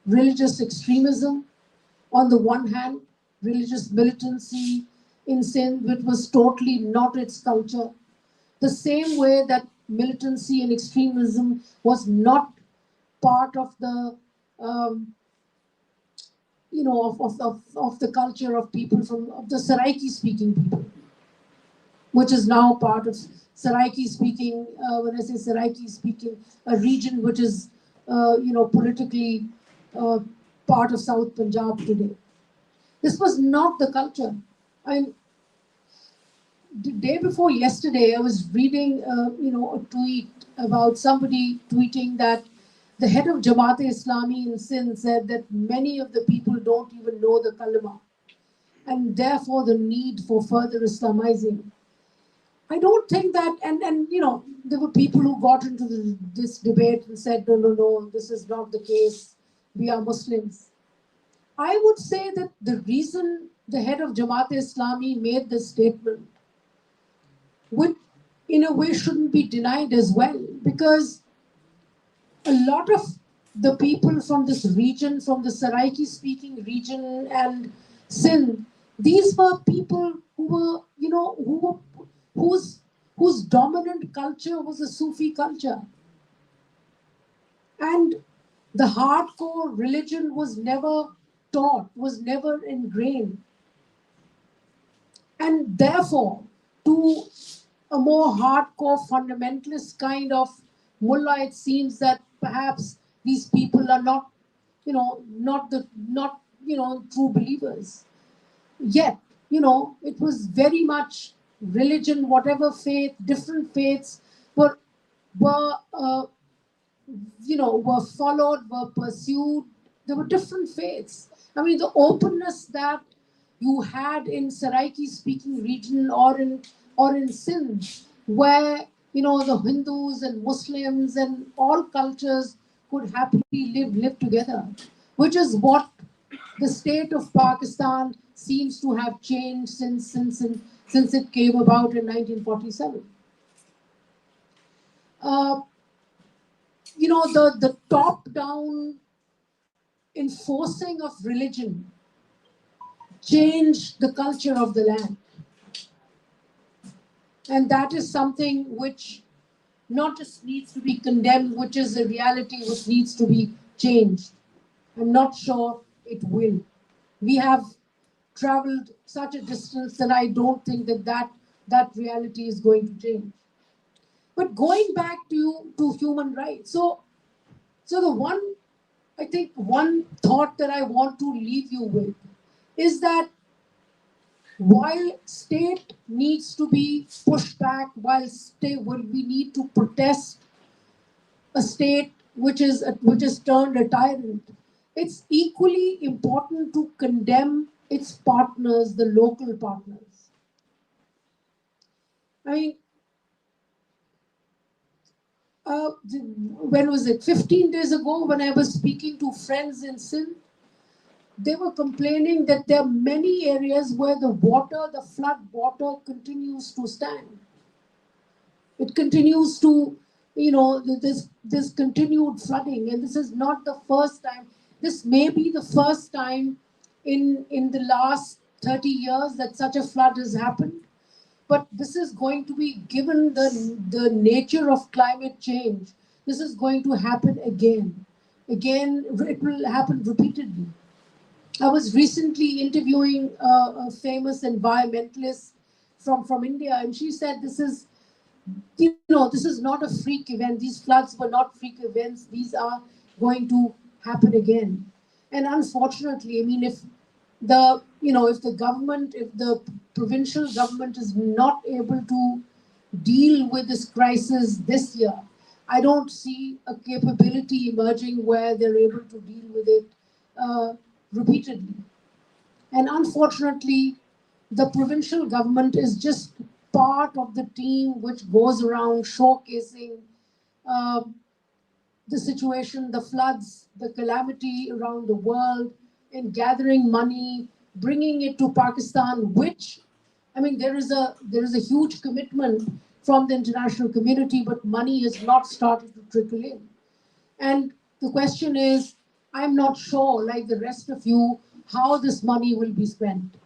religious extremism. On the one hand, religious militancy in Sindh, which was totally not its culture. The same way that militancy and extremism was not part of the of the culture of people of the Saraiki speaking people, which is now part of Saraiki speaking. When I say Saraiki speaking, a region which is politically part of South Punjab today. This was not the culture. The day before yesterday, I was reading a tweet about somebody tweeting that the head of Jamaat-e-Islami in Sindh said that many of the people don't even know the kalima, and therefore the need for further Islamizing. I don't think that, and there were people who got into this debate and said, no, this is not the case. We are Muslims. I would say that the reason the head of Jamaat-e-Islami made this statement, which in a way shouldn't be denied as well, because a lot of the people from this region, from the Saraiki speaking region and Sindh, these were people who were, whose dominant culture was a Sufi culture. And the hardcore religion was never taught, was never ingrained. And therefore, to a more hardcore fundamentalist kind of mullah, it seems that perhaps these people are not true believers. Yet, it was very much religion, whatever faith, different faiths were followed, were pursued. There were different faiths. I mean, the openness that you had in Saraiki speaking region or in Sindh, where the Hindus and Muslims and all cultures could happily live together, which is what the state of Pakistan seems to have changed since it came about in 1947. The top-down enforcing of religion changed the culture of the land. And that is something which not just needs to be condemned, which is a reality which needs to be changed. I'm not sure it will. We have traveled such a distance that I don't think that reality is going to change. But going back to human rights, so the one thought that I want to leave you with is that while state needs to be pushed back, while we need to protest a state which is turned a tyrant, it's equally important to condemn its partners, the local partners. I mean, when was it? 15 days ago, when I was speaking to friends in Sindh, they were complaining that there are many areas where the flood water continues to stand. It continues to, this continued flooding, and this is not the first time. This may be the first time in the last 30 years that such a flood has happened. But this is going to be, given the nature of climate change, this is going to happen again. Again, it will happen repeatedly. I was recently interviewing a famous environmentalist from India, and she said this is this is not a freak event. These floods were not freak events. These are going to happen again. And unfortunately, I mean, if the government, if the provincial government is not able to deal with this crisis this year, I don't see a capability emerging where they're able to deal with it repeatedly. And unfortunately, the provincial government is just part of the team which goes around showcasing uh, the situation, the floods, the calamity around the world, and gathering money, bringing it to Pakistan, which, I mean, there is a huge commitment from the international community, but money has not started to trickle in. And the question is, I'm not sure, like the rest of you, how this money will be spent.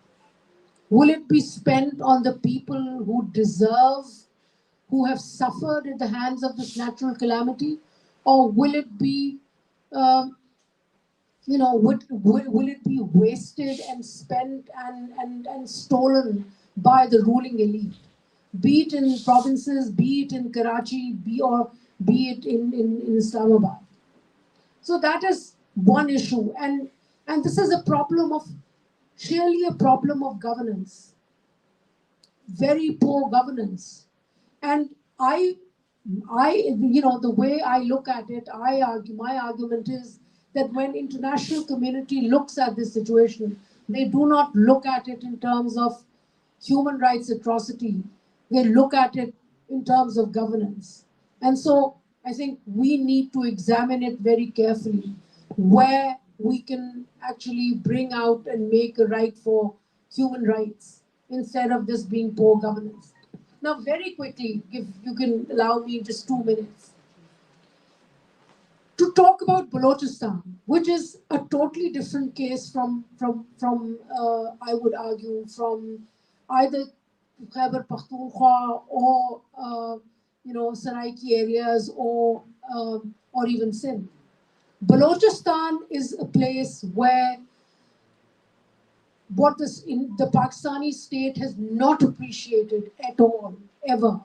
Will it be spent on the people who deserve, who have suffered at the hands of this natural calamity? Or will it be, will it be wasted and spent and stolen by the ruling elite? Be it in provinces, be it in Karachi, be it in Islamabad. So that is one issue. And this is a problem of, surely a problem of governance. Very poor governance. And the way I look at it, my argument is that when international community looks at this situation, they do not look at it in terms of human rights atrocity. They look at it in terms of governance. And so I think we need to examine it very carefully, where we can actually bring out and make a right for human rights instead of this being poor governance. Now, very quickly, if you can allow me just 2 minutes, to talk about Balochistan, which is a totally different case from I would argue, from either Khyber Pakhtunkhwa or Saraiki areas or even Sindh. Balochistan is a place where what the Pakistani state has not appreciated at all, ever,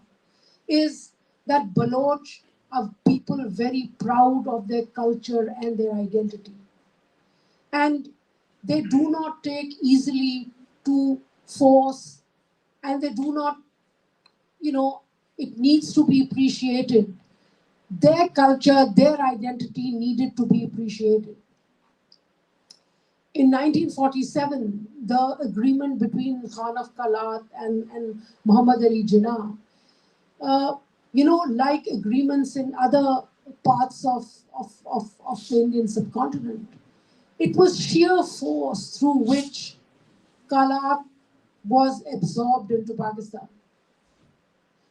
is that Baloch are people very proud of their culture and their identity. And they do not take easily to force, and they do not, it needs to be appreciated. Their culture, their identity needed to be appreciated. In 1947, the agreement between Khan of Kalat and Muhammad Ali Jinnah, like agreements in other parts of the Indian subcontinent, it was sheer force through which Kalat was absorbed into Pakistan.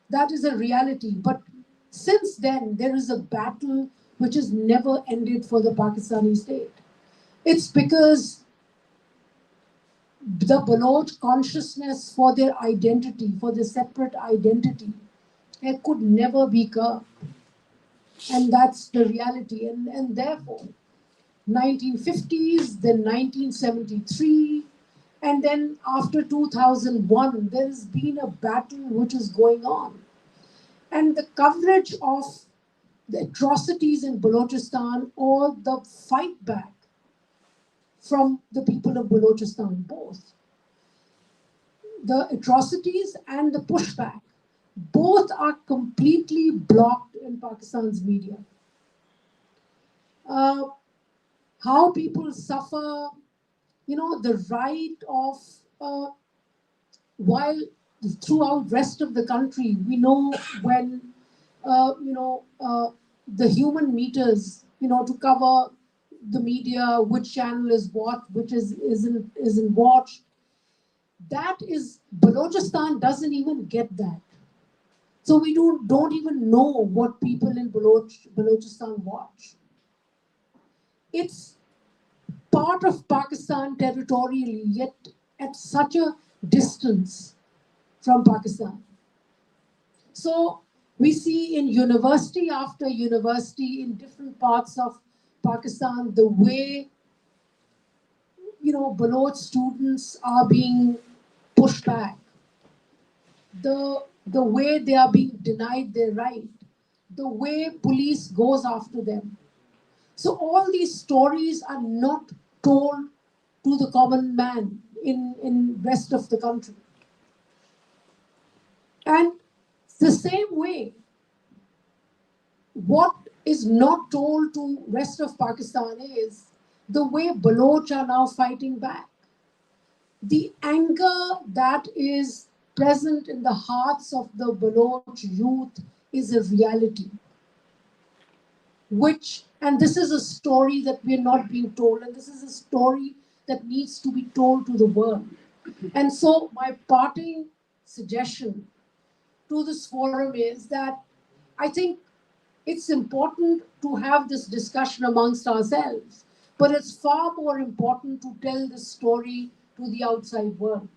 That is a reality. But since then, there is a battle which has never ended for the Pakistani state. It's because the Baloch consciousness for their identity, for their separate identity, it could never be curbed. And that's the reality. And therefore, 1950s, then 1973, and then after 2001, there has been a battle which is going on. And the coverage of the atrocities in Balochistan or the fight back from the people of Balochistan, both. The atrocities and the pushback, both are completely blocked in Pakistan's media. How people suffer, the right of, while throughout rest of the country, we know when, the human meters, to cover the media, which channel is what, which isn't watched. That is, Balochistan doesn't even get that. So we don't even know what people in Balochistan watch. It's part of Pakistan territorially, yet at such a distance from Pakistan. So we see in university after university in different parts of Pakistan, the way, Baloch students are being pushed back. The the way they are being denied their right, the way police goes after them. So all these stories are not told to the common man in rest of the country. And the same way, what is not told to rest of Pakistan is the way Baloch are now fighting back. The anger that is present in the hearts of the Baloch youth is a reality. And this is a story that we're not being told, and this is a story that needs to be told to the world. And so my parting suggestion to this forum is that I think it's important to have this discussion amongst ourselves, but it's far more important to tell this story to the outside world.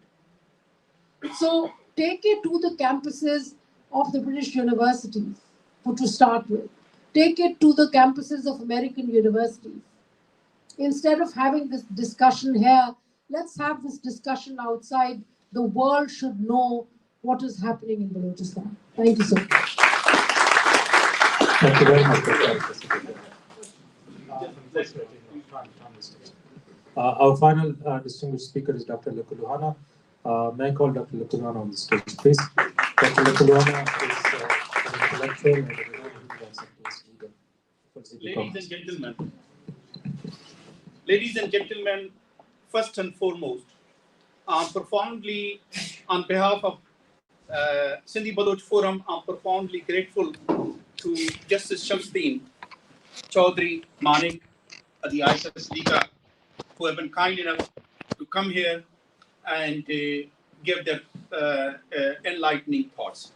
So take it to the campuses of the British universities, to start with. Take it to the campuses of American universities. Instead of having this discussion here, let's have this discussion outside. The world should know what is happening in Balochistan. Thank you so much. Thank you very much, our final distinguished speaker is Dr. Lukuluhana. May I call Dr. Lukuluhana on the stage, please? Dr. Lukuluhana is an intellectual and a human rights activist leader for Sindhi Commerce. Ladies and gentlemen, first and foremost, I'm profoundly, on behalf of Sindhi Baloch Forum, I'm profoundly grateful to Justice Shamsuddin Chaudhry Manik, the ISS Liga, who have been kind enough to come here and give their enlightening thoughts.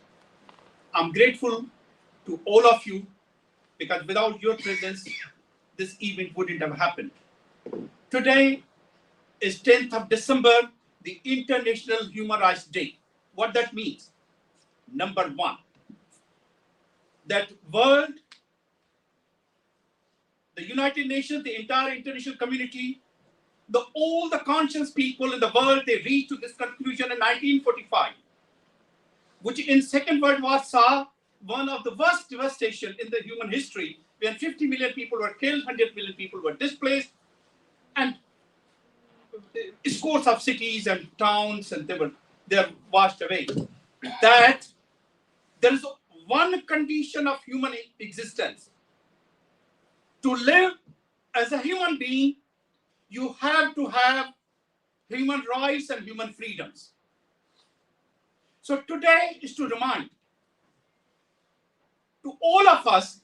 I'm grateful to all of you because without your presence, this event wouldn't have happened. Today is 10th of December, the International Human Rights Day. What that means? Number one, that world, the United Nations, the entire international community, all the conscious people in the world, they reached to this conclusion in 1945, which in Second World War saw one of the worst devastation in the human history, when 50 million people were killed, 100 million people were displaced, and scores of cities and towns, and they're washed away. That there is one condition of human existence. To live as a human being, you have to have human rights and human freedoms. So today is to remind to all of us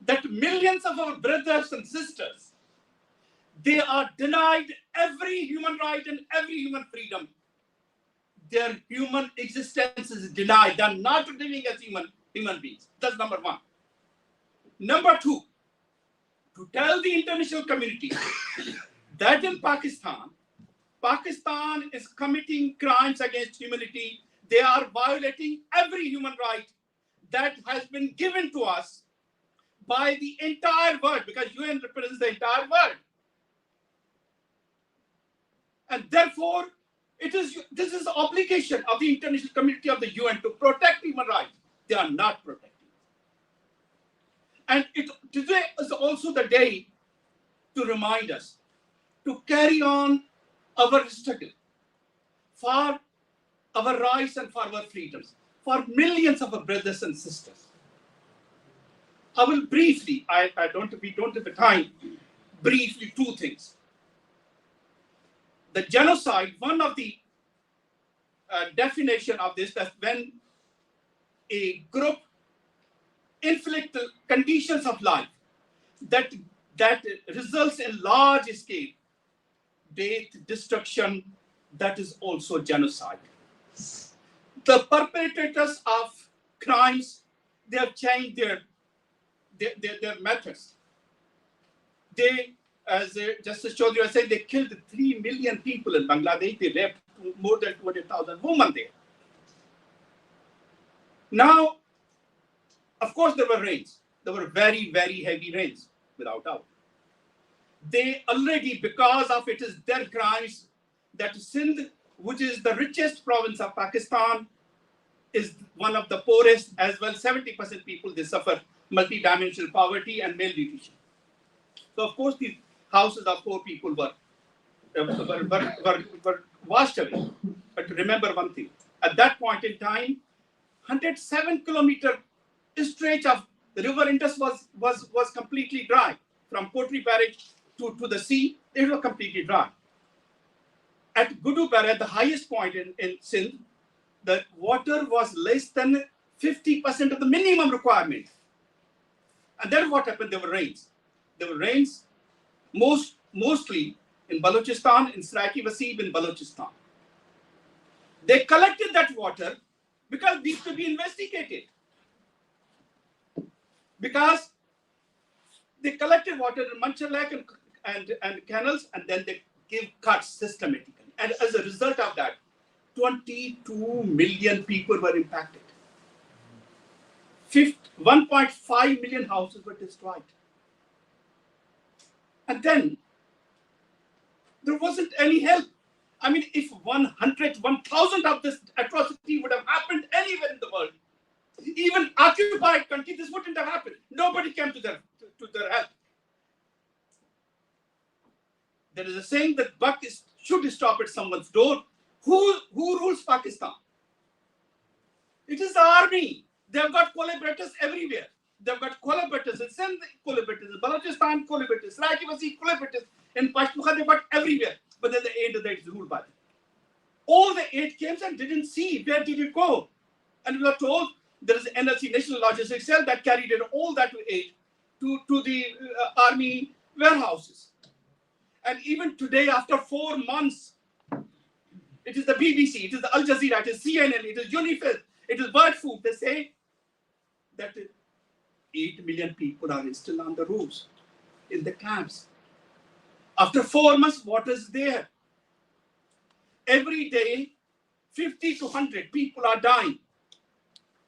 that millions of our brothers and sisters, they are denied every human right and every human freedom. Their human existence is denied. They're not living as human beings. That's number one. Number two, to tell the international community that in Pakistan is committing crimes against humanity. They are violating every human right that has been given to us by the entire world, because UN represents the entire world. And therefore, this is the obligation of the international community of the UN to protect human rights. They are not protecting. And today is also the day to remind us to carry on our struggle for our rights and for our freedoms, for millions of our brothers and sisters. I will briefly, we don't have the time, briefly two things. The genocide, one of the definition of this, that when a group inflict conditions of life that results in large scale death, destruction, that is also genocide. The perpetrators of crimes, they have changed their methods. They, as Justice Chaudhry was saying, they killed 3 million people in Bangladesh. They raped more than 200,000 women there. Now, of course, there were rains. There were very, very heavy rains, without doubt. They already, because of it is their crimes, that Sindh, which is the richest province of Pakistan, is one of the poorest as well. 70% people, they suffer multi-dimensional poverty and malnutrition. So of course, these houses of poor people were washed away. But remember one thing, at that point in time, 107-kilometer stretch of the river Indus was completely dry. From Kotri Barrage to the sea, it was completely dry. At Gudu Barrage, the highest point in Sindh, the water was less than 50% of the minimum requirement. And then what happened? There were rains. There were rains mostly in Balochistan, in Saraiki Wasib in Balochistan. They collected that water because it needs to be investigated. Because they collected water in Manchar Lake and canals, and then they give cuts systematically. And as a result of that, 22 million people were impacted. 1.5 million houses were destroyed. And then there wasn't any help. I mean, if 1,000 of this atrocity would have happened anywhere in the world, even occupied country, this wouldn't have happened. Nobody came to their help. There is a saying that buck should stop at someone's door. Who rules Pakistan? It is the army. They've got collaborators everywhere. They've got collaborators in Sindh, collaborators in Balochistan, collaborators in Saraiki Wasib, collaborators in Pashtunkhwa. They've got everywhere. But then the aid of that is ruled by them. All the aid came and didn't see where did it go. And we were told there is an NLC, National Logistics Cell, that carried all that aid to the army warehouses. And even today, after 4 months, it is the BBC, it is the Al Jazeera, it is CNN, it is UNIFIL, it is World Food. They say that 8 million people are still on the roofs, in the camps. After 4 months, what is there? Every day, 50 to 100 people are dying.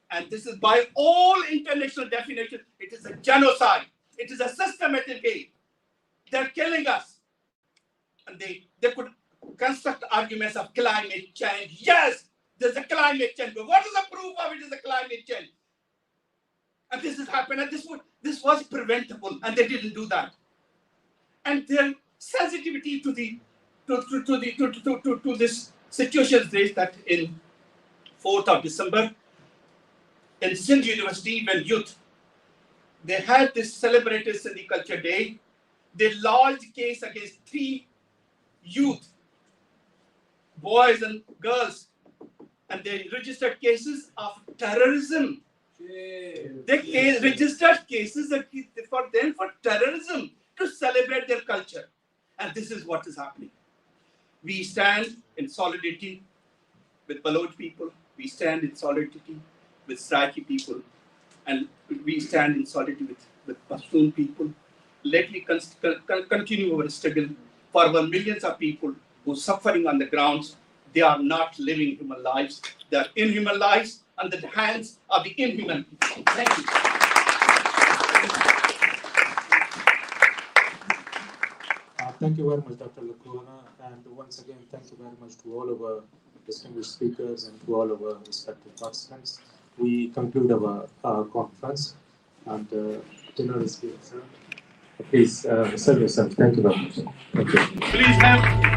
And this is by all international definitions, it is a genocide. It is a systematic way. They're killing us. And they could construct arguments of climate change. Yes, there's a climate change. But what is the proof of it is a climate change? And this has happened, and this was preventable, and they didn't do that. And their sensitivity to this situation is that in 4th of December, in Sindh University, when youth, they had this celebrated Sindhi Culture Day, they lodged a case against 3 youth, boys and girls, and they registered cases of terrorism. They registered cases for them for terrorism to celebrate their culture. And this is what is happening. We stand in solidarity with Baloch people. We stand in solidarity with Saraiki people. And we stand in solidarity with Pashtun people. Let me continue our struggle for our millions of people who are suffering on the grounds. They are not living human lives. They are inhuman lives under the hands of the inhuman people. Thank you. Thank you very much, Dr. Lakwana. And once again, thank you very much to all of our distinguished speakers and to all of our respective participants. We conclude our conference, and dinner is here. Please serve yourself. Thank you very much. Thank you. Please have